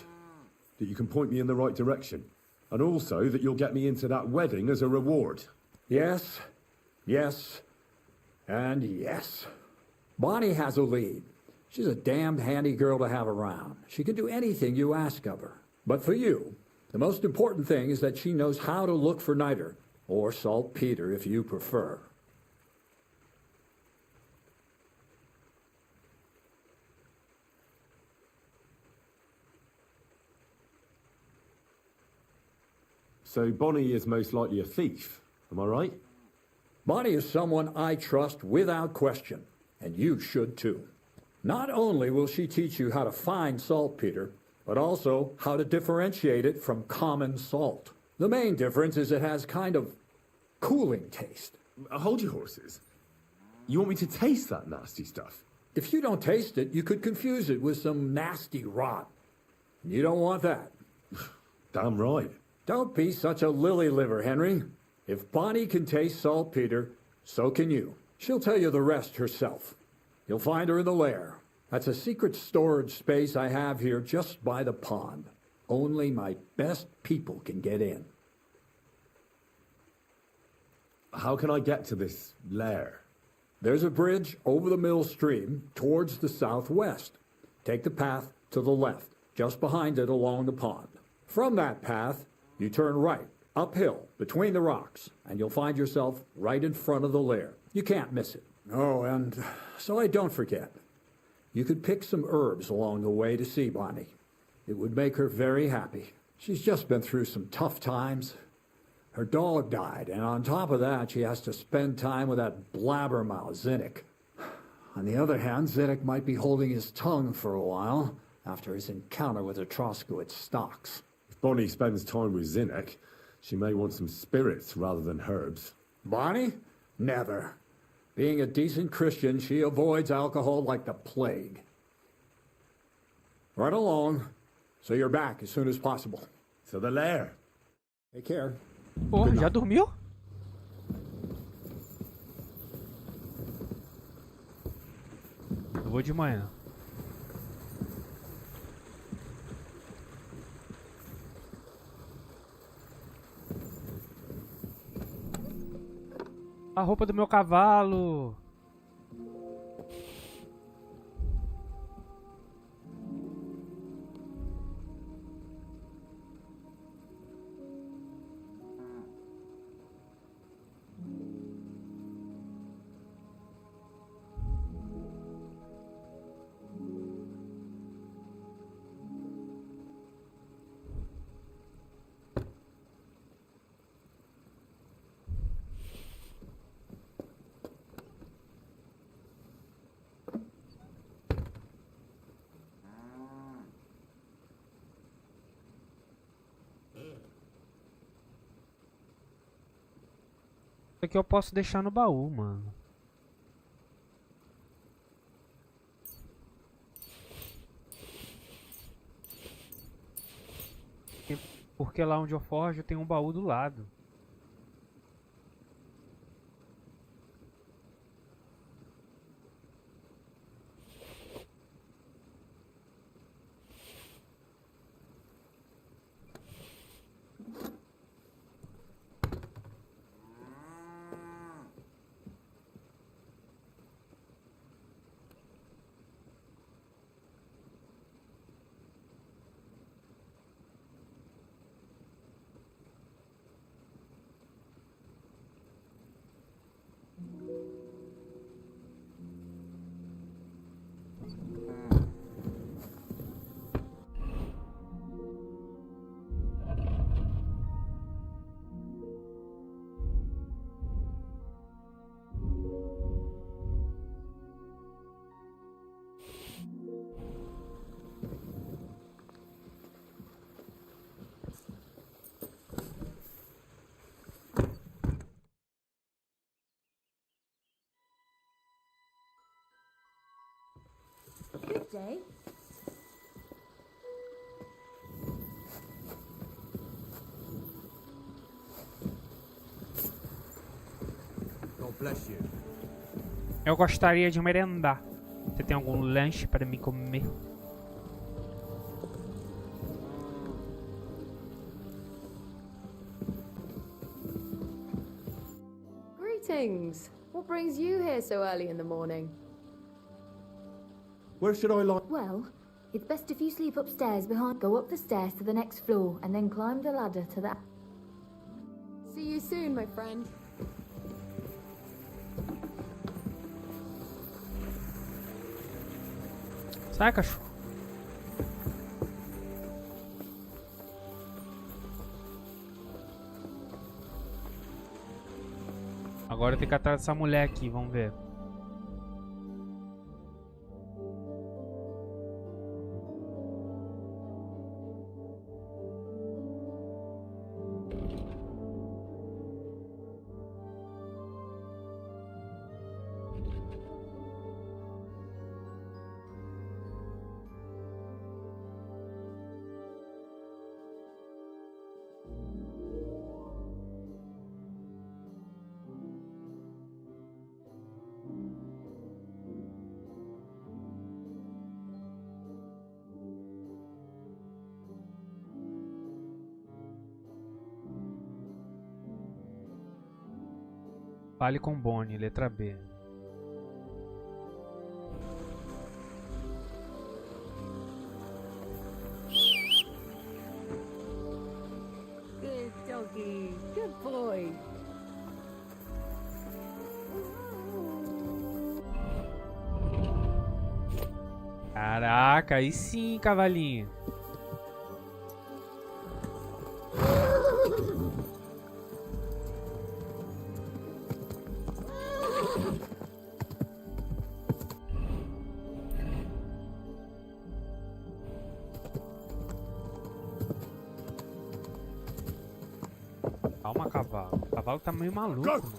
that you can point me in the right direction, and also that you'll get me into that wedding as a reward. Yes, yes, and yes. Bonnie has a lead. She's a damned handy girl to have around. She can do anything you ask of her. But for you, the most important thing is that she knows how to look for niter, or saltpeter if you prefer. So Bonnie is most likely a thief, am I right? Bonnie is someone I trust without question, and you should too. Not only will she teach you how to find saltpeter, but also how to differentiate it from common salt. The main difference is it has kind of cooling taste. Hold your horses. You want me to taste that nasty stuff? If you don't taste it, you could confuse it with some nasty rot. You don't want that. Damn right. Don't be such a lily liver, Henry. If Bonnie can taste saltpeter, so can you. She'll tell you the rest herself. You'll find her in the lair. That's a secret storage space I have here just by the pond. Only my best people can get in. How can I get to this lair? There's a bridge over the mill stream towards the southwest. Take the path to the left, just behind it along the pond. From that path, you turn right, uphill, between the rocks, and you'll find yourself right in front of the lair. You can't miss it. Oh, and so I don't forget, you could pick some herbs along the way to see Bonnie. It would make her very happy. She's just been through some tough times. Her dog died, and on top of that, she has to spend time with that blabbermouth, Zinnik. On the other hand, Zinnik might be holding his tongue for a while after his encounter with the Troskowitz stocks. If Bonnie spends time with Zinnik, she may want some spirits rather than herbs. Bonnie? Never. Being a decent Christian, she avoids alcohol like the plague. Run along, so you're back as soon as possible. To the lair. Take care. Pô, já dormiu? Eu vou de manhã. A roupa do meu cavalo. Isso aqui eu posso deixar no baú, mano. Porque lá onde eu forjo tem um baú do lado. Good day. bless you. Eu gostaria de merendar. Você tem algum lanche para me comer? Greetings. What brings you here so early in the morning? Where should I lie? Well, it's best if you sleep upstairs behind. Go up the stairs to the next floor and then climb the ladder to that. See you soon, my friend. Sai, cachorro. Agora eu tenho que ir atrás dessa mulher aqui, vamos ver. Fale com Bonnie, letra B. Good doggy. Good boy. Caraca, aí sim, cavalinho. Calma, cavalo. O cavalo tá meio maluco, mano.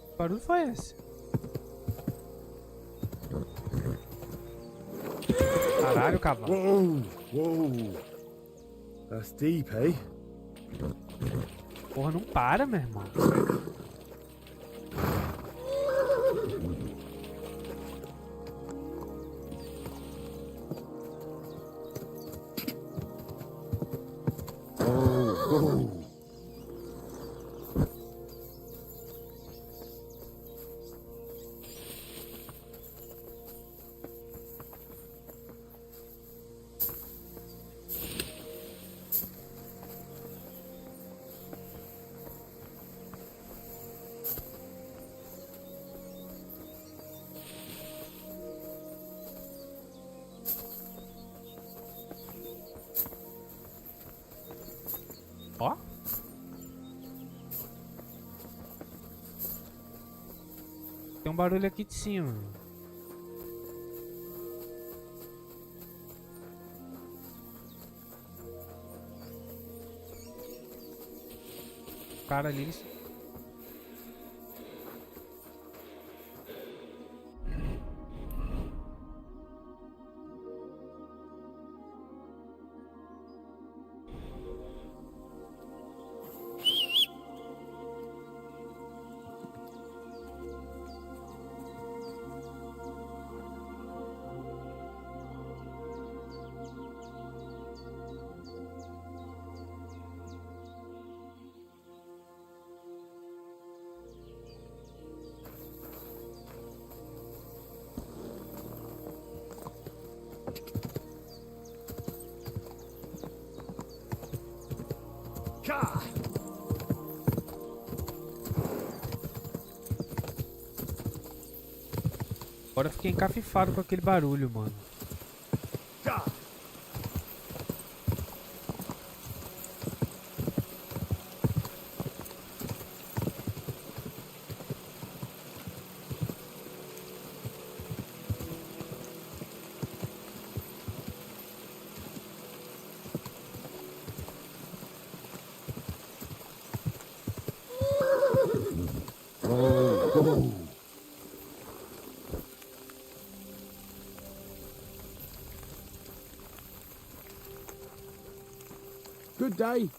Que barulho foi esse? Caralho, cavalo. Whoa, whoa. That's deep, eh? Porra, não para, meu irmão. Ó. Tem um barulho aqui de cima. O cara ali. Agora eu fiquei encafifado com aquele barulho, mano. Oh. Good day.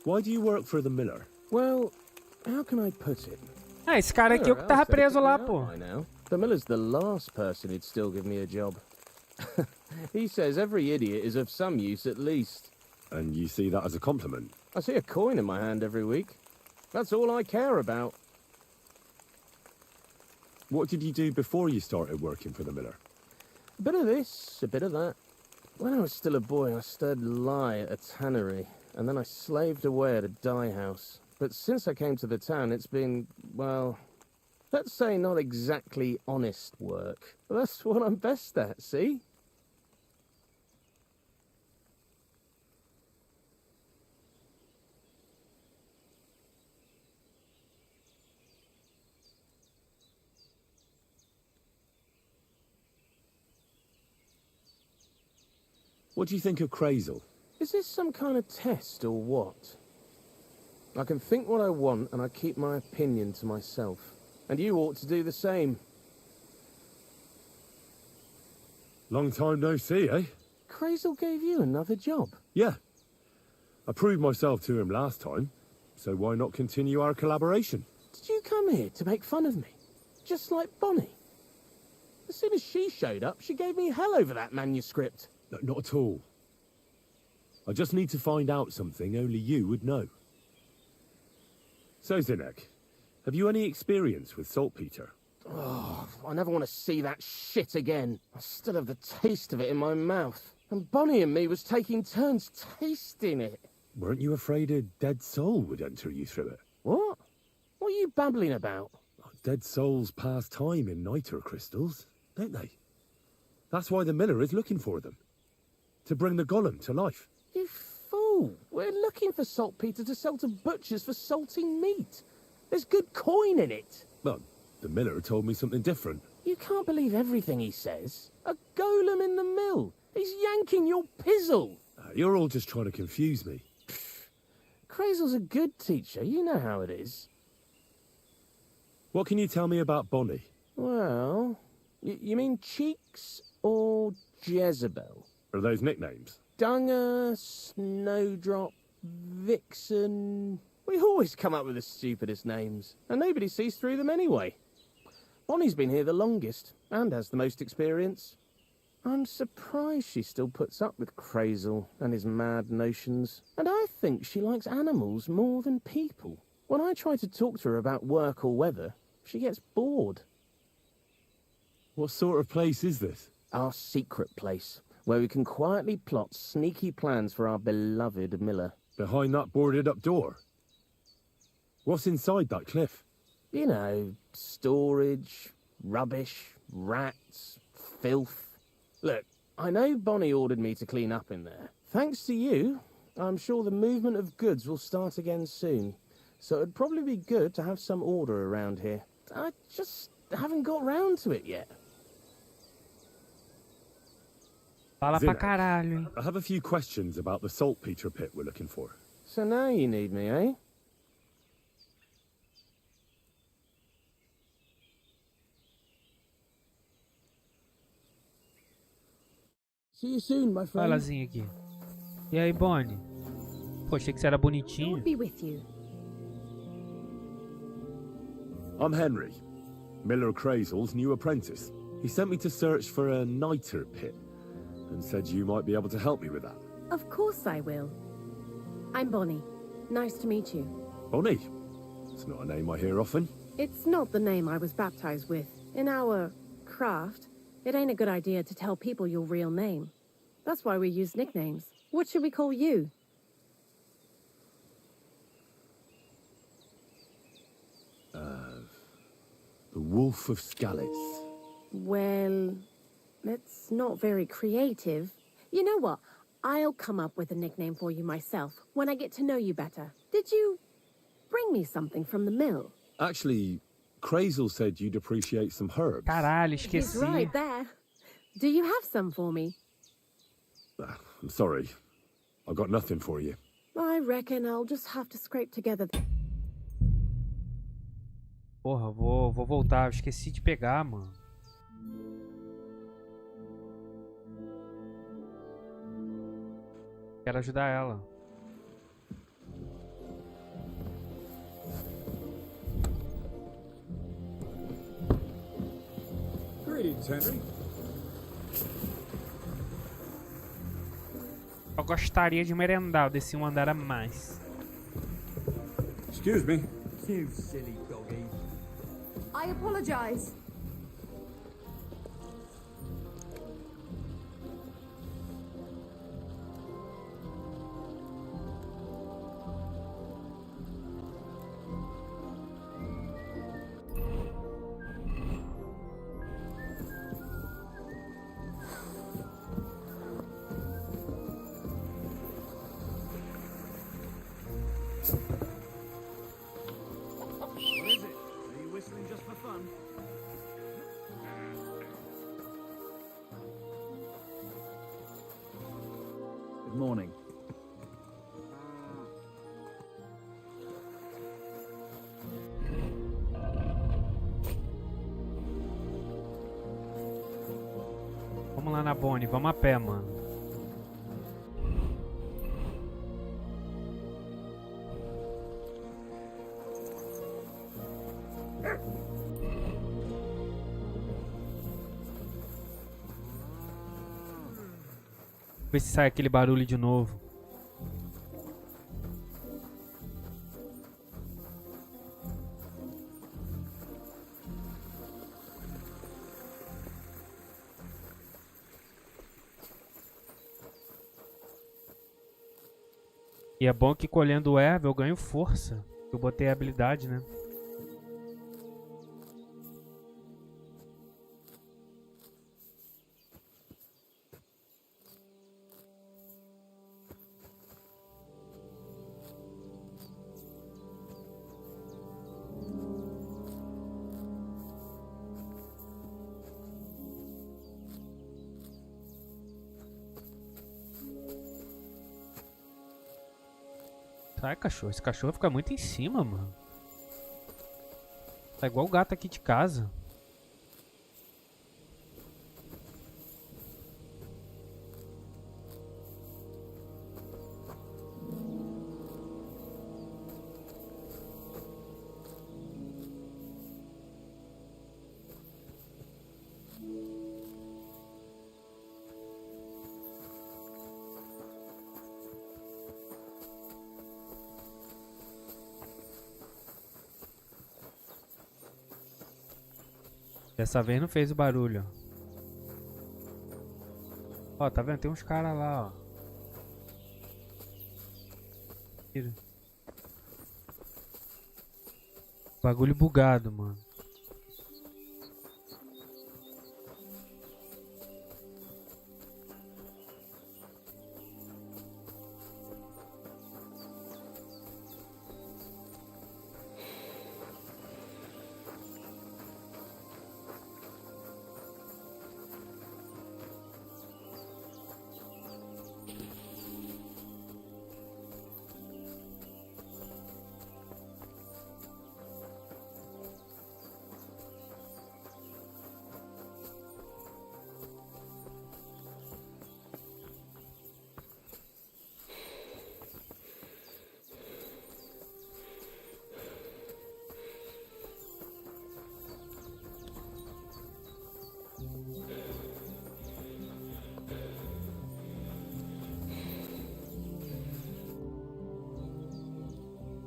Why do you work for the miller? Well, how can I put it? Ah, esse cara aqui é o que tava preso lá, pô. The miller's the last person who'd still give me a job. He says every idiot is of some use at least. And you see that as a compliment? I see a coin in my hand every week. That's all I care about. What did you do before you started working for the miller? A bit of this, a bit of that. When I was still a boy, I stirred lye at a tannery, and then I slaved away at a dye house. But since I came to the town, it's been, well, let's say not exactly honest work. That's what I'm best at, see? What do you think of Crazel? Is this some kind of test or what? I can think what I want and I keep my opinion to myself. And you ought to do the same. Long time no see, eh? Crazel gave you another job? Yeah. I proved myself to him last time, so why not continue our collaboration? Did you come here to make fun of me? Just like Bonnie? As soon as she showed up, she gave me hell over that manuscript. No, not at all. I just need to find out something only you would know. So, Zinek, have you any experience with saltpeter? Oh, I never want to see that shit again. I still have the taste of it in my mouth. And Bonnie and me was taking turns tasting it. Weren't you afraid a dead soul would enter you through it? What? What are you babbling about? Dead souls pass time in niter crystals, don't they? That's why the miller is looking for them. To bring the golem to life. You fool! We're looking for saltpeter to sell to butchers for salting meat. There's good coin in it. Well, the miller told me something different. You can't believe everything he says. A golem in the mill. He's yanking your pizzle. You're all just trying to confuse me. Crazel's a good teacher. You know how it is. What can you tell me about Bonnie? Well, you mean Cheeks or Jezebel? Are those nicknames? Dunger, Snowdrop, Vixen... We always come up with the stupidest names, and nobody sees through them anyway. Bonnie's been here the longest, and has the most experience. I'm surprised she still puts up with Crazel and his mad notions. And I think she likes animals more than people. When I try to talk to her about work or weather, she gets bored. What sort of place is this? Our secret place, where we can quietly plot sneaky plans for our beloved miller. Behind that boarded-up door? What's inside that cliff? You know, storage, rubbish, rats, filth. Look, I know Bonnie ordered me to clean up in there. Thanks to you, I'm sure the movement of goods will start again soon. So it'd probably be good to have some order around here. I just haven't got round to it yet. Fala pra caralho, hein? I have a few questions about the saltpeter pit we're looking for. So now you need me, eh? See you soon, my friend. Falazinho aqui. E aí, Bonnie? Pô, achei que você era bonitinho. Be with you. I'm Henry, Miller Crazel's new apprentice. He sent me to search for a niter pit and said you might be able to help me with that. Of course I will. I'm Bonnie. Nice to meet you. Bonnie? It's not a name I hear often. It's not the name I was baptized with. In our craft, it ain't a good idea to tell people your real name. That's why we use nicknames. What should we call you? The Wolf of Skalitz. Well, that's not very creative. You know what? I'll come up with a nickname for you myself when I get to know you better. Did you bring me something from the mill? Actually, Crazel said you'd appreciate some herbs. Caralho, He's esqueci. right there. Do you have some for me? I'm sorry. I've got nothing for you. I reckon I'll just have to scrape together. Porra, vou voltar. Eu esqueci de pegar, mano. Quero ajudar ela. Greetings, Henry. Eu gostaria de merendar. Eu desci um andar a mais. Excuse me. You silly doggy. I apologize. What is it? Are you whistling just for fun? Good morning. Vamos lá na Bonnie. Vamos a pé, mano. Ver se sai aquele barulho de novo. E é bom que colhendo erva eu ganho força. Eu botei a habilidade, né? Sai, cachorro. Esse cachorro fica muito em cima, mano. Tá igual o gato aqui de casa. Dessa vez não fez o barulho. Ó, tá vendo? Tem uns caras lá, ó. Tira. Bagulho bugado, mano.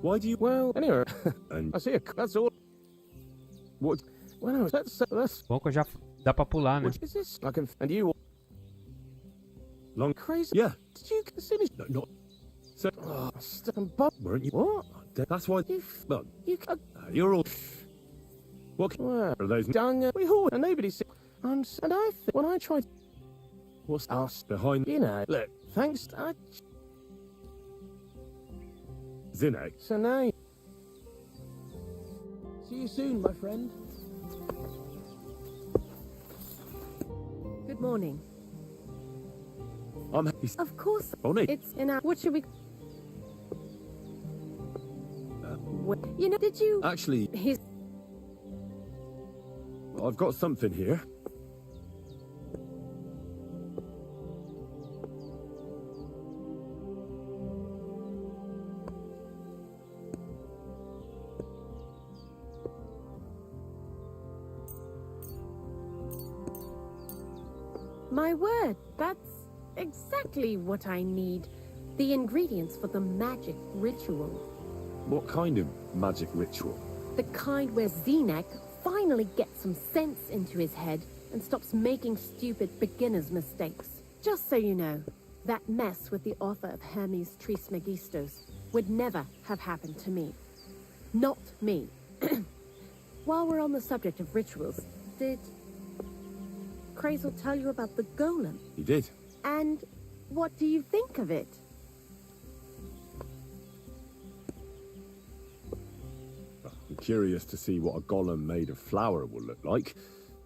Why do you... Well, anyway, And I see a... That's all. what... Well, that's... Bom que já dá pra pular, né? What is this? I can... And you... Long... Crazy... Yeah. Did you consider... No, not... So... Oh, Stephen Bob... Weren't you... What? That's why... You... Well, You... you're all... What... Well, Are those... dang... We all... And nobody said... And I think... When I tried... What's Us... behind... You know... Look, thanks... Zinne? So now... See you soon, my friend. Good morning. I'm happy... Of course. Bonnie. It's in our... What should we... You know, did you... Actually, I've got something here. My word, that's exactly what I need. The ingredients for the magic ritual. What kind of magic ritual? The kind where Zenek finally gets some sense into his head and stops making stupid beginner's mistakes. Just so you know, that mess with the author of Hermes Trismegistos would never have happened to me. Not me. While we're on the subject of rituals, did Crazel tell you about the golem? He did. And what do you think of it? I'm curious to see what a golem made of flour will look like,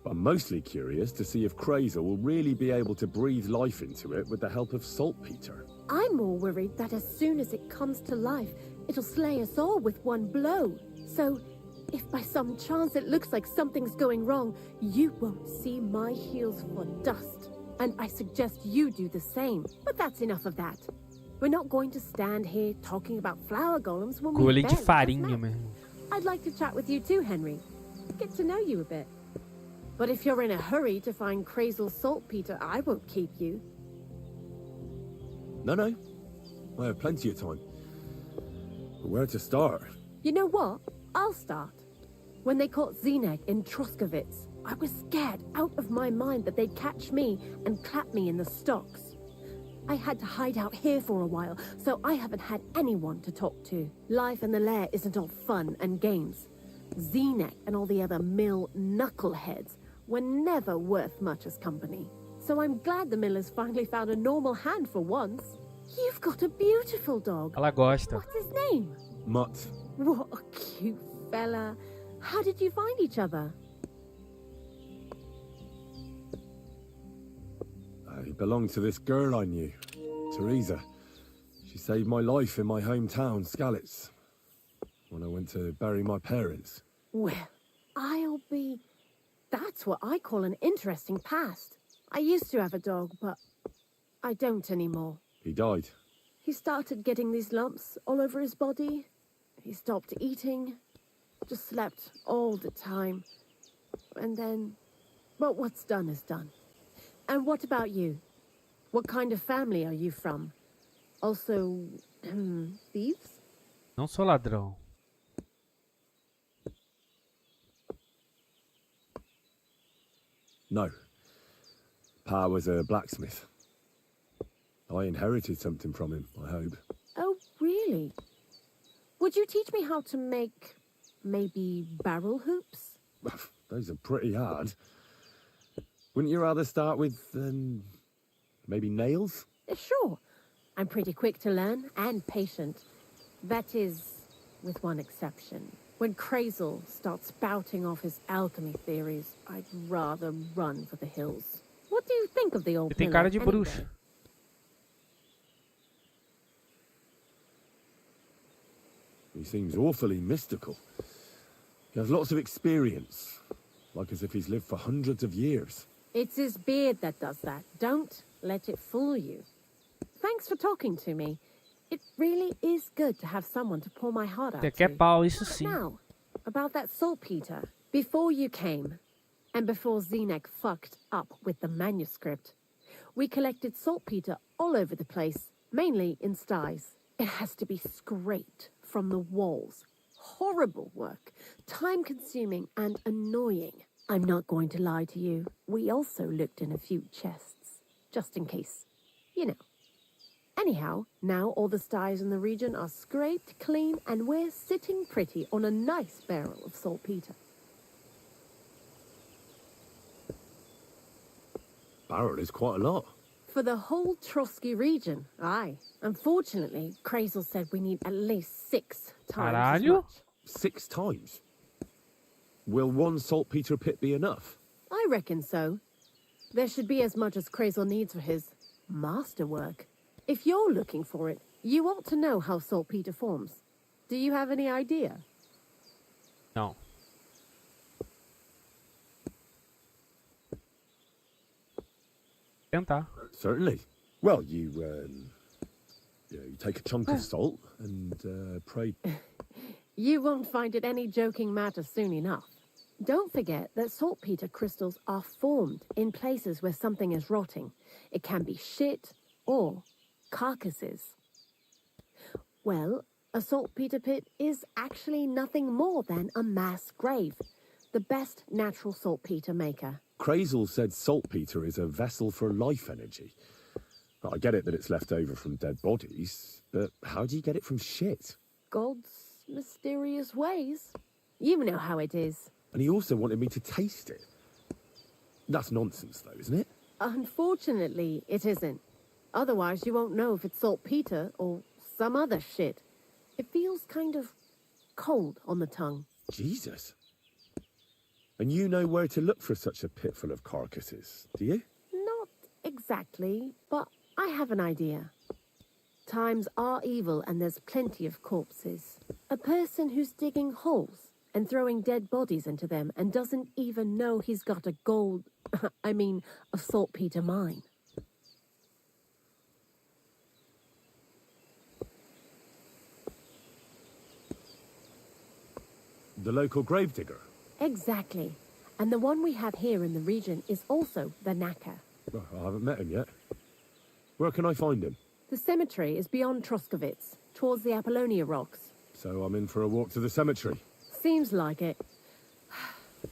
but I'm mostly curious to see if Crazel will really be able to breathe life into it with the help of saltpeter. I'm more worried that as soon as it comes to life, it'll slay us all with one blow. So, if by some chance it looks like something's going wrong, you won't see my heels for dust. And I suggest you do the same. But that's enough of that. We're not going to stand here talking about flower golems when we Colher de barely farinha, have met. meu. I'd like to chat with you too, Henry. Get to know you a bit. But if you're in a hurry to find Crazel's saltpeter, I won't keep you. No. I have plenty of time. But where to start? You know what? I'll start. When they caught Zenek in Troskovitz, I was scared out of my mind that they'd catch me and clap me in the stocks. I had to hide out here for a while, so I haven't had anyone to talk to. Life in the lair isn't all fun and games. Zenek and all the other mill knuckleheads were never worth much as company. So I'm glad the millers finally found a normal hand for once. You've got a beautiful dog. Ela gosta. What's his name? Mutt. What a cute fella. How did you find each other? He belonged to this girl I knew, Teresa. She saved my life in my hometown, Skalitz, when I went to bury my parents. Well, that's what I call an interesting past. I used to have a dog, but I don't anymore. He died. He started getting these lumps all over his body. He stopped eating, just slept all the time. And then, well, what's done is done. And what about you? What kind of family are you from? Also, thieves? Não sou ladrão. No. Pa was a blacksmith. I inherited something from him, I hope. Oh, really? Would you teach me how to make, maybe, barrel hoops? Those are pretty hard. Wouldn't you rather start with, maybe nails? Sure. I'm pretty quick to learn and patient. That is, with one exception. When Crazel starts spouting off his alchemy theories, I'd rather run for the hills. What do you think of the old Tem cara de bruxa. He seems awfully mystical. He has lots of experience, like as if he's lived for hundreds of years. It's his beard that does that. Don't let it fool you. Thanks for talking to me. It really is good to have someone to pour my heart out Até que é to. pau, isso sim. Now, about that saltpeter. Before you came, and before Zenek fucked up with the manuscript, we collected saltpeter all over the place, mainly in sties. It has to be scraped from the walls. Horrible work, time-consuming and annoying. I'm not going to lie to you. We also looked in a few chests, just in case. You know. Anyhow, now all the sties in the region are scraped clean and we're sitting pretty on a nice barrel of saltpeter. Barrel is quite a lot. For the whole Trotsky region, aye. Unfortunately, Crazel said we need at least 6 times as Caralho. much. 6 times? Will one saltpeter pit be enough? I reckon so. There should be as much as Crazel needs for his masterwork. If you're looking for it, you ought to know how saltpeter forms. Do you have any idea? Não. Tentar. Certainly. Well, you take a chunk of salt and pray. You won't find it any joking matter soon enough. Don't forget that saltpeter crystals are formed in places where something is rotting. It can be shit or carcasses. Well, a saltpeter pit is actually nothing more than a mass grave. The best natural saltpeter maker. Crazel said saltpeter is a vessel for life energy. I get it that it's left over from dead bodies, but how do you get it from shit? God's mysterious ways. You know how it is. And he also wanted me to taste it. That's nonsense, though, isn't it? Unfortunately, it isn't. Otherwise, you won't know if it's saltpeter or some other shit. It feels kind of cold on the tongue. Jesus. And you know where to look for such a pit full of carcasses, do you? Not exactly, but I have an idea. Times are evil and there's plenty of corpses. A person who's digging holes and throwing dead bodies into them and doesn't even know he's got a a saltpeter mine. The local gravedigger? Exactly. And the one we have here in the region is also the knacker. Well, I haven't met him yet. Where can I find him? The cemetery is beyond Troskovitz, towards the Apollonia Rocks. So I'm in for a walk to the cemetery. Seems like it.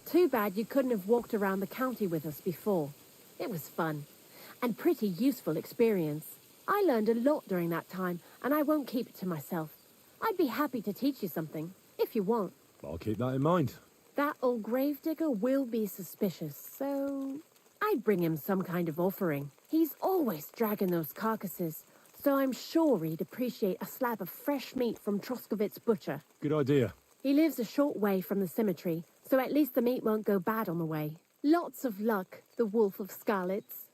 Too bad you couldn't have walked around the county with us before. It was fun. And pretty useful experience. I learned a lot during that time, and I won't keep it to myself. I'd be happy to teach you something, if you want. I'll keep that in mind. That old gravedigger will be suspicious, so I'd bring him some kind of offering. He's always dragging those carcasses, so I'm sure he'd appreciate a slab of fresh meat from Troskovitz butcher. Good idea. He lives a short way from the cemetery, so at least the meat won't go bad on the way. Lots of luck, the Wolf of Scarlets.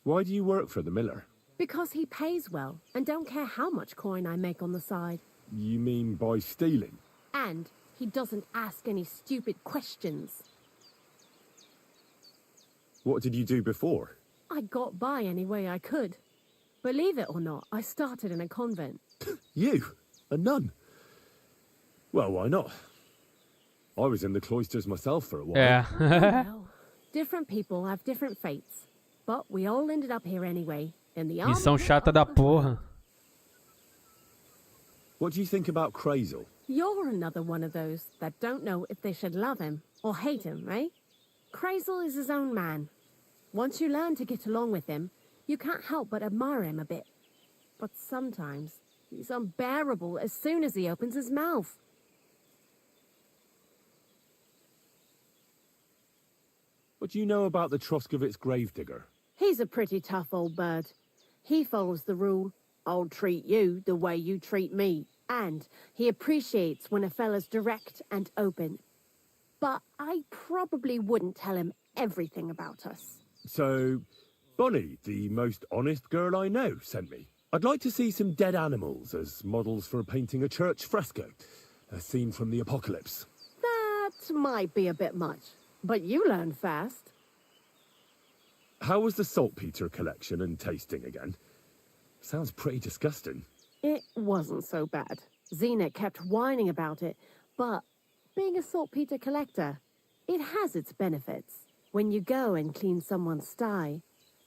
Why do you work for the miller? Because he pays well, and don't care how much coin I make on the side. You mean by stealing? And he doesn't ask any stupid questions. What did you do before? I got by any way I could. Believe it or not, I started in a convent. You? A nun? Well, why not? I was in the cloisters myself for a while. Yeah. Well, different people have different fates. But we all ended up here anyway, in the army. Missão chata da porra. What do you think about Crazel? You're another one of those that don't know if they should love him or hate him, right? Crazel is his own man. Once you learn to get along with him, you can't help but admire him a bit. But sometimes he's unbearable as soon as he opens his mouth. What do you know about the Troskovitz gravedigger? He's a pretty tough old bird. He follows the rule, I'll treat you the way you treat me. And he appreciates when a fella's direct and open. But I probably wouldn't tell him everything about us. So, Bonnie, the most honest girl I know, sent me. I'd like to see some dead animals as models for painting a church fresco. A scene from the apocalypse. That might be a bit much, but you learn fast. How was the saltpeter collection and tasting again? Sounds pretty disgusting. It wasn't so bad. Xena kept whining about it, but being a saltpeter collector, it has its benefits. When you go and clean someone's sty,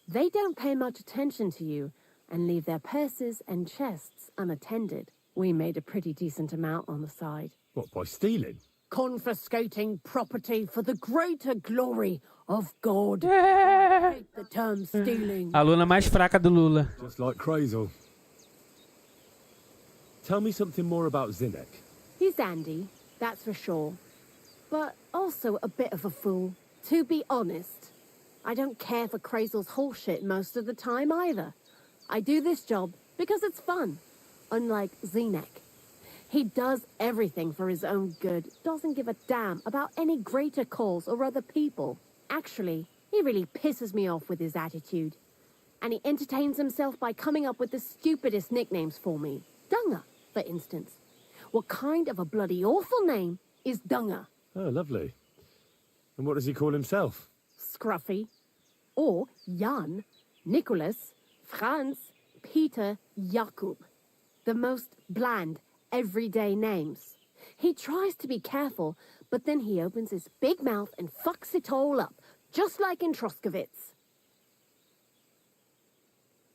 they don't pay much attention to you and leave their purses and chests unattended. We made a pretty decent amount on the side. What, by stealing? Confiscating property for the greater glory of God. I hate the term stealing. Aluna mais fraca do Lula. Just like Crazel. Tell me something more about Zinnek. He's Andy, that's for sure. But also a bit of a fool. To be honest, I don't care for Crazel's bullshit most of the time either. I do this job because it's fun, unlike Zinnek. He does everything for his own good, doesn't give a damn about any greater cause or other people. Actually, he really pisses me off with his attitude. And he entertains himself by coming up with the stupidest nicknames for me. Dunga, for instance. What kind of a bloody awful name is Dunga? Oh, lovely. And what does he call himself? Scruffy. Or Jan, Nicholas, Franz, Peter, Jakub. The most bland, everyday names. He tries to be careful, but then he opens his big mouth and fucks it all up, just like in Troskowitz.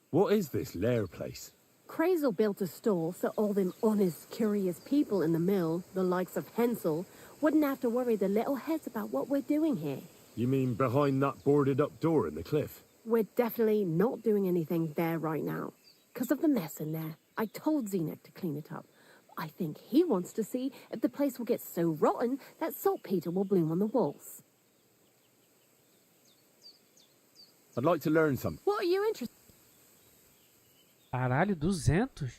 What is this lair place? Crazel built a store so all them honest, curious people in the mill, the likes of Hensel, wouldn't have to worry their little heads about what we're doing here. You mean behind that boarded-up door in the cliff? We're definitely not doing anything there right now. Because of the mess in there. I told Zenek to clean it up. I think he wants to see if the place will get so rotten that saltpeter will bloom on the walls. I'd like to learn something. What are you interested in? Caralho, 200?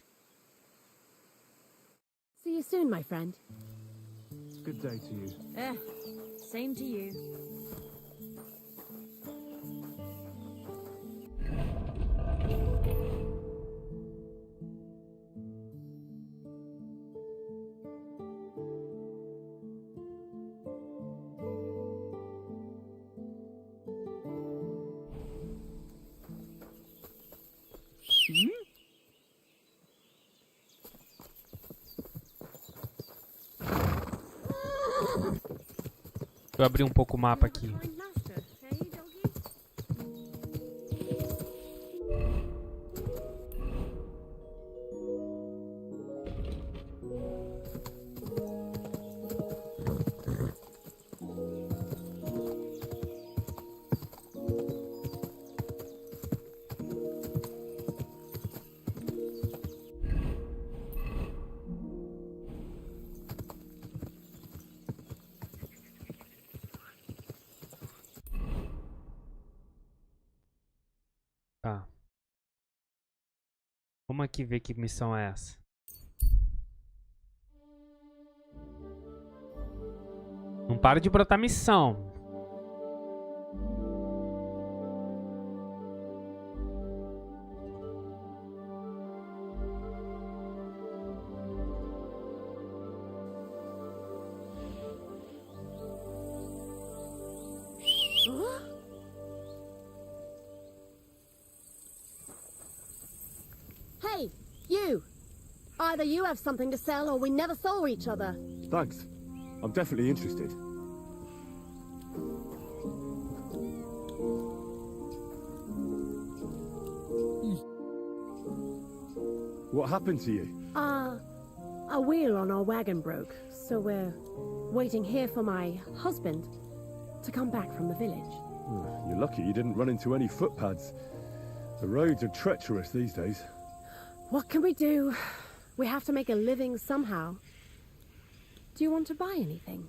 See you soon, my friend. Good day to you. Same to you. Deixa eu abrir um pouco o mapa aqui. Tá. Vamos aqui ver que missão é essa. Não para de brotar missão. Hey, you! Either you have something to sell or we never saw each other. Thanks. I'm definitely interested. What happened to you? A wheel on our wagon broke, so we're waiting here for my husband to come back from the village. You're lucky you didn't run into any footpads. The roads are treacherous these days. What can we do? We have to make a living somehow. Do you want to buy anything?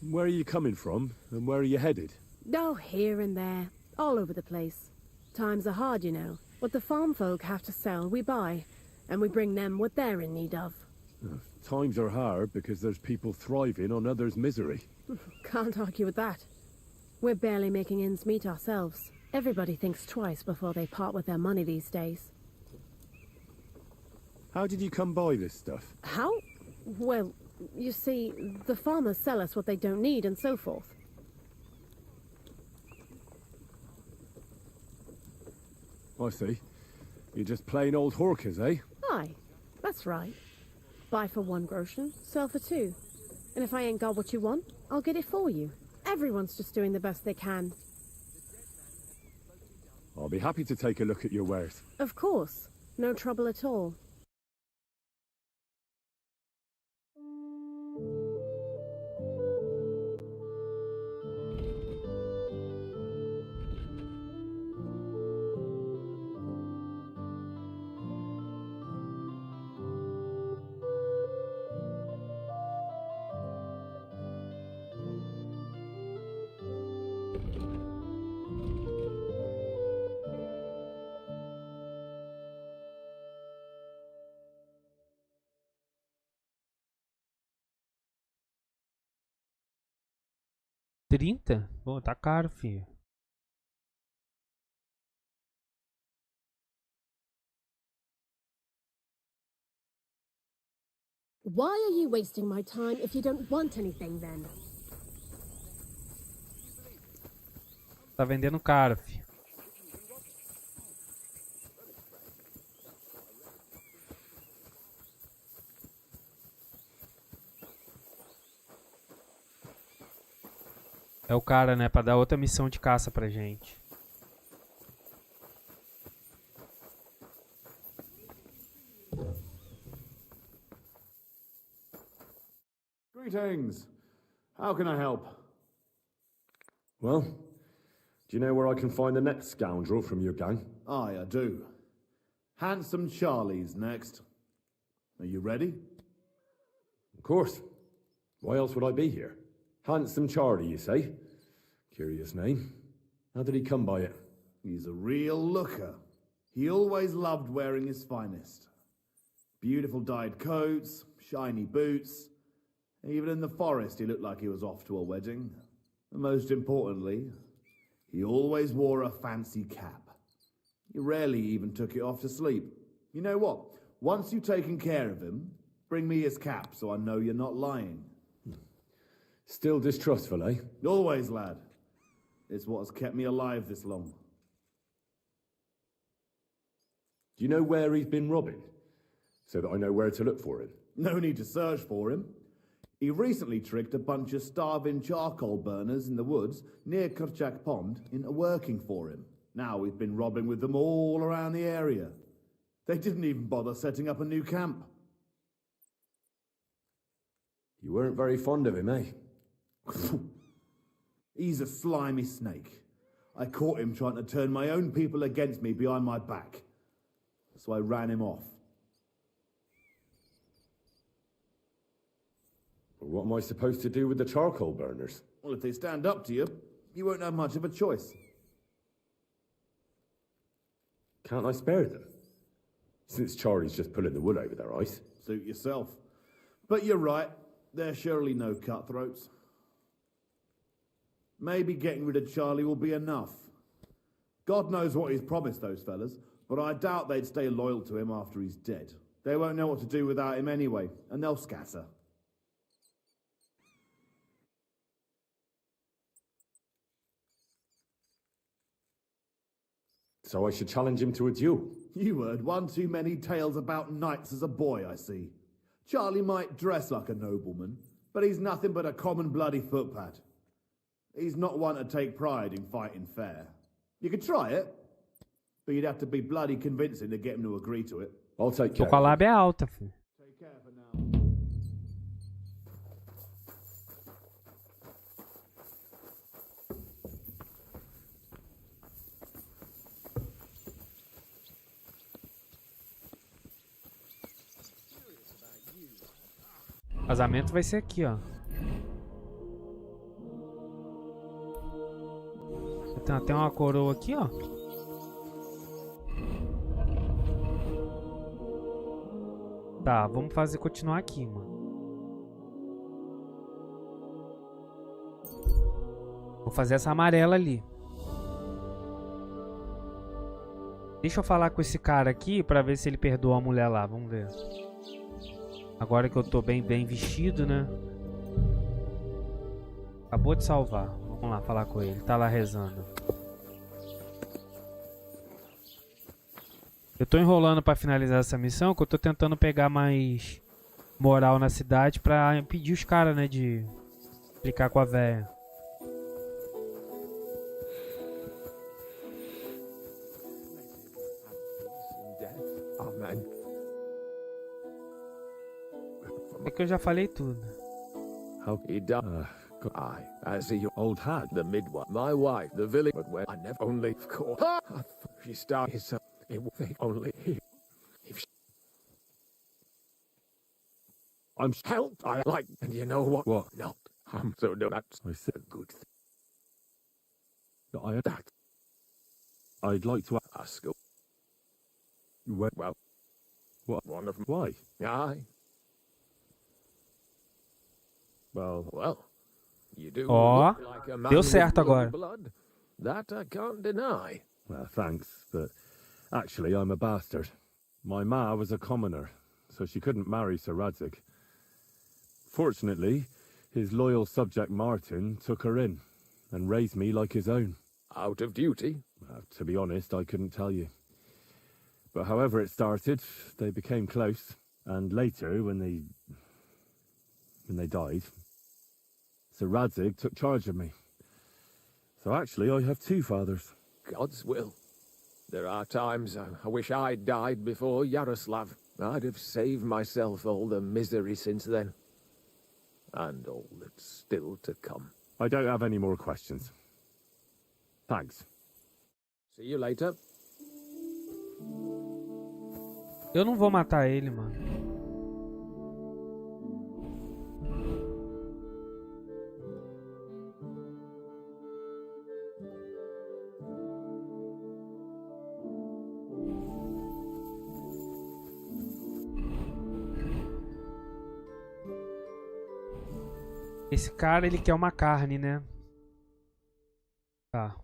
Where are you coming from, and where are you headed? Oh, here and there, all over the place. Times are hard, you know. What the farm folk have to sell, we buy, and we bring them what they're in need of. Times are hard because there's people thriving on others' misery. Can't argue with that. We're barely making ends meet ourselves. Everybody thinks twice before they part with their money these days. How did you come by this stuff? How? Well, you see, the farmers sell us what they don't need and so forth. I see. You're just plain old hawkers, eh? Aye, that's right. Buy for 1 groschen, sell for 2. And if I ain't got what you want, I'll get it for you. Everyone's just doing the best they can. I'll be happy to take a look at your wares. Of course. No trouble at all. $30? Pô, tá caro, filho. Why are you wasting my time if you don't want anything then? Tá vendendo caro, filho. É o cara, né? Pra dar outra missão de caça pra gente. Greetings. How can I help? Well, do you know where I can find the next scoundrel from your gang? Aye, I do. Handsome Charlie's next. Are you ready? Of course. Why else would I be here? Handsome Charlie, you say? Curious name. How did he come by it? He's a real looker. He always loved wearing his finest. Beautiful dyed coats, shiny boots. Even in the forest, he looked like he was off to a wedding. And most importantly, he always wore a fancy cap. He rarely even took it off to sleep. You know what? Once you've taken care of him, bring me his cap so I know you're not lying. Still distrustful, eh? Always, lad. It's what has kept me alive this long. Do you know where he's been robbing? So that I know where to look for him. No need to search for him. He recently tricked a bunch of starving charcoal burners in the woods near Kurchak Pond into working for him. Now we've been robbing with them all around the area. They didn't even bother setting up a new camp. You weren't very fond of him, eh? He's a slimy snake. I caught him trying to turn my own people against me behind my back. So I ran him off. Well, what am I supposed to do with the charcoal burners? Well, if they stand up to you, you won't have much of a choice. Can't I spare them? Since Charlie's just pulling the wool over their eyes. Suit yourself. But you're right, they're surely no cutthroats. Maybe getting rid of Charlie will be enough. God knows what he's promised those fellas, but I doubt they'd stay loyal to him after he's dead. They won't know what to do without him anyway, and they'll scatter. So I should challenge him to a duel. You heard one too many tales about knights as a boy, I see. Charlie might dress like a nobleman, but he's nothing but a common bloody footpad. He's not one to take pride in fighting fair. You could try it, but you'd have to be bloody convincing to get him to agree to it. I'll take Tô care. com a lábia alta, filho. Take care for now. O casamento vai ser aqui, ó. Tem até uma coroa aqui, ó. Tá, vamos continuar aqui, mano. Vou fazer essa amarela ali. Deixa eu falar com esse cara aqui pra ver se ele perdoa a mulher lá. Vamos ver. Agora que eu tô bem vestido, né? Acabou de salvar. Vamos lá falar com ele. Tá lá rezando. Eu tô enrolando pra finalizar essa missão, que eu tô tentando pegar mais moral na cidade pra impedir os caras, né, de ficar com a véia. Amen. É que eu já falei tudo. How he died. I see your old hag, the midwife, my wife, the village, but where I never only caught. I thought she started so it would think only he. If she, I'm helped, I like, and you know what? What? Not. I'm so no, that's I said a good thing. That I'd like to ask. Well, what? One of them. Why? Aye. Well, you do Ó, look like a man deu with certo agora. blood. That I can't deny. Well, thanks, but actually I'm a bastard. My ma was a commoner, so she couldn't marry Sir Radzig. Fortunately, his loyal subject Martin took her in and raised me like his own. Out of duty? To be honest, I couldn't tell you. But however it started, they became close. And later, when they died, Sir Radzig took charge of me. So actually, I have two fathers. God's will. There are times I wish I'd died before Yaroslav. I'd have saved myself all the misery since then. And all that's still to come. I don't have any more questions. Thanks. See you later. Eu não vou matar ele, mano. Esse cara, ele quer uma carne, né? Tá.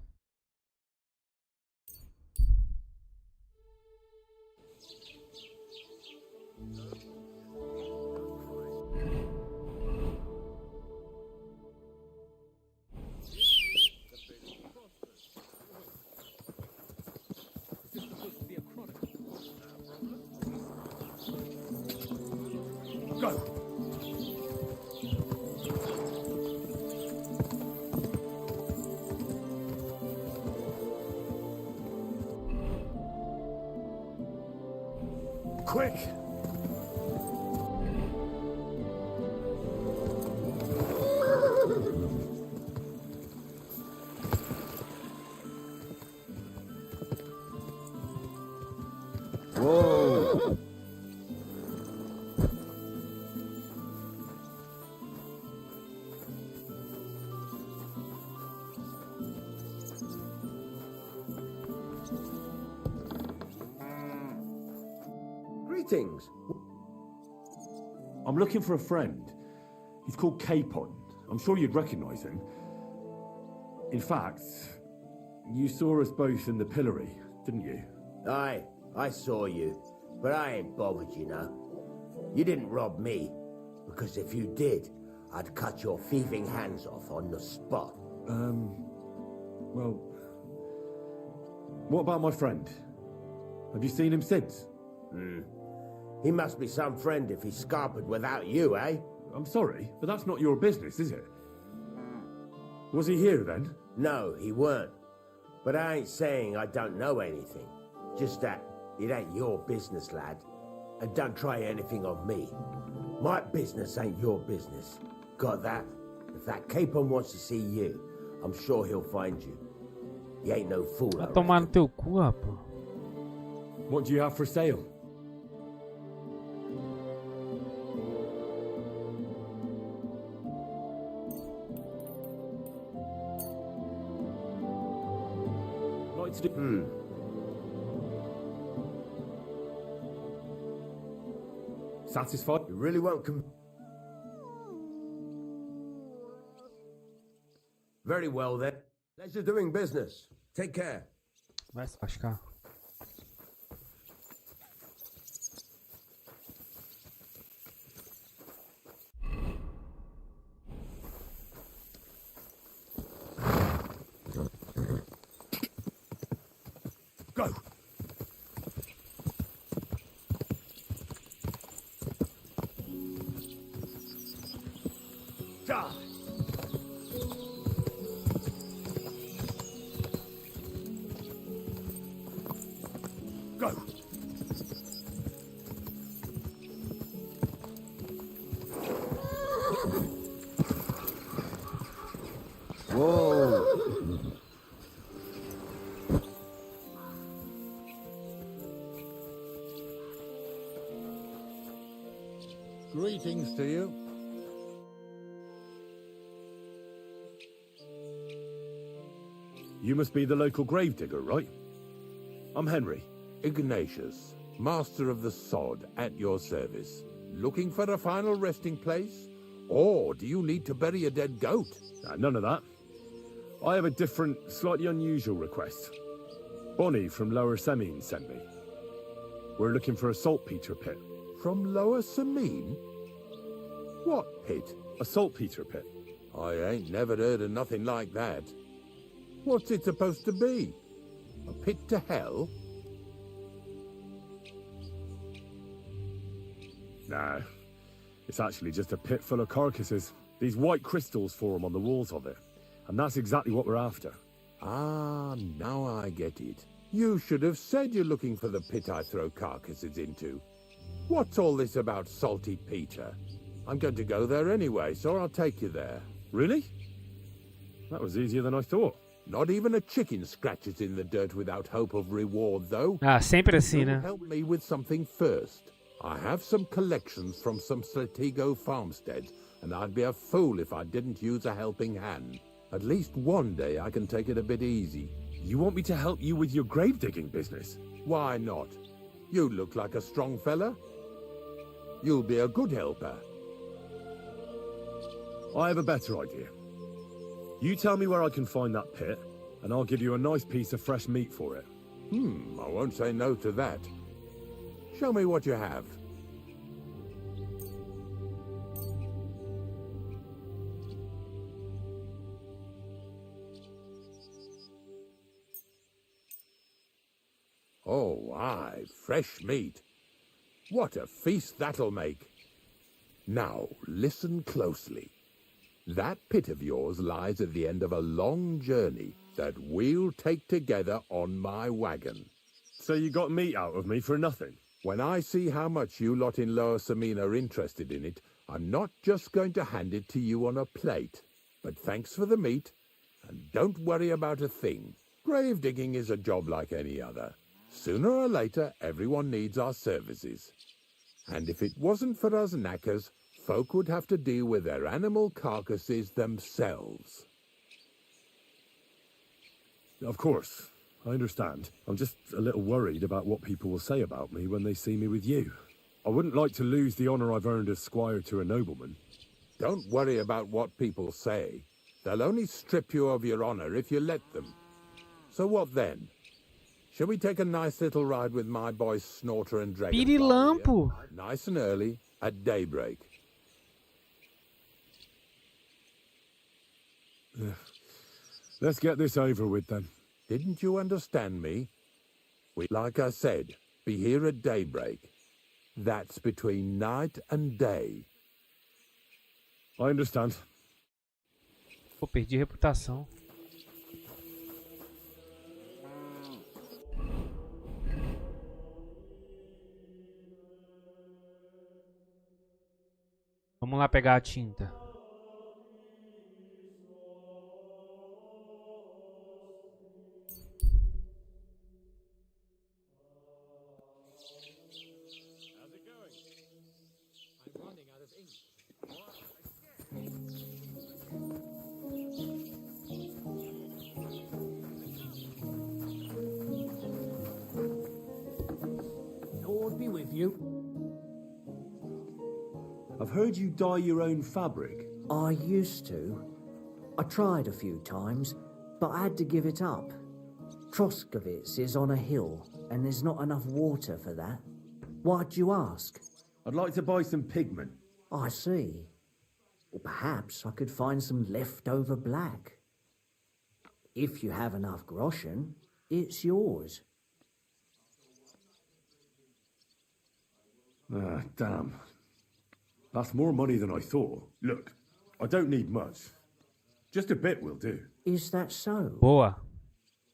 Quick! Whoa! Greetings. I'm looking for a friend. He's called Capon. I'm sure you'd recognize him. In fact, you saw us both in the pillory, didn't you? Aye, I saw you, but I ain't bothered, you know. You didn't rob me, because if you did, I'd cut your thieving hands off on the spot. Well, what about my friend? Have you seen him since? He must be some friend if he's scarpered without you, eh? I'm sorry, but that's not your business, is it? Was he here then? No, he weren't. But I ain't saying I don't know anything. Just that it ain't your business, lad. And don't try anything on me. My business ain't your business. Got that? If that Capon wants to see you, I'm sure he'll find you. He ain't no fool. Vai tomar no teu cu, rapaz. What do you have for sale? Satisfied? You really won't Very well then. Pleasure doing business. Take care. Vai se lascar. Go! Die! Go! Whoa! Greetings to you. You must be the local gravedigger, right? I'm Henry. Ignatius, master of the sod, at your service. Looking for a final resting place? Or do you need to bury a dead goat? None of that. I have a different, slightly unusual request. Bonnie from Lower Semine sent me. We're looking for a saltpeter pit. From Lower Semine? What pit? A saltpeter pit? I ain't never heard of nothing like that. What's it supposed to be? A pit to hell? Nah, it's actually just a pit full of carcasses. These white crystals form on the walls of it, and that's exactly what we're after. Ah, now I get it. You should have said you're looking for the pit I throw carcasses into. What's all this about Salty Peter? I'm going to go there anyway, so I'll take you there. Really? That was easier than I thought. Not even a chicken scratches in the dirt without hope of reward, though. Ah, sempre assim, né? Help me with something first. I have some collections from some Stratego farmsteads, and I'd be a fool if I didn't use a helping hand. At least one day I can take it a bit easy. You want me to help you with your grave digging business? Why not? You look like a strong fella. You'll be a good helper. I have a better idea. You tell me where I can find that pit, and I'll give you a nice piece of fresh meat for it. I won't say no to that. Show me what you have. Oh, aye, fresh meat. What a feast that'll make. Now, listen closely. That pit of yours lies at the end of a long journey that we'll take together on my wagon. So you got meat out of me for nothing? When I see how much you lot in Lower Samina are interested in it, I'm not just going to hand it to you on a plate. But thanks for the meat, and don't worry about a thing. Grave digging is a job like any other. Sooner or later, everyone needs our services. And if it wasn't for us knackers, folk would have to deal with their animal carcasses themselves. Of course, I understand. I'm just a little worried about what people will say about me when they see me with you. I wouldn't like to lose the honour I've earned as squire to a nobleman. Don't worry about what people say. They'll only strip you of your honour if you let them. So what then? Shall we take a nice little ride with my boys Snorter and Dragon? Pirilampo! Nice and early, at daybreak. Let's get this over with then. Didn't you understand me? Like I said, be here at daybreak. That's between night and day. I understand. Pô, perdi reputação. Vamos lá pegar a tinta. Lord be with you. I've heard you dye your own fabric. I used to. I tried a few times, but I had to give it up. Troskovitz is on a hill, and there's not enough water for that. Why'd you ask? I'd like to buy some pigment. I see. Or perhaps I could find some leftover black. If you have enough groschen, it's yours. Ah, damn. That's more money than I thought. Look, I don't need much. Just a bit will do. Is that so? Boa.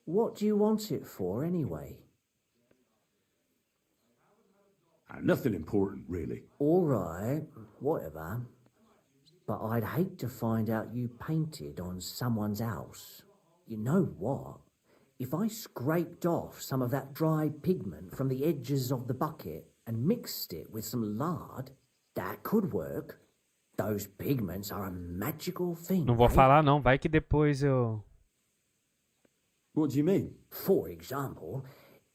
What do you want it for, anyway? Nothing important, really. All right, whatever. But I'd hate to find out you painted on someone's house. You know what? If I scraped off some of that dried pigment from the edges of the bucket and mixed it with some lard, that could work. Those pigments are a magical thing. Não vou falar não, vai que depois eu... What do you mean? For example,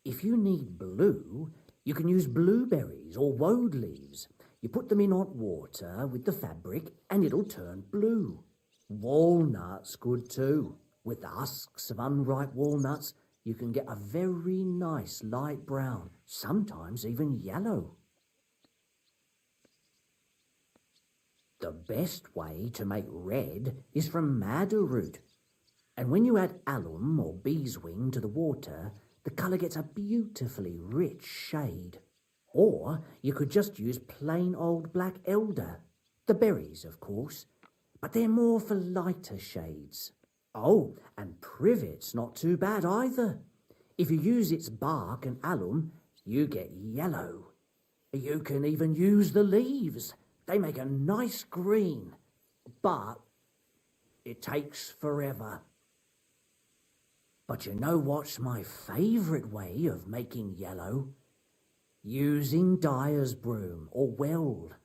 if you need blue, you can use blueberries or woad leaves. You put them in hot water with the fabric and it'll turn blue. Walnuts good too. With the husks of unripe walnuts, you can get a very nice light brown, sometimes even yellow. The best way to make red is from madder root. And when you add alum or beeswing to the water, the colour gets a beautifully rich shade. Or you could just use plain old black elder. The berries, of course, but they're more for lighter shades. Oh, and privet's not too bad either. If you use its bark and alum, you get yellow. You can even use the leaves. They make a nice green, but it takes forever. But you know what's my favourite way of making yellow? Using dyer's broom or weld.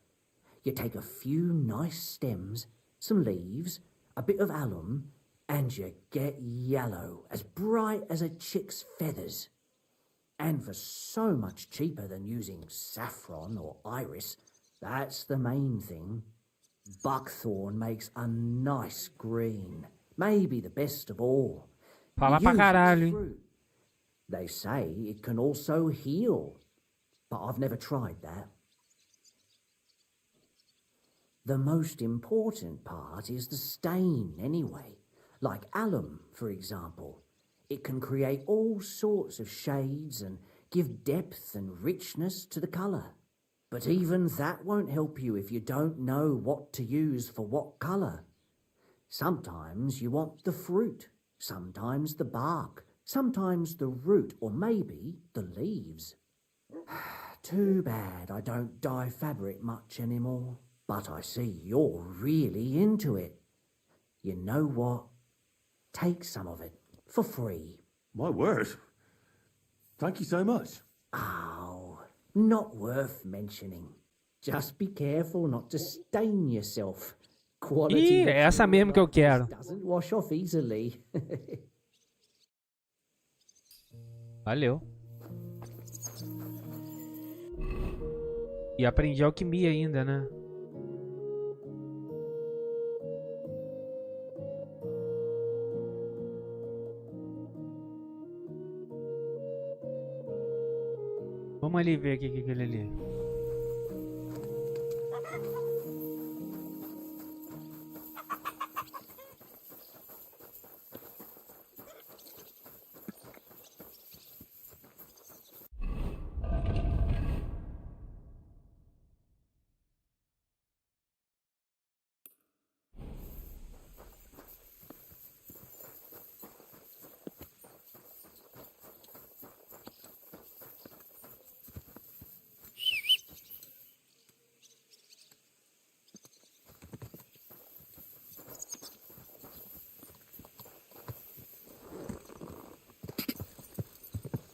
You take a few nice stems, some leaves, a bit of alum, and you get yellow, as bright as a chick's feathers. And for so much cheaper than using saffron or iris, that's the main thing. Buckthorn makes a nice green, maybe the best of all. Fala pra caralho, hein? They say it can also heal, but I've never tried that. The most important part is the stain anyway. Like alum, for example. It can create all sorts of shades and give depth and richness to the colour. But even that won't help you if you don't know what to use for what colour. Sometimes you want the fruit, sometimes the bark, sometimes the root, or maybe the leaves. Too bad I don't dye fabric much anymore. But I see you're really into it. You know what? Take some of it for free. My word. Thank you so much. Oh, not worth mentioning. Just be careful not to stain yourself. Quality é essa mesmo que eu quero. doesn't wash off easily. Valeu. E aprendi alquimia ainda, né? Vamos ali ver o que é aquele ali.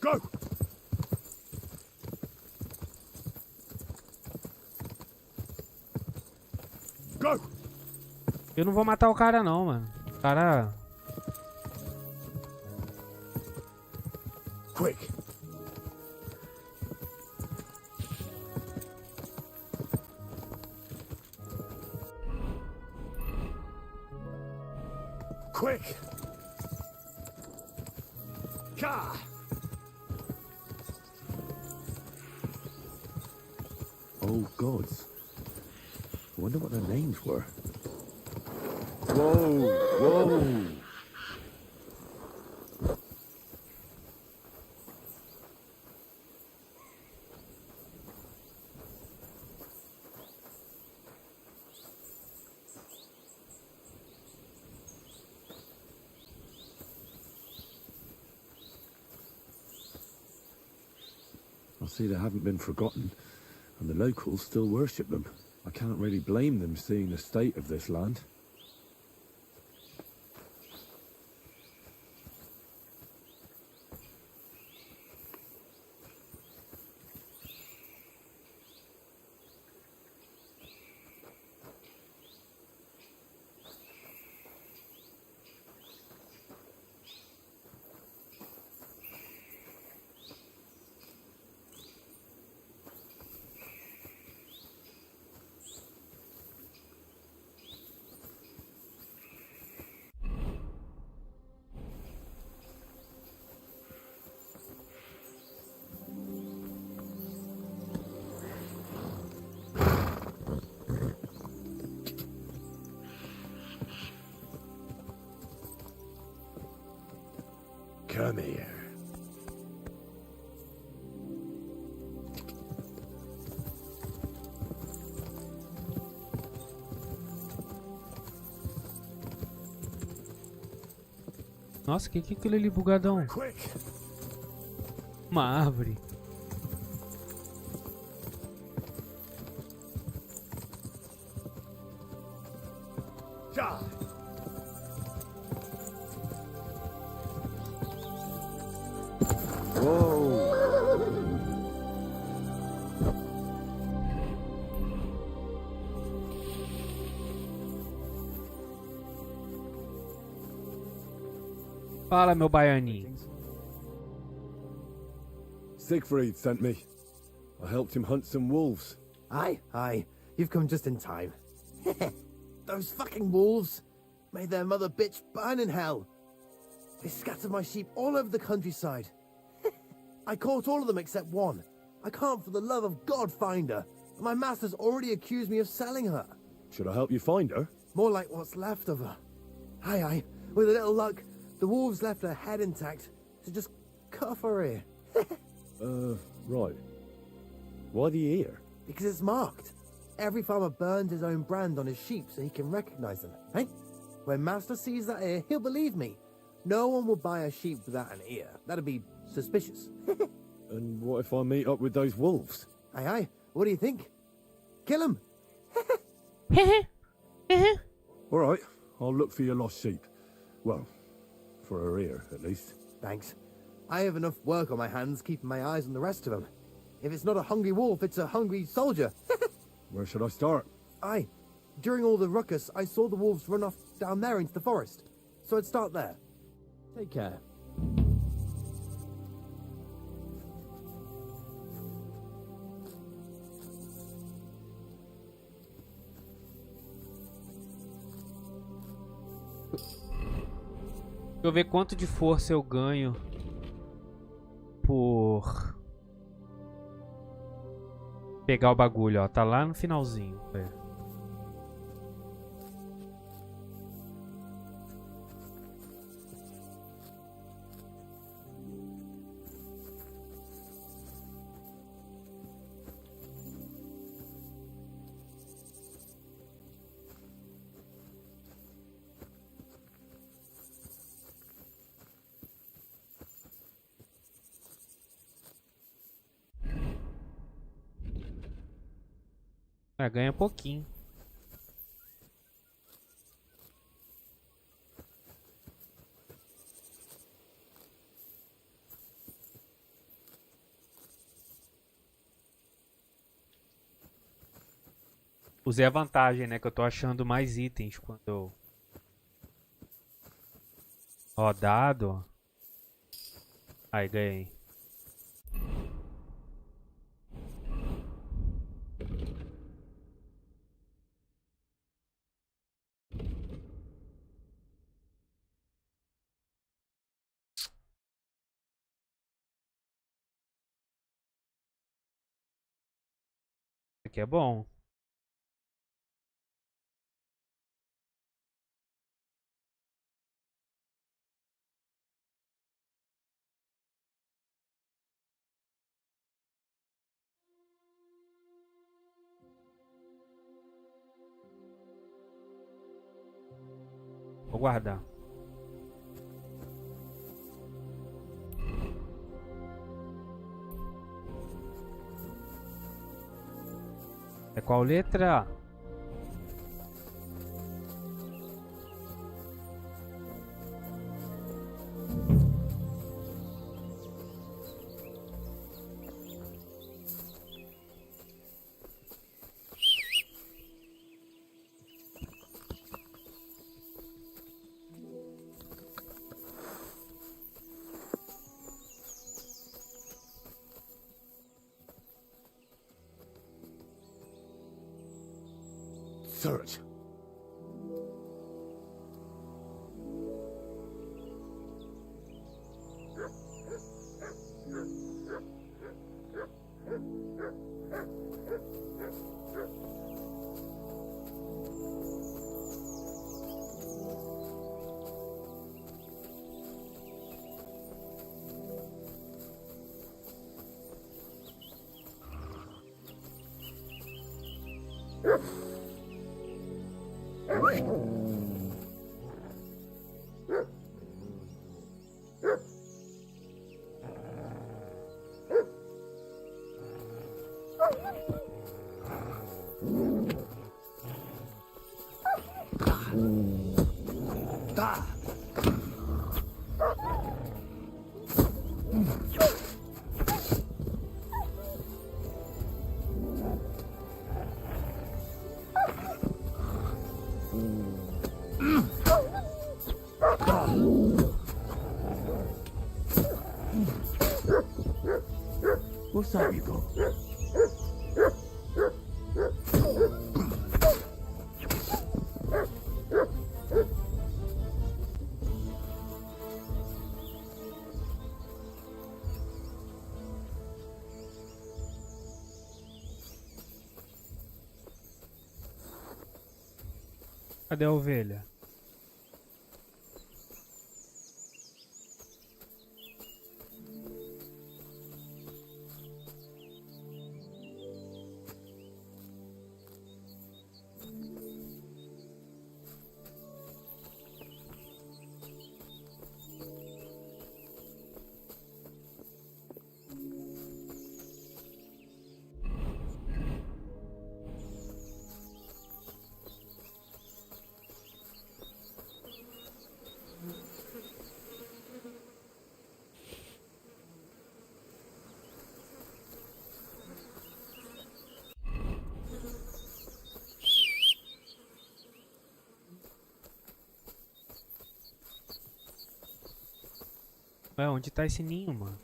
Go! Go! Eu não vou matar o cara não, mano. O cara... Quick! Quick! Ka! Oh, gods. I wonder what their names were. Whoa! Whoa! I see they haven't been forgotten. And the locals still worship them. I can't really blame them seeing the state of this land. Come here. Nossa, que é aquilo ali bugadão? Uma árvore. Já. Fala, meu baianinho. Siegfried sent me. I helped him hunt some wolves. Aye. You've come just in time. Those fucking wolves made their mother bitch burn in hell. They scattered my sheep all over the countryside. I caught all of them except one. I can't for the love of God find her. My master's already accused me of selling her. Should I help you find her? More like what's left of her. Aye. With a little luck, the wolves left her head intact, so just cut off her ear. Right. Why the ear? Because it's marked. Every farmer burns his own brand on his sheep so he can recognize them. Hey? When Master sees that ear, he'll believe me. No one will buy a sheep without an ear. That'd be suspicious. And what if I meet up with those wolves? Aye. What do you think? Kill him. All right, I'll look for your lost sheep. Well, for her ear, at least. Thanks. I have enough work on my hands keeping my eyes on the rest of them. If it's not a hungry wolf, it's a hungry soldier. Where should I start? Aye. During all the ruckus, I saw the wolves run off down there into the forest. So I'd start there. Take care. Deixa eu ver quanto de força eu ganho por pegar o bagulho, ó. Tá lá no finalzinho. Ganha pouquinho. Usei a vantagem, né? Que eu tô achando mais itens quando eu rodado. Aí, ganhei. Aqui é bom. Vou guardar. É qual letra? Search. What's that you got? Cadê a ovelha? Ué, onde tá esse ninho, mano?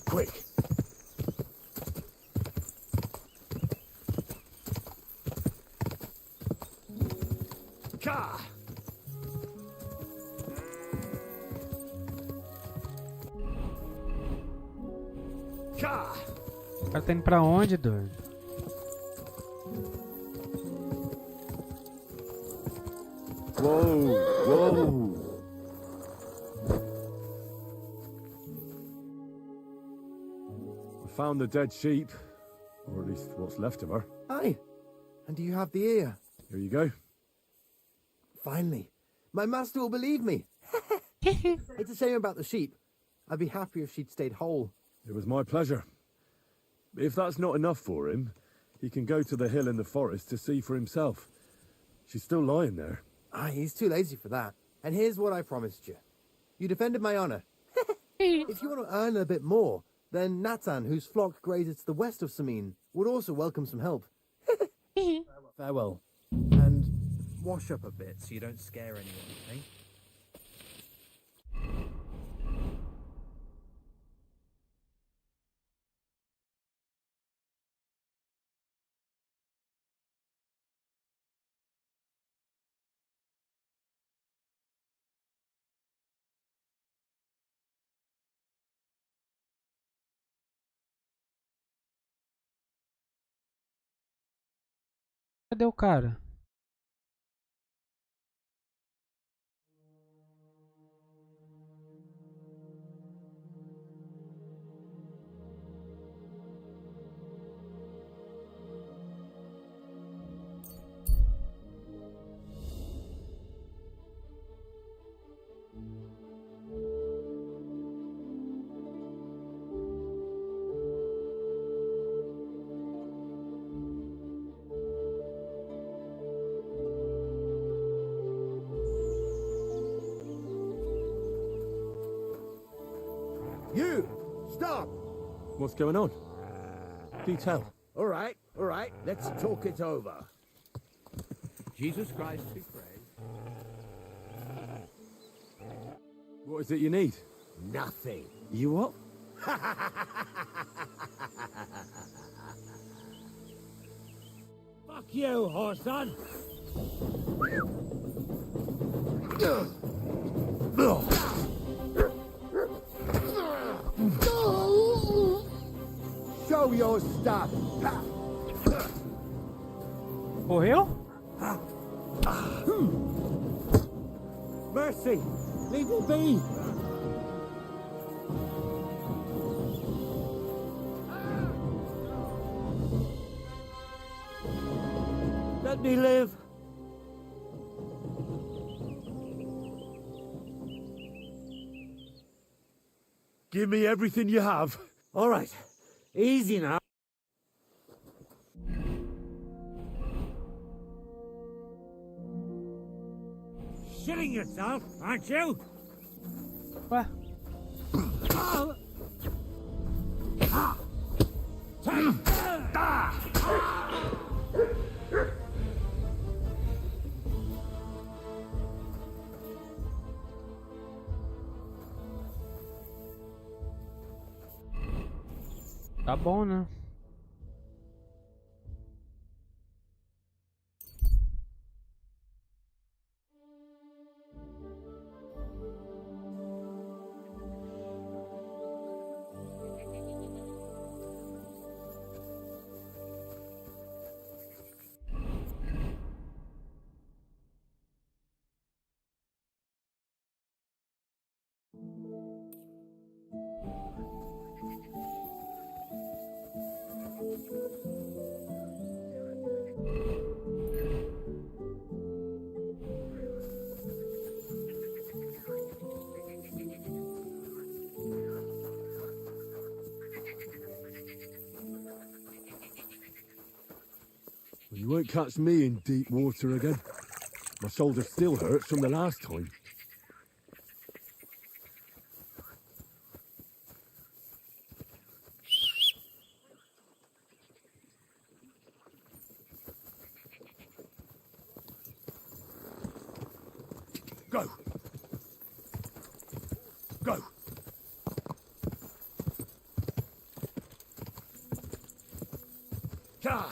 Quick! Ka! O cara tá indo pra onde, doido? Whoa! I found the dead sheep, or at least what's left of her. Aye. And do you have the ear? Here you go. Finally. My master will believe me. It's a shame about the sheep. I'd be happier if she'd stayed whole. It was my pleasure. If that's not enough for him, he can go to the hill in the forest to see for himself. She's still lying there. Aye, he's too lazy for that. And here's what I promised you. You defended my honor. If you want to earn a bit more, then Natan, whose flock grazes to the west of Samin, would also welcome some help. Farewell. And wash up a bit so you don't scare anyone, eh? Cadê o cara? You! Stop! What's going on? Do tell. All right, let's talk it over. Jesus Christ be praised. What is it you need? Nothing. You what? Fuck you, whoreson! Show your stuff! Morreu? Mercy! Leave me be! Let me live! Give me everything you have. All right, easy now. Shitting yourself, aren't you? What? Tá bom, né? You won't catch me in deep water again. My shoulder still hurts from the last time. Go! Go! God!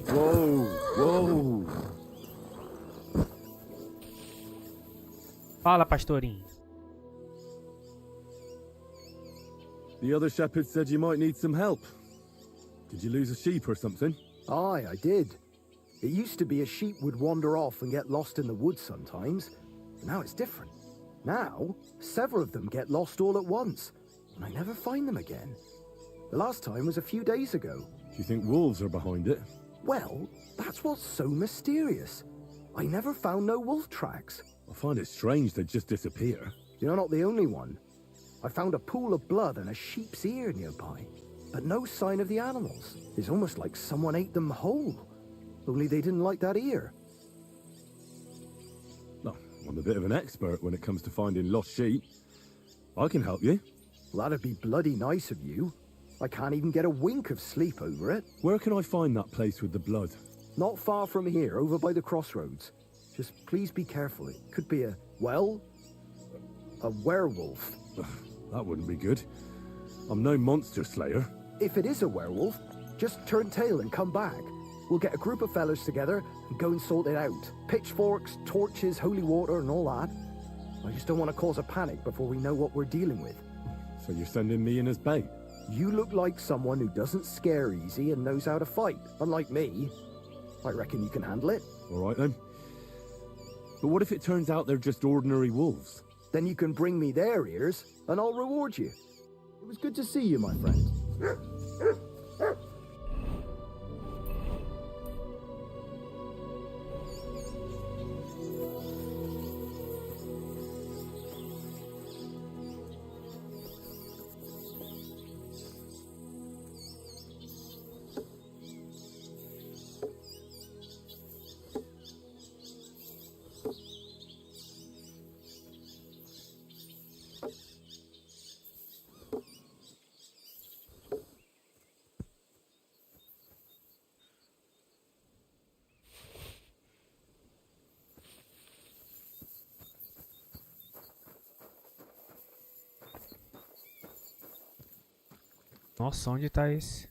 Whoa! Whoa! Fala, pastorinho. The other shepherd said you might need some help. Did you lose a sheep or something? Aye, I did. It used to be a sheep would wander off and get lost in the woods sometimes. Now it's different. Now, several of them get lost all at once, and I never find them again. The last time was a few days ago. Do you think wolves are behind it? Well, that's what's so mysterious. I never found no wolf tracks. I find it strange they just disappear. You're not the only one. I found a pool of blood and a sheep's ear nearby, but no sign of the animals. It's almost like someone ate them whole, only they didn't like that ear. No, I'm a bit of an expert when it comes to finding lost sheep. I can help you. Well, that'd be bloody nice of you. I can't even get a wink of sleep over it. Where can I find that place with the blood? Not far from here, over by the crossroads. Just please be careful. It could be a werewolf. That wouldn't be good. I'm no monster slayer. If it is a werewolf, just turn tail and come back. We'll get a group of fellas together and go and sort it out. Pitchforks, torches, holy water and all that. I just don't want to cause a panic before we know what we're dealing with. So you're sending me in as bait? You look like someone who doesn't scare easy and knows how to fight, unlike me. I reckon you can handle it. All right then. But what if it turns out they're just ordinary wolves? Then you can bring me their ears, and I'll reward you. It was good to see you, my friend. Nossa, onde tá esse?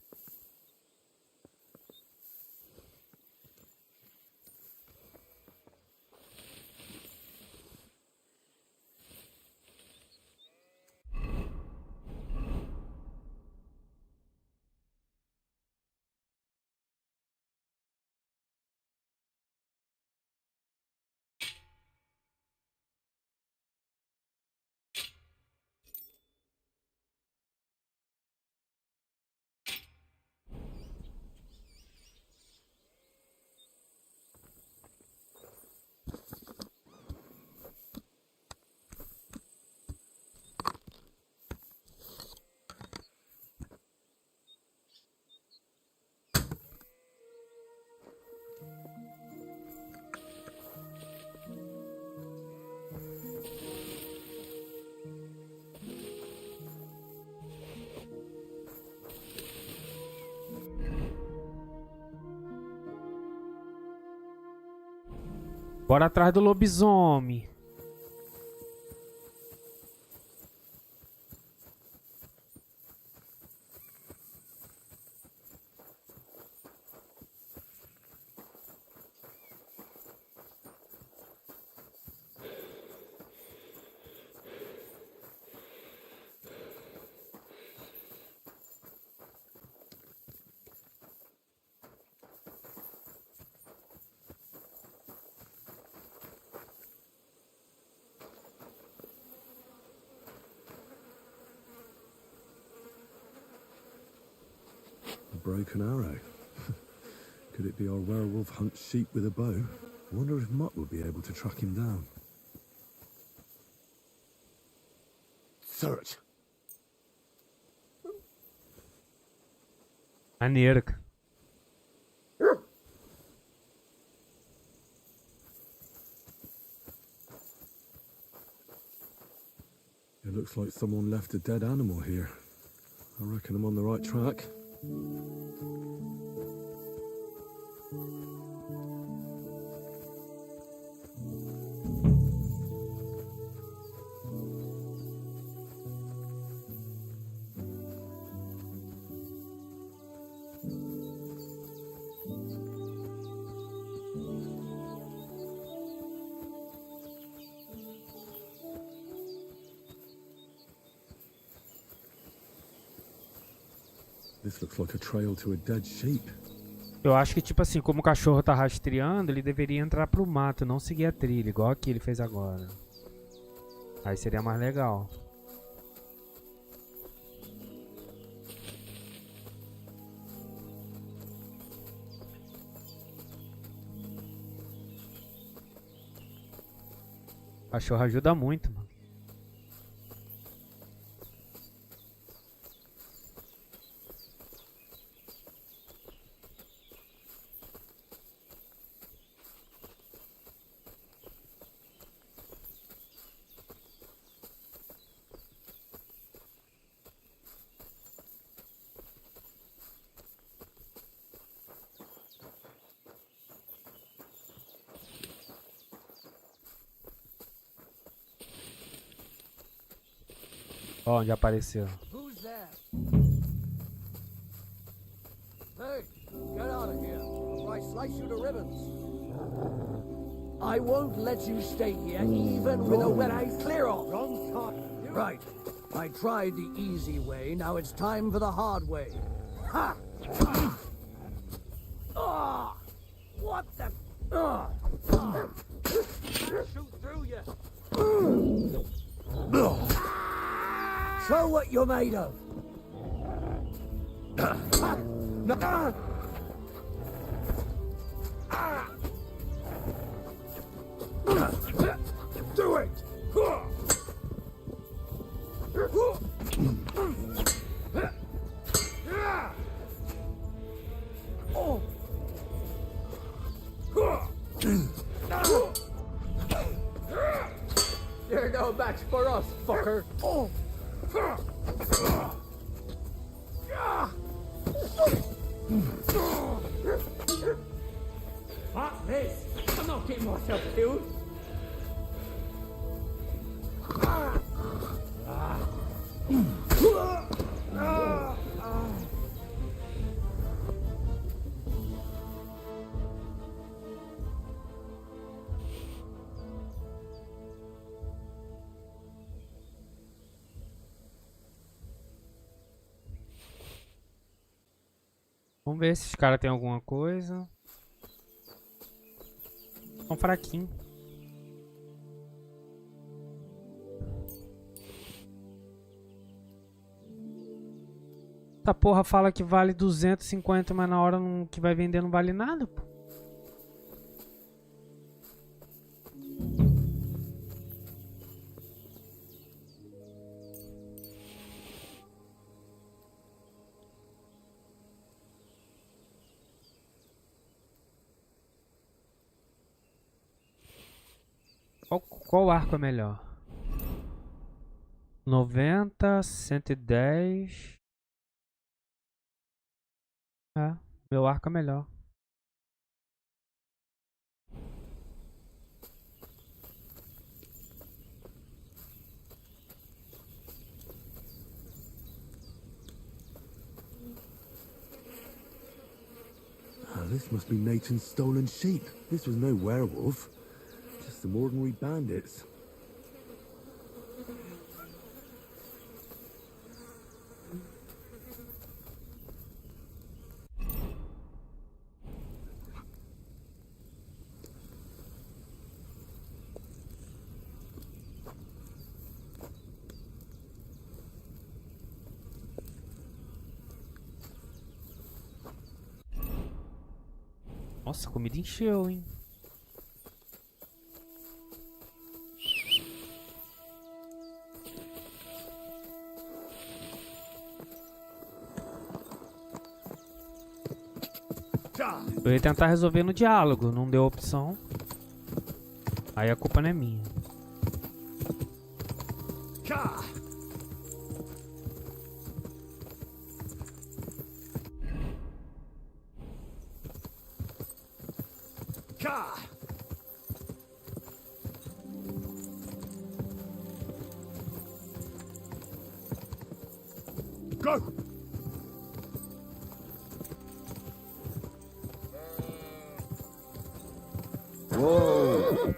Bora atrás do lobisomem. Broken arrow. Could it be our werewolf hunts sheep with a bow? I wonder if Mutt will be able to track him down. Search. Maneiro, cara. It looks like someone left a dead animal here. I reckon I'm on the right track. This looks like a trail to a dead sheep. Eu acho que, tipo assim, como o cachorro tá rastreando, ele deveria entrar pro mato, não seguir a trilha, igual aqui ele fez agora. Aí seria mais legal. O cachorro ajuda muito, mano. Ó, onde apareceu. Who's there? Hey, get out of here, or I slice you to ribbons. I won't let you stay here, even with a wet eye. Clear off. Right. I tried the easy way. Now it's time for the hard way. Ha! Ah! What the? Shoot through you. Show what you're made of. Do it. There are no match for us, fucker. Fuck this! I'm not getting myself killed. Vamos ver se os caras têm alguma coisa. São fraquinhos. Essa porra fala que vale 250, mas na hora que vai vender não vale nada, pô. Qual arco é melhor? 90, 110. Meu arco é melhor. This must be Nathan's stolen sheep. This was no werewolf. Just some ordinary bandits. Nossa, a comida encheu, hein? Eu ia tentar resolver no diálogo, não deu opção. Aí a culpa não é minha. Go! Whoa!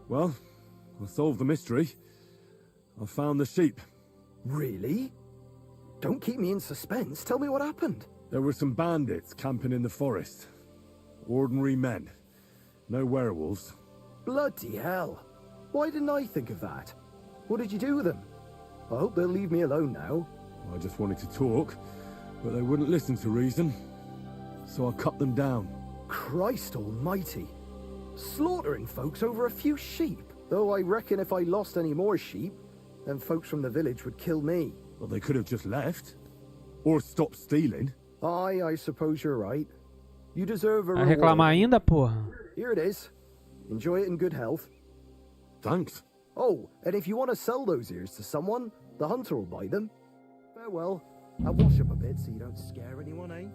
Well, I solved the mystery. I found the sheep. Really? Don't keep me in suspense. Tell me what happened. There were some bandits camping in the forest. Ordinary men. No werewolves. Bloody hell. Why didn't I think of that? What did you do with them? I hope they'll leave me alone now. I just wanted to talk, but they wouldn't listen to reason. So I cut them down. Christ almighty. Slaughtering folks over a few sheep. Though I reckon if I lost any more sheep, then folks from the village would kill me. Well, they could have just left. Or stopped stealing. Aye, I suppose you're right. You deserve a Vai reward. reclamar ainda, porra? Here it is. Enjoy it in good health. Thanks. Oh, and if you want to sell those ears to someone, the hunter will buy them. Farewell. I'll wash up a bit so you don't scare anyone, eh?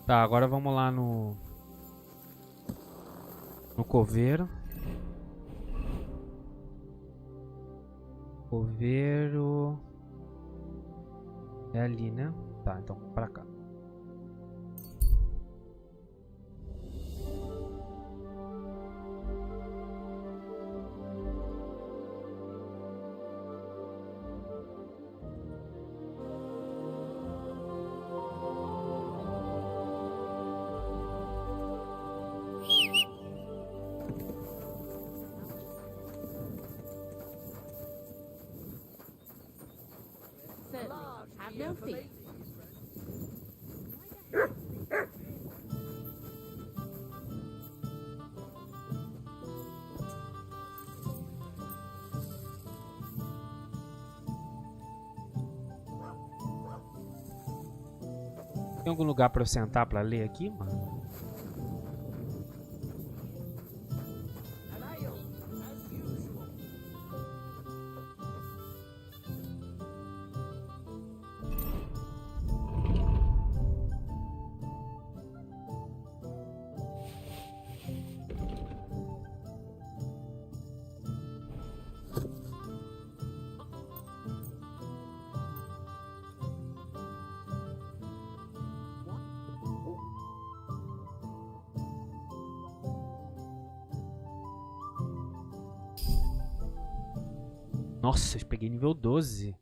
Tá, agora vamos lá no coveiro. Coveiro é ali, né? Tá, então vamos pra cá. Have no fear. Tem algum lugar pra eu sentar pra ler aqui, mano? Nossa, eu peguei nível 12.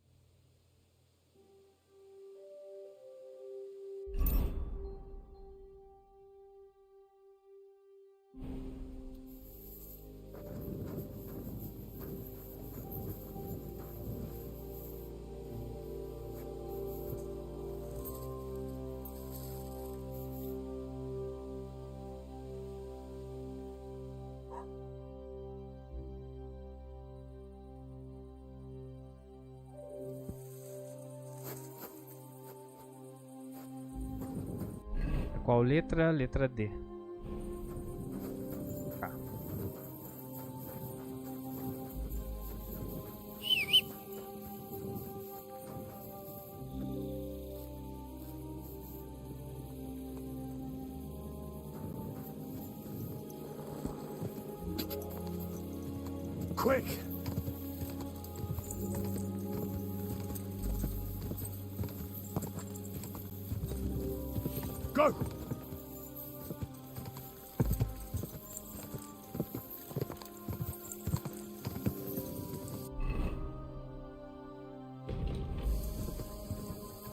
Qual letra? Letra D. Tá. Quick! Go!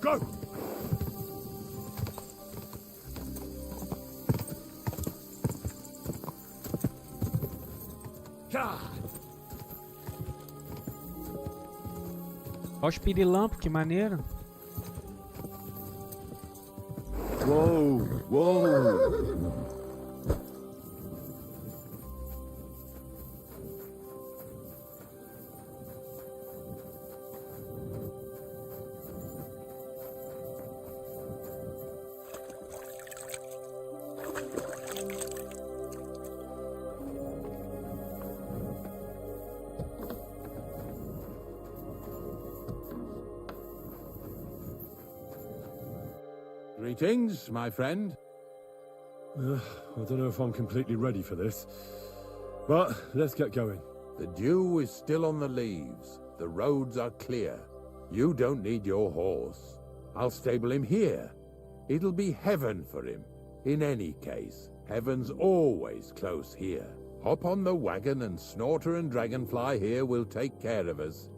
Go! God! Ó os pirilampos, que maneiro. Whoa! Whoa! Greetings, my friend. I don't know if I'm completely ready for this, but let's get going. The dew is still on the leaves. The roads are clear. You don't need your horse. I'll stable him here. It'll be heaven for him. In any case, heaven's always close here. Hop on the wagon and Snorter and Dragonfly here will take care of us.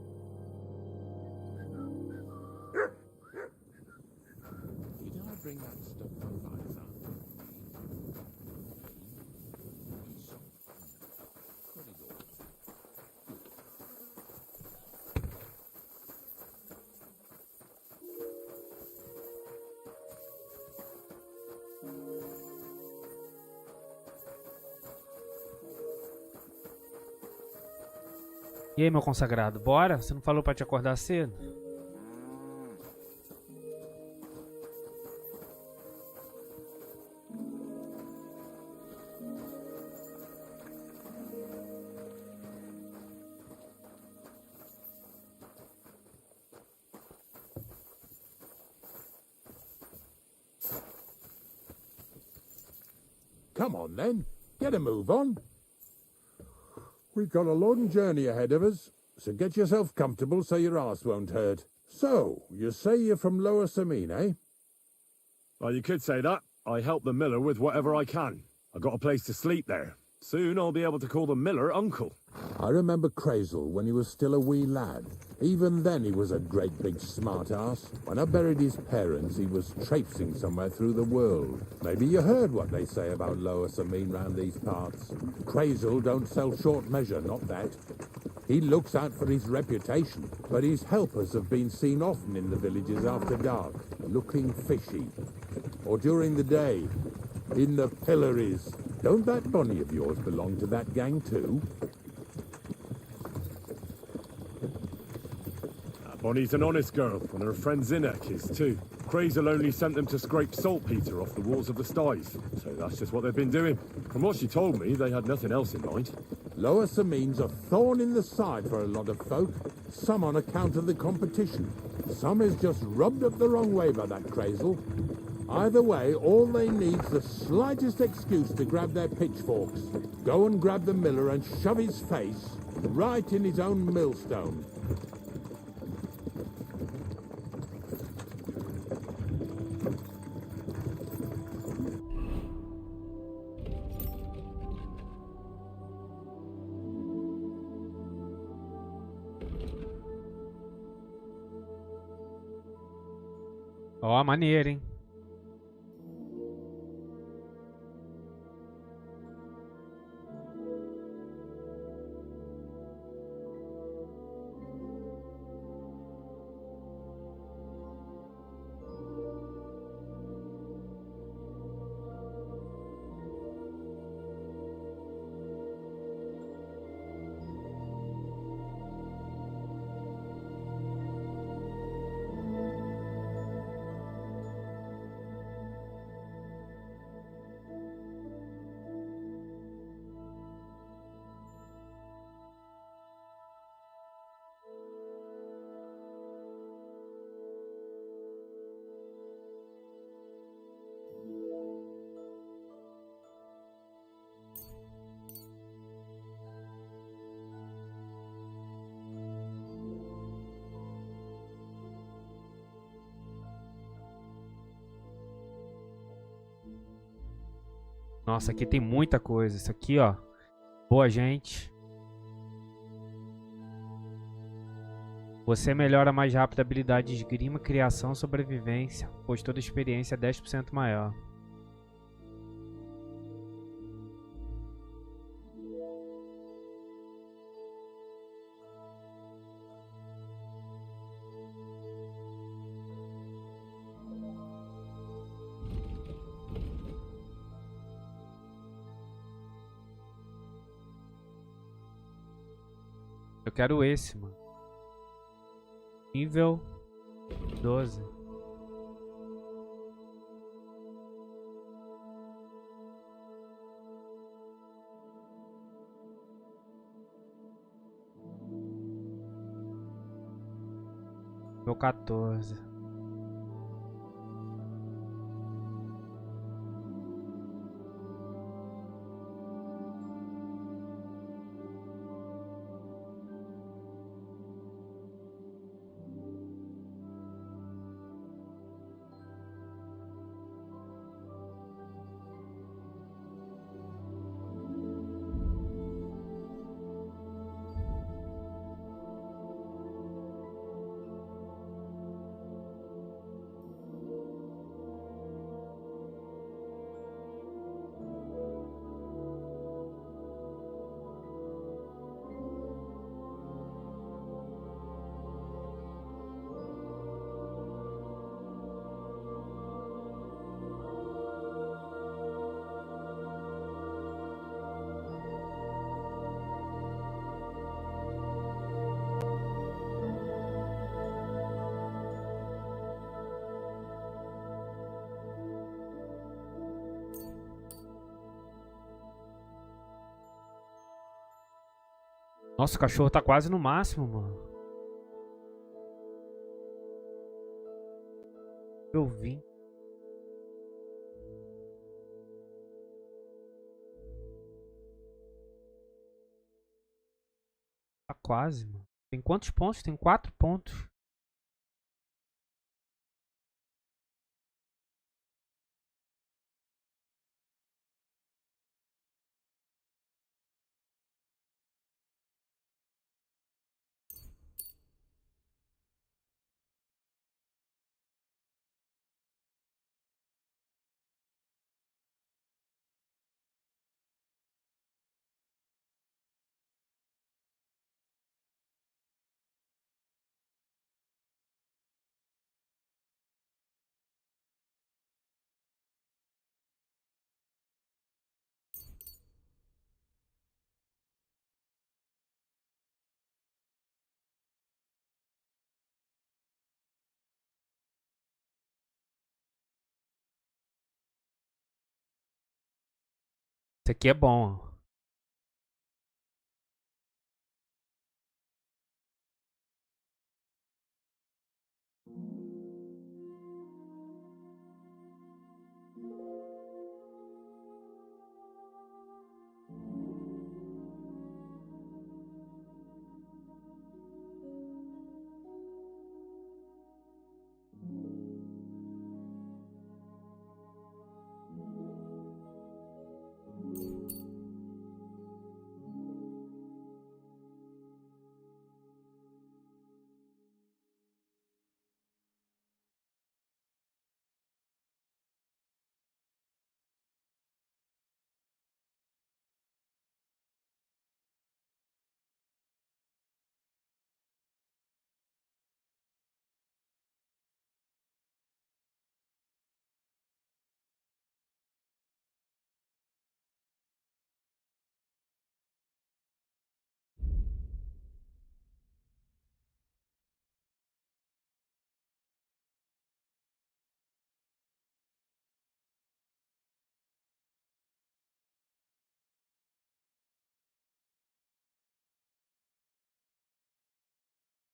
Did I bring that stuff from Paisan? E aí, meu consagrado, bora? Você não falou pra te acordar cedo? Come on then, get a move on. We've got a long journey ahead of us, so get yourself comfortable so your arse won't hurt. So, you say you're from Lower Samine, eh? Well, you could say that. I help the miller with whatever I can. I got a place to sleep there. Soon I'll be able to call the miller uncle. I remember Crazel when he was still a wee lad. Even then he was a great big smart-ass. When I buried his parents, he was traipsing somewhere through the world. Maybe you heard what they say about Lower Samine round these parts. Crazel don't sell short measure, not that. He looks out for his reputation, but his helpers have been seen often in the villages after dark, looking fishy. Or during the day, in the pillories. Don't that bunny of yours belong to that gang too? Bonnie's an honest girl, and her friend Zinnek is too. Crazel only sent them to scrape saltpeter off the walls of the sties, so that's just what they've been doing. From what she told me, they had nothing else in mind. Lower Samine's a thorn in the side for a lot of folk, some on account of the competition. Some is just rubbed up the wrong way by that Crazel. Either way, all they need's the slightest excuse to grab their pitchforks, go and grab the miller and shove his face right in his own millstone. Ó, maneiro, hein? Nossa, aqui tem muita coisa. Isso aqui, ó. Boa, gente. Você melhora mais rápido a habilidade de esgrima, criação, sobrevivência, pois toda experiência é 10% maior. Eu quero esse, mano. Nível 12. Nível 14. Nossa, o cachorro tá quase no máximo, mano. Eu vim. Tá quase, mano. Tem quantos pontos? Tem 4 pontos. Esse aqui é bom, ó.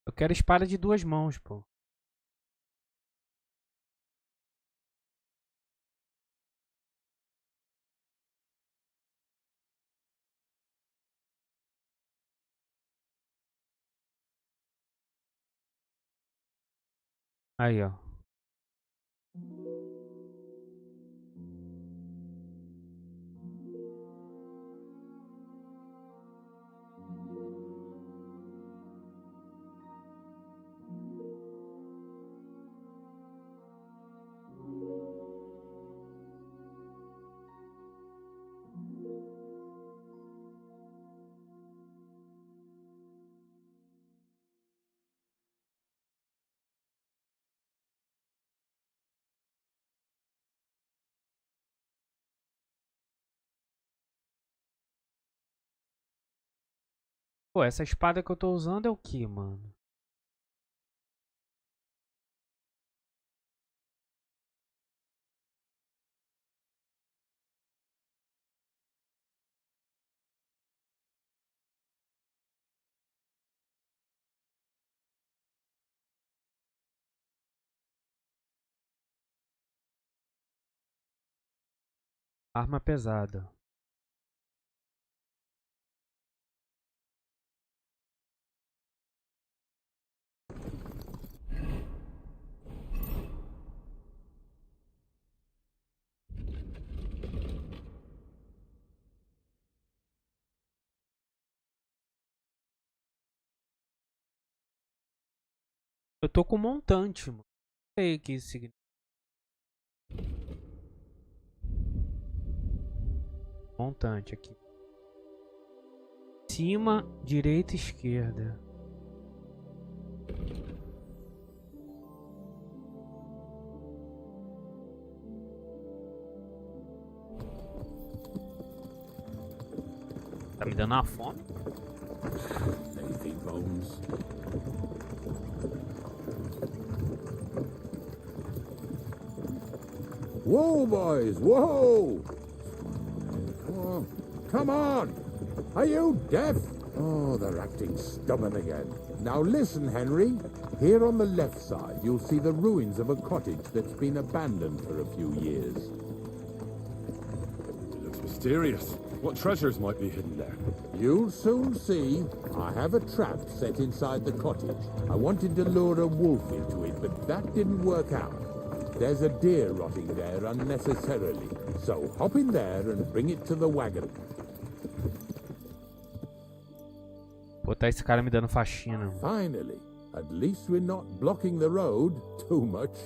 Eu quero espada de 2 mãos, pô. Aí, ó. Pô, essa espada que eu tô usando é o que, mano? Arma pesada. Eu tô com montante, mano. Não sei o que isso significa. Montante aqui. Cima, direita, esquerda. Tá me dando uma fome? Anything, Bones? Whoa, boys! Whoa! Come on! Are you deaf? Oh, they're acting stubborn again. Now listen, Henry. Here on the left side, you'll see the ruins of a cottage that's been abandoned for a few years. It looks mysterious. What treasures might be hidden there? You'll soon see. I have a trap set inside the cottage. I wanted to lure a wolf into it, but that didn't work out. There's a deer rotting there unnecessarily. So hop in there and bring it to the wagon. Botar esse cara me dando faxina. Finally, at least we're not blocking the road too much.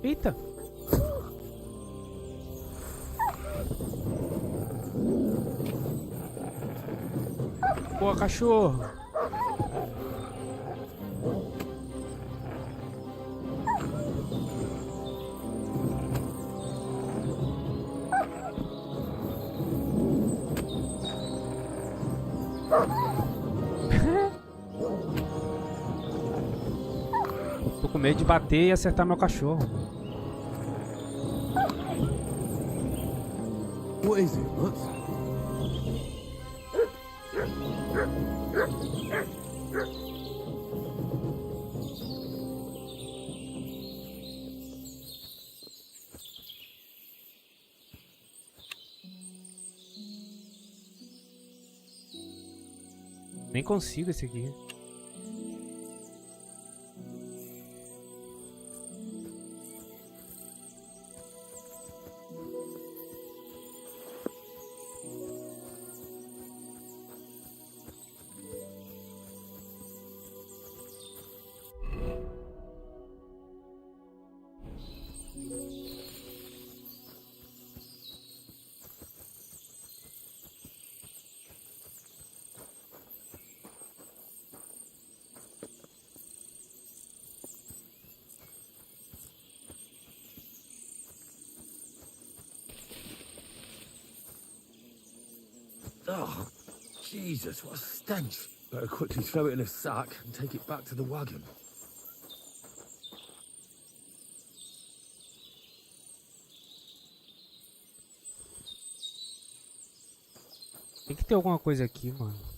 Eita! Pô, cachorro! Tô com medo de bater e acertar meu cachorro. What is it, Lutz? Nem consigo esse aqui. Oh, Jesus, what a stench. Better quickly throw it in a sack and take it back to the wagon. Tem que ter alguma coisa aqui, mano.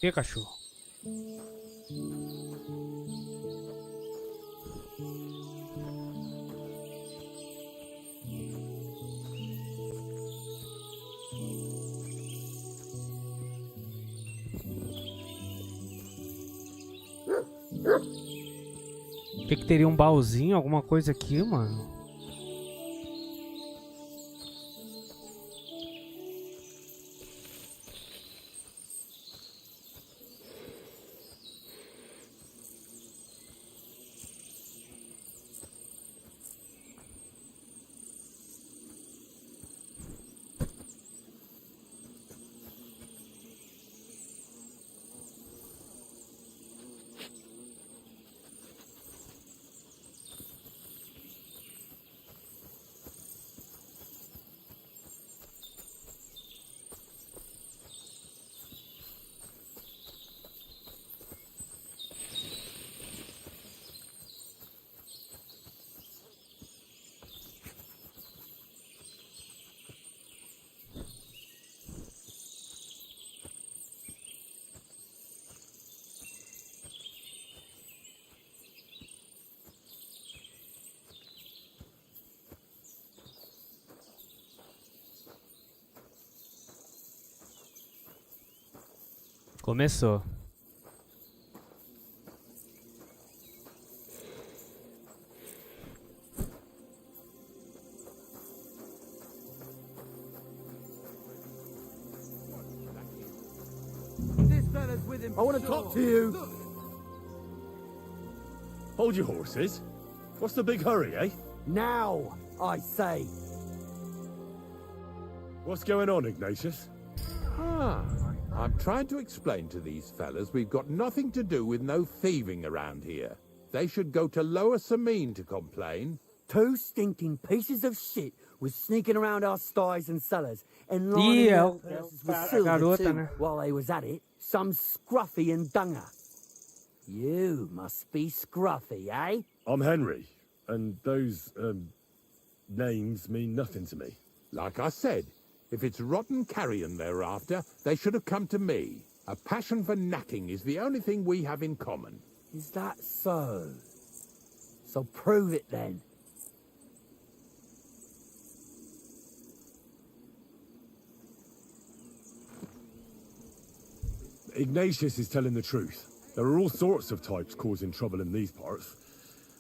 Que cachorro? Tem que ter um baúzinho, alguma coisa aqui, mano. Começou. I want to talk to you. Hold your horses. What's the big hurry, eh? Now, I say. What's going on, Ignatius? I'm trying to explain to these fellas we've got nothing to do with no thieving around here. They should go to Lower Samine to complain. Two stinking pieces of shit was sneaking around our sties and cellars and lining up purses with silver too, while they was at it. Some scruffy and dunger. You must be scruffy, eh? I'm Henry, and those, names mean nothing to me. Like I said, if it's rotten carrion they're after, they should have come to me. A passion for knacking is the only thing we have in common. Is that so? So prove it then. Ignatius is telling the truth. There are all sorts of types causing trouble in these parts.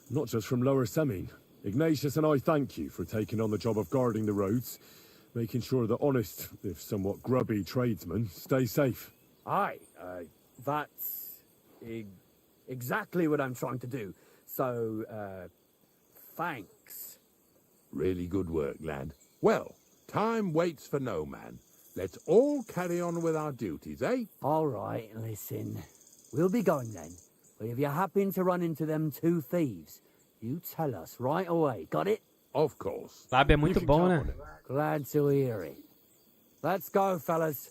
Not just from Lower Semine. Ignatius and I thank you for taking on the job of guarding the roads, making sure that honest, if somewhat grubby tradesmen stay safe. Aye, that's exactly what I'm trying to do. So, thanks. Really good work, lad. Well, time waits for no man. Let's all carry on with our duties, eh? All right, listen. We'll be going then. But if you happen to run into them two thieves, you tell us right away. Got it? Of course. Lábio é muito bom, né? Glad to hear it. Let's go, fellas.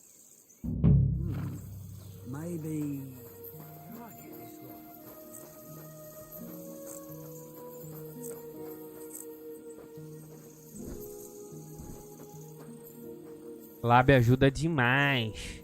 Maybe... Lábio ajuda demais.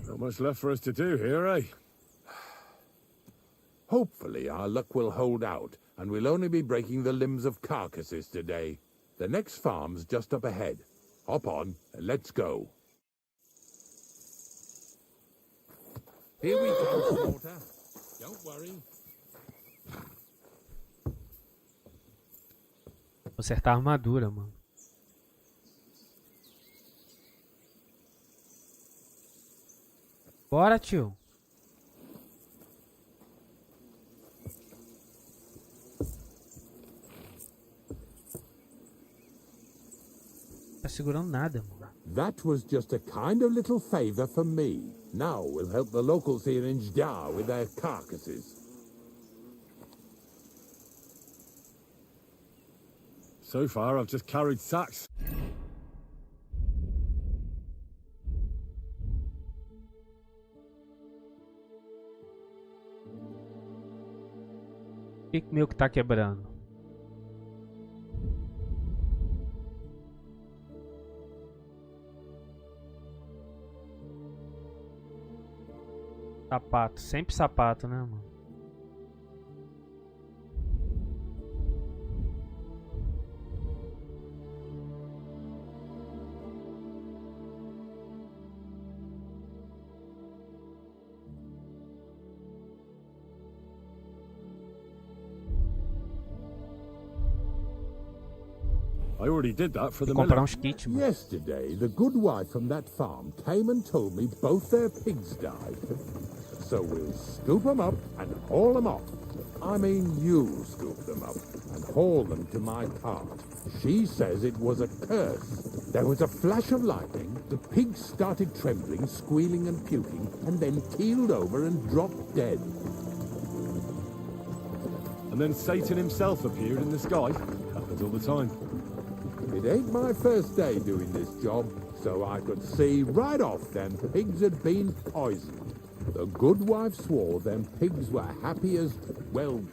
Not much left for us to do here, eh? Hopefully our luck will hold out, and we'll only be breaking the limbs of carcasses today. The next farm's just up ahead. Hop on, and let's go. Here we go, Slaughter. Don't worry. Vou acertar a armadura, mano. Bora, tio. Tá segurando nada, mano. That was just a kind of little favor for me. Now we'll help the locals here in Jdar with their carcasses. So far, I've just carried sacks. O que meu que tá quebrando? Sapato, sempre sapato, né, mano? I already did that for the comprar uns kits, mano. Yesterday, the good wife from that farm came and told me both their pigs died. So we'll scoop them up and haul them off. I mean, you scoop them up and haul them to my cart. She says it was a curse. There was a flash of lightning, the pigs started trembling, squealing and puking, and then keeled over and dropped dead. And then Satan himself appeared in the sky. Happens all the time. It ain't my first day doing this job, so I could see right off them pigs had been poisoned. The good wife swore them pigs were happy as, well,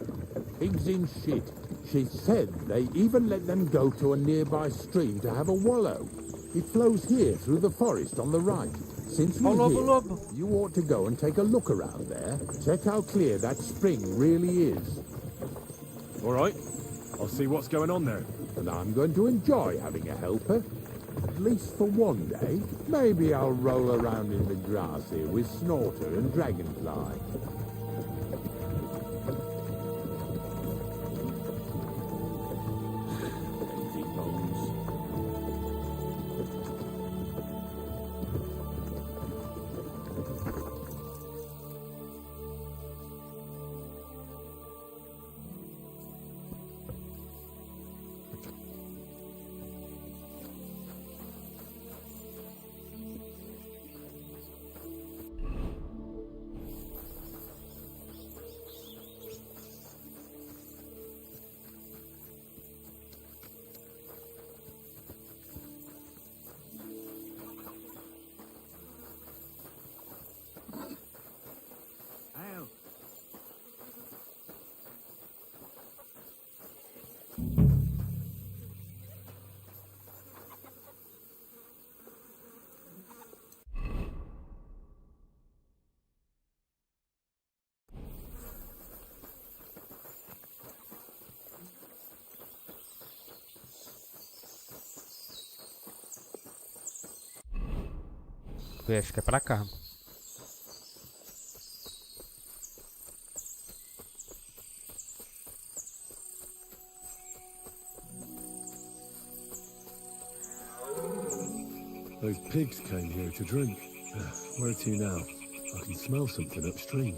pigs in shit. She said they even let them go to a nearby stream to have a wallow. It flows here through the forest on the right. Since we're here, you ought to go and take a look around there. Check how clear that spring really is. All right, I'll see what's going on there. And I'm going to enjoy having a helper. At least for one day. Maybe I'll roll around in the grass here with Snorter and Dragonfly. Empty bones. que acho que é pra cá. Those pigs came here to drink. Where to now? I can smell something upstream.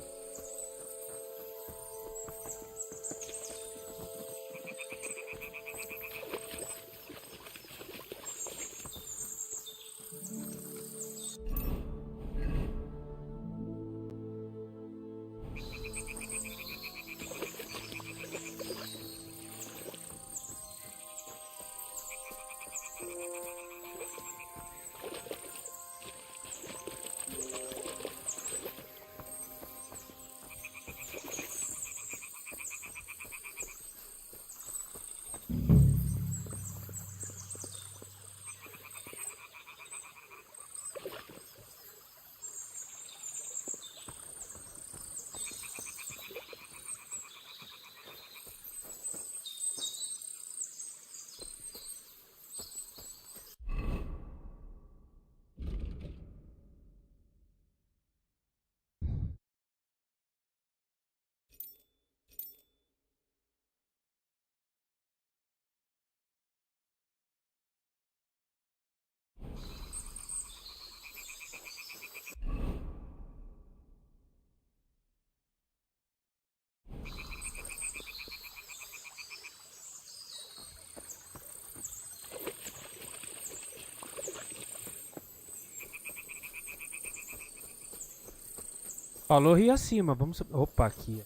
Falou rio acima, vamos subir. Opa, aqui.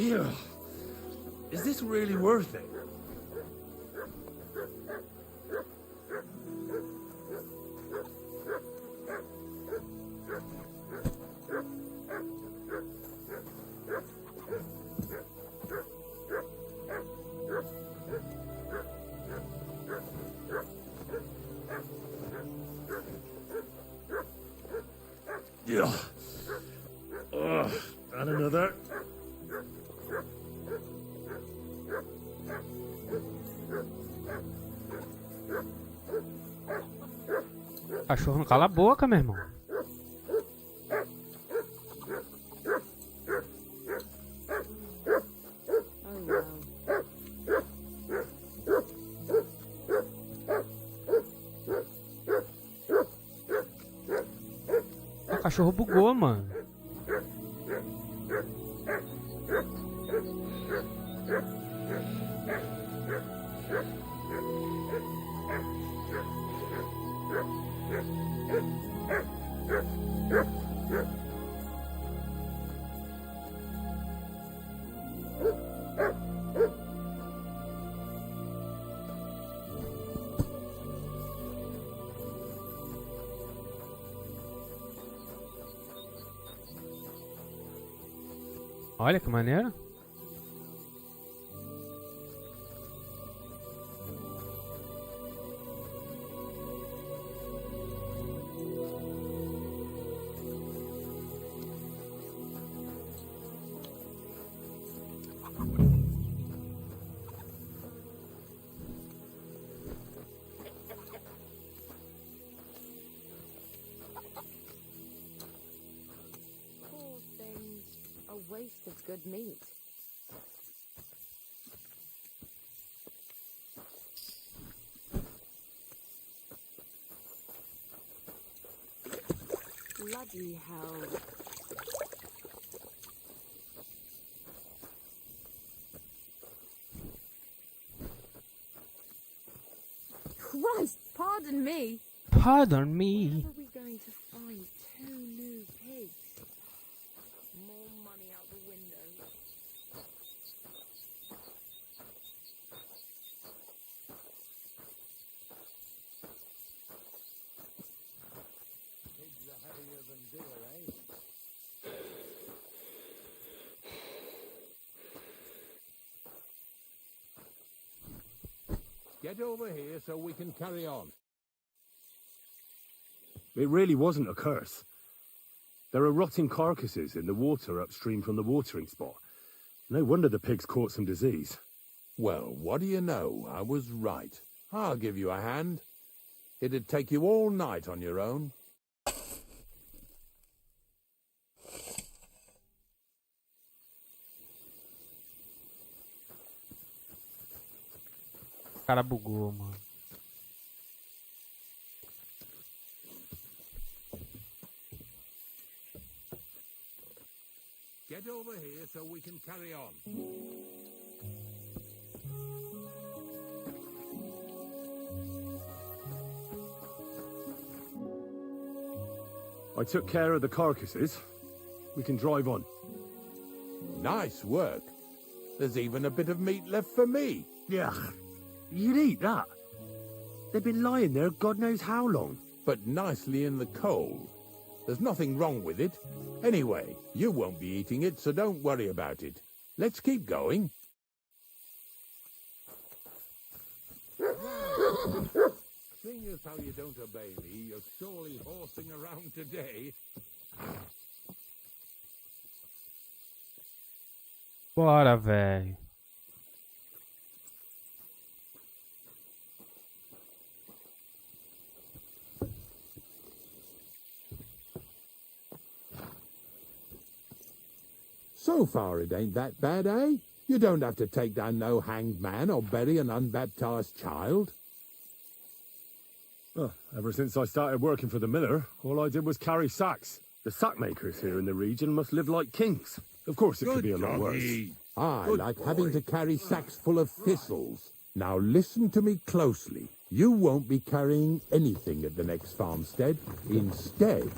Yeah. Is this really worth it? Yeah. And another. Cachorro não cala a boca, meu irmão. O cachorro bugou, mano. Olha que maneiro. Poor things. A waste of good meat. Bloody hell. Christ, pardon me. Pardon me. How are we going to find 2 new pigs? More money out the window. Pigs are heavier than deer, eh? Get over here so we can carry on. It really wasn't a curse. There are rotting carcasses in the water upstream from the watering spot. No wonder the pigs caught some disease. Well, what do you know? I was right. I'll give you a hand. It'd take you all night on your own. O cara bugou, mano. Get over here so we can carry on. I took care of the carcasses. We can drive on. Nice work. There's even a bit of meat left for me. Yeah, you'd eat that. They've been lying there God knows how long. But nicely in the cold. There's nothing wrong with it. Anyway, you won't be eating it, so don't worry about it. Let's keep going. Seeing as how you don't obey me, you're surely horsing around today. Bora, velho. So far it ain't that bad, eh? You don't have to take down no hanged man or bury an unbaptized child. Well, ever since I started working for the miller, all I did was carry sacks. The sack makers here in the region must live like kings. Of course it could be a lot worse. I like having to carry sacks full of thistles. Now listen to me closely. You won't be carrying anything at the next farmstead. Instead,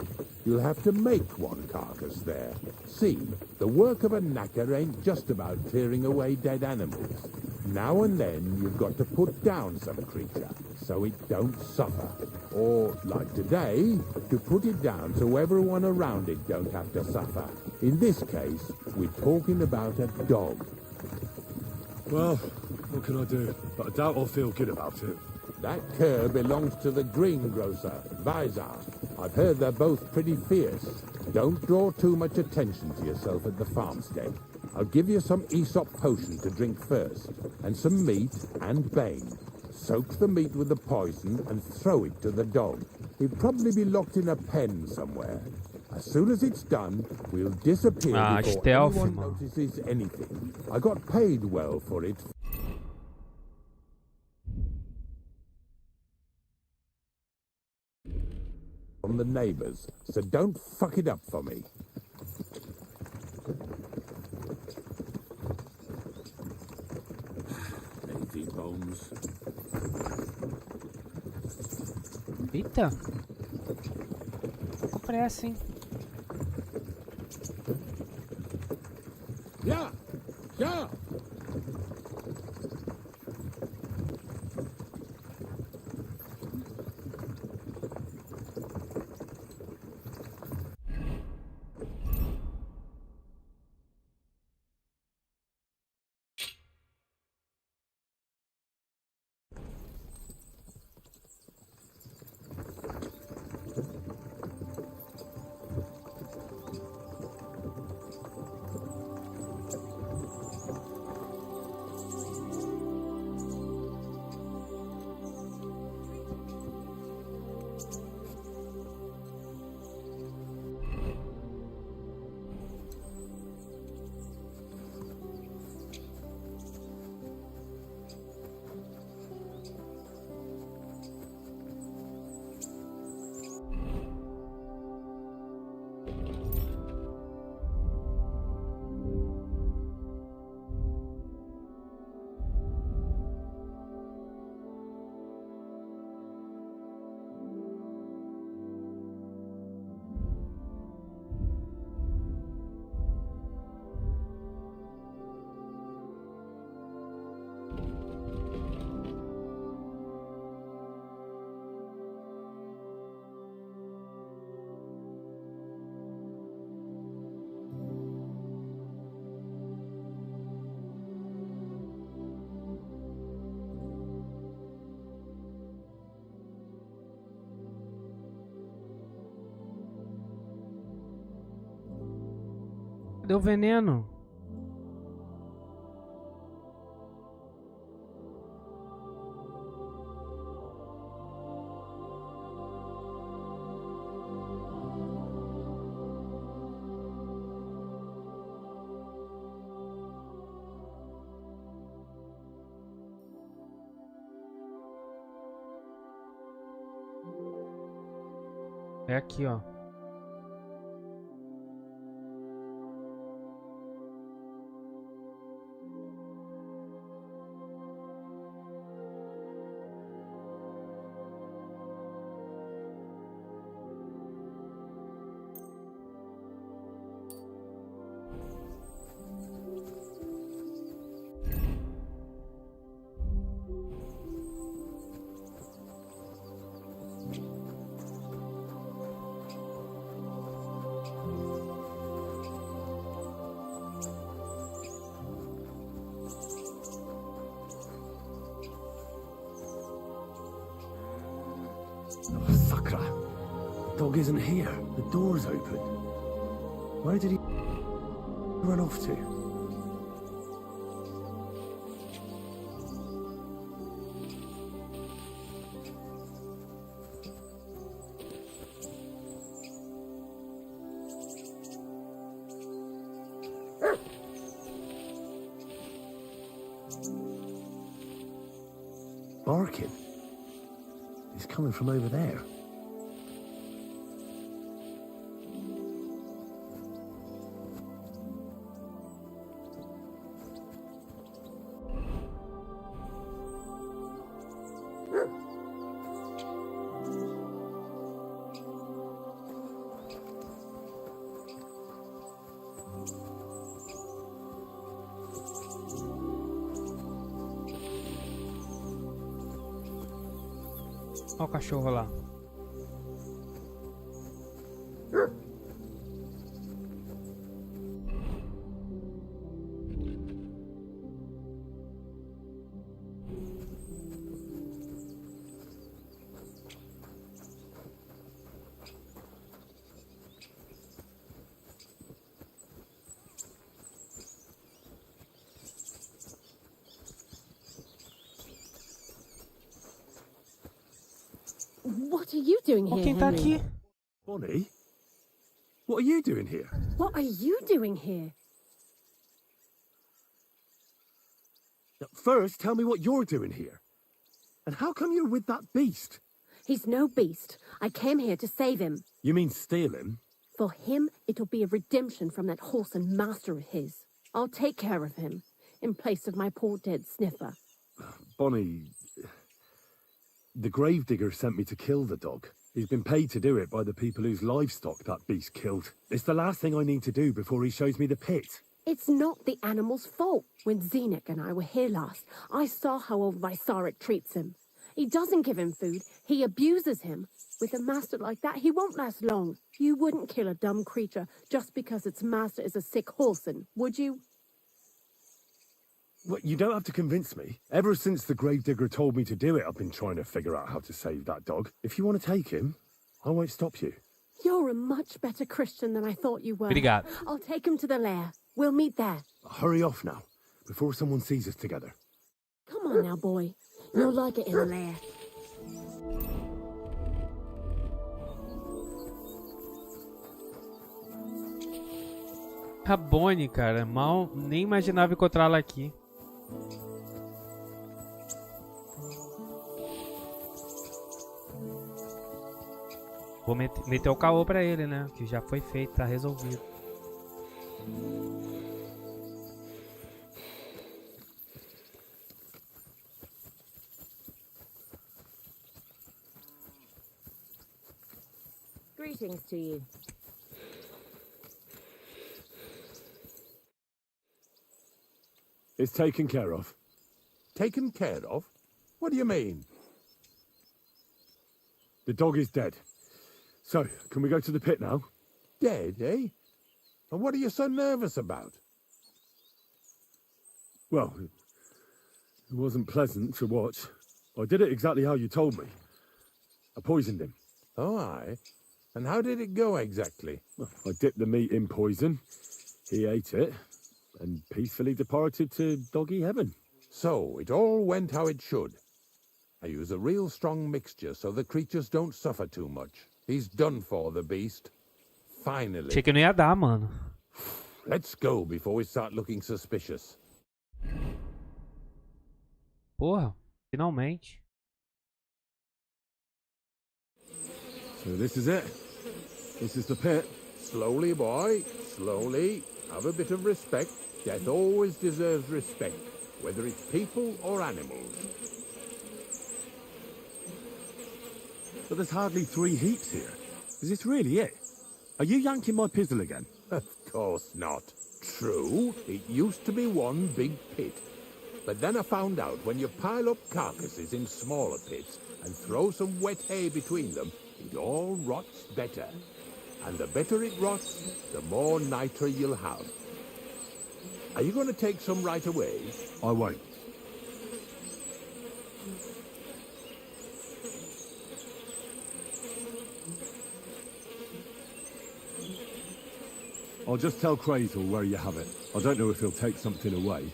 you'll have to make one carcass there. See, the work of a knacker ain't just about clearing away dead animals. Now and then, you've got to put down some creature, so it don't suffer. Or, like today, to put it down so everyone around it don't have to suffer. In this case, we're talking about a dog. Well, what can I do? But I doubt I'll feel good about it. That cur belongs to the greengrocer, Vizar. I've heard they're both pretty fierce. Don't draw too much attention to yourself at the farmstead. I'll give you some Aesop potion to drink first, and some meat and bane. Soak the meat with the poison and throw it to the dog. He'll probably be locked in a pen somewhere. As soon as it's done, we'll disappear before anyone notices anything. I got paid well for it. From the neighbors, so don't fuck it up for me. Lazy bones. Eita. Com pressa, hein? Yeah! Yeah! Cadê o veneno? É aqui, ó. Oh, Sakra. The dog isn't here. The door's open. Where did he run off to? Barking. He's coming from over there. Olha o cachorro lá. What are you doing here, Quem tá Henry? aqui? Bonnie? What are you doing here? What are you doing here? First, tell me what you're doing here. And how come you're with that beast? He's no beast. I came here to save him. You mean steal him? For him, it'll be a redemption from that horse and master of his. I'll take care of him, in place of my poor dead sniffer. Bonnie, the gravedigger sent me to kill the dog. He's been paid to do it by the people whose livestock that beast killed. It's the last thing I need to do before he shows me the pit. It's not the animal's fault. When Zenek and I were here last, I saw how old Vysarik treats him. He doesn't give him food, he abuses him. With a master like that, he won't last long. You wouldn't kill a dumb creature just because its master is a sick horseman, would you? Well, you don't have to convince me. Ever since the gravedigger told me to do it, I've been trying to figure out how to save that dog. If you want to take him, I won't stop you. You're a much better Christian than I thought you were. Obrigado. I'll take him to the lair. We'll meet there. Hurry off now, before someone sees us together. Come on now, boy. You'll like it in the lair. A Bonnie, cara. Mal, nem imaginava encontrá-la aqui. Vou meter o caô pra ele, né? Que já foi feito, tá resolvido. Greetings to you. It's taken care of. Taken care of? What do you mean? The dog is dead. So, can we go to the pit now? Dead, eh? And what are you so nervous about? Well, it wasn't pleasant to watch. I did it exactly how you told me. I poisoned him. Oh, aye. And how did it go exactly? Well, I dipped the meat in poison. He ate it and peacefully departed to doggy heaven. So, it all went how it should. I use a real strong mixture so the creatures don't suffer too much. He's done for, the beast. Finally. Achei que não ia dar, mano. Let's go before we start looking suspicious. Porra, finalmente. So this is it. This is the pit. Slowly, boy. Slowly. Have a bit of respect. Death always deserves respect, whether it's people or animals. But there's hardly 3 heaps here. Is this really it? Are you yanking my pizzle again? Of course not. True, it used to be one big pit. But then I found out when you pile up carcasses in smaller pits and throw some wet hay between them, it all rots better. And the better it rots, the more nitre you'll have. Are you going to take some right away? I won't. I'll just tell Crazel where you have it. I don't know if he'll take something away.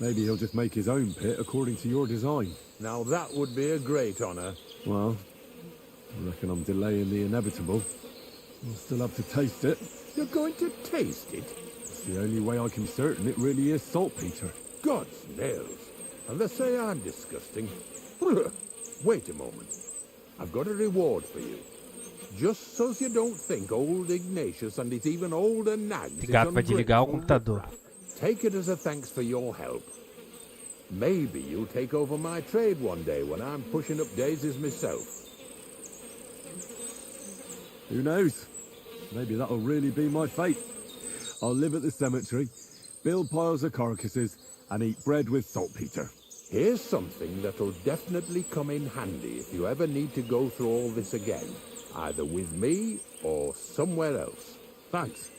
Maybe he'll just make his own pit according to your design. Now that would be a great honour. Well, I reckon I'm delaying the inevitable. I'll still have to taste it. You're going to taste it? It's the only way I can be certain it really is saltpeter. God's nails. And they say I'm disgusting. Wait a moment. I've got a reward for you. Just so you don't think old Ignatius and his even older nags is Obrigado, vai desligar o ungrateful. computador. Take it as a thanks for your help. Maybe you'll take over my trade one day when I'm pushing up daisies myself. Who knows? Maybe that'll really be my fate. I'll live at the cemetery, build piles of carcasses, and eat bread with saltpeter. Here's something that'll definitely come in handy if you ever need to go through all this again. Either with me or somewhere else. Thanks.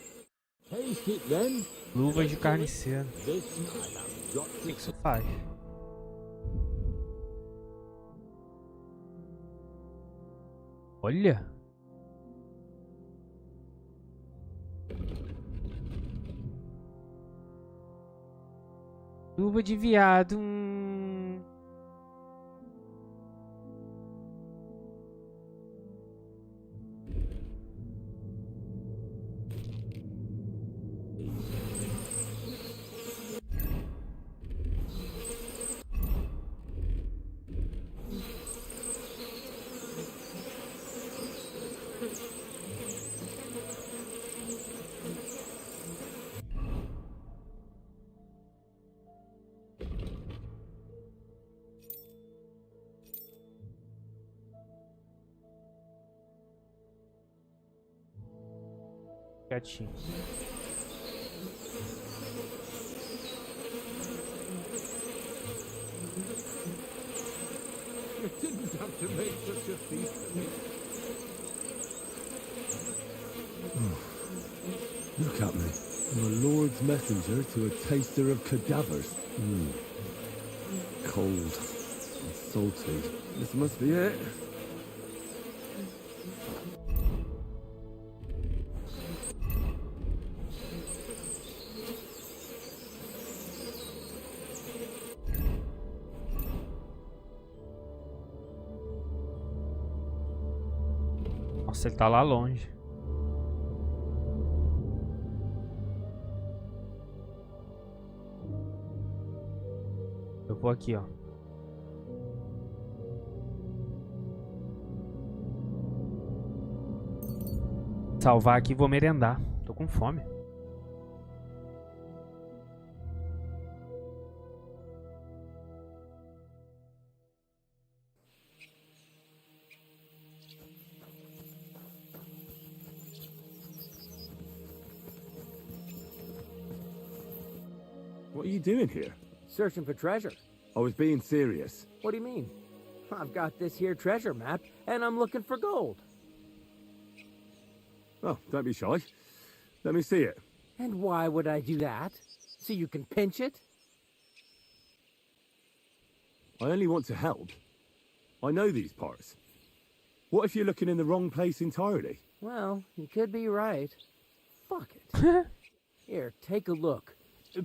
Taste it then. Luvas de carniceiro. This I have got O que isso faz? Olha. Luva de viado. Gatinho. You didn't have to make such a feast of it. Look at me. I'm a Lord's messenger to a taster of cadavers. Cold and salty. This must be it. Nossa, ele tá lá longe. Eu vou aqui, ó. Salvar aqui e vou merendar. Tô com fome. What are you doing here? Searching for treasure. I was being serious. What do you mean? I've got this here treasure map, and I'm looking for gold. Oh, don't be shy. Let me see it. And why would I do that? So you can pinch it? I only want to help. I know these parts. What if you're looking in the wrong place entirely? Well, you could be right. Fuck it. Here, take a look.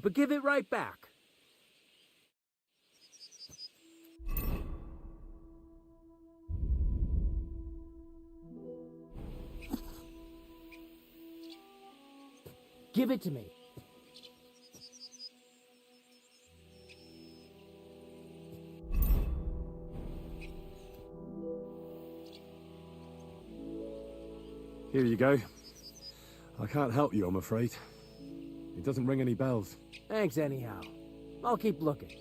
But give it right back. Give it to me. Here you go. I can't help you, I'm afraid. It doesn't ring any bells. Thanks anyhow. I'll keep looking.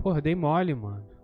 Porra, dei mole, mano.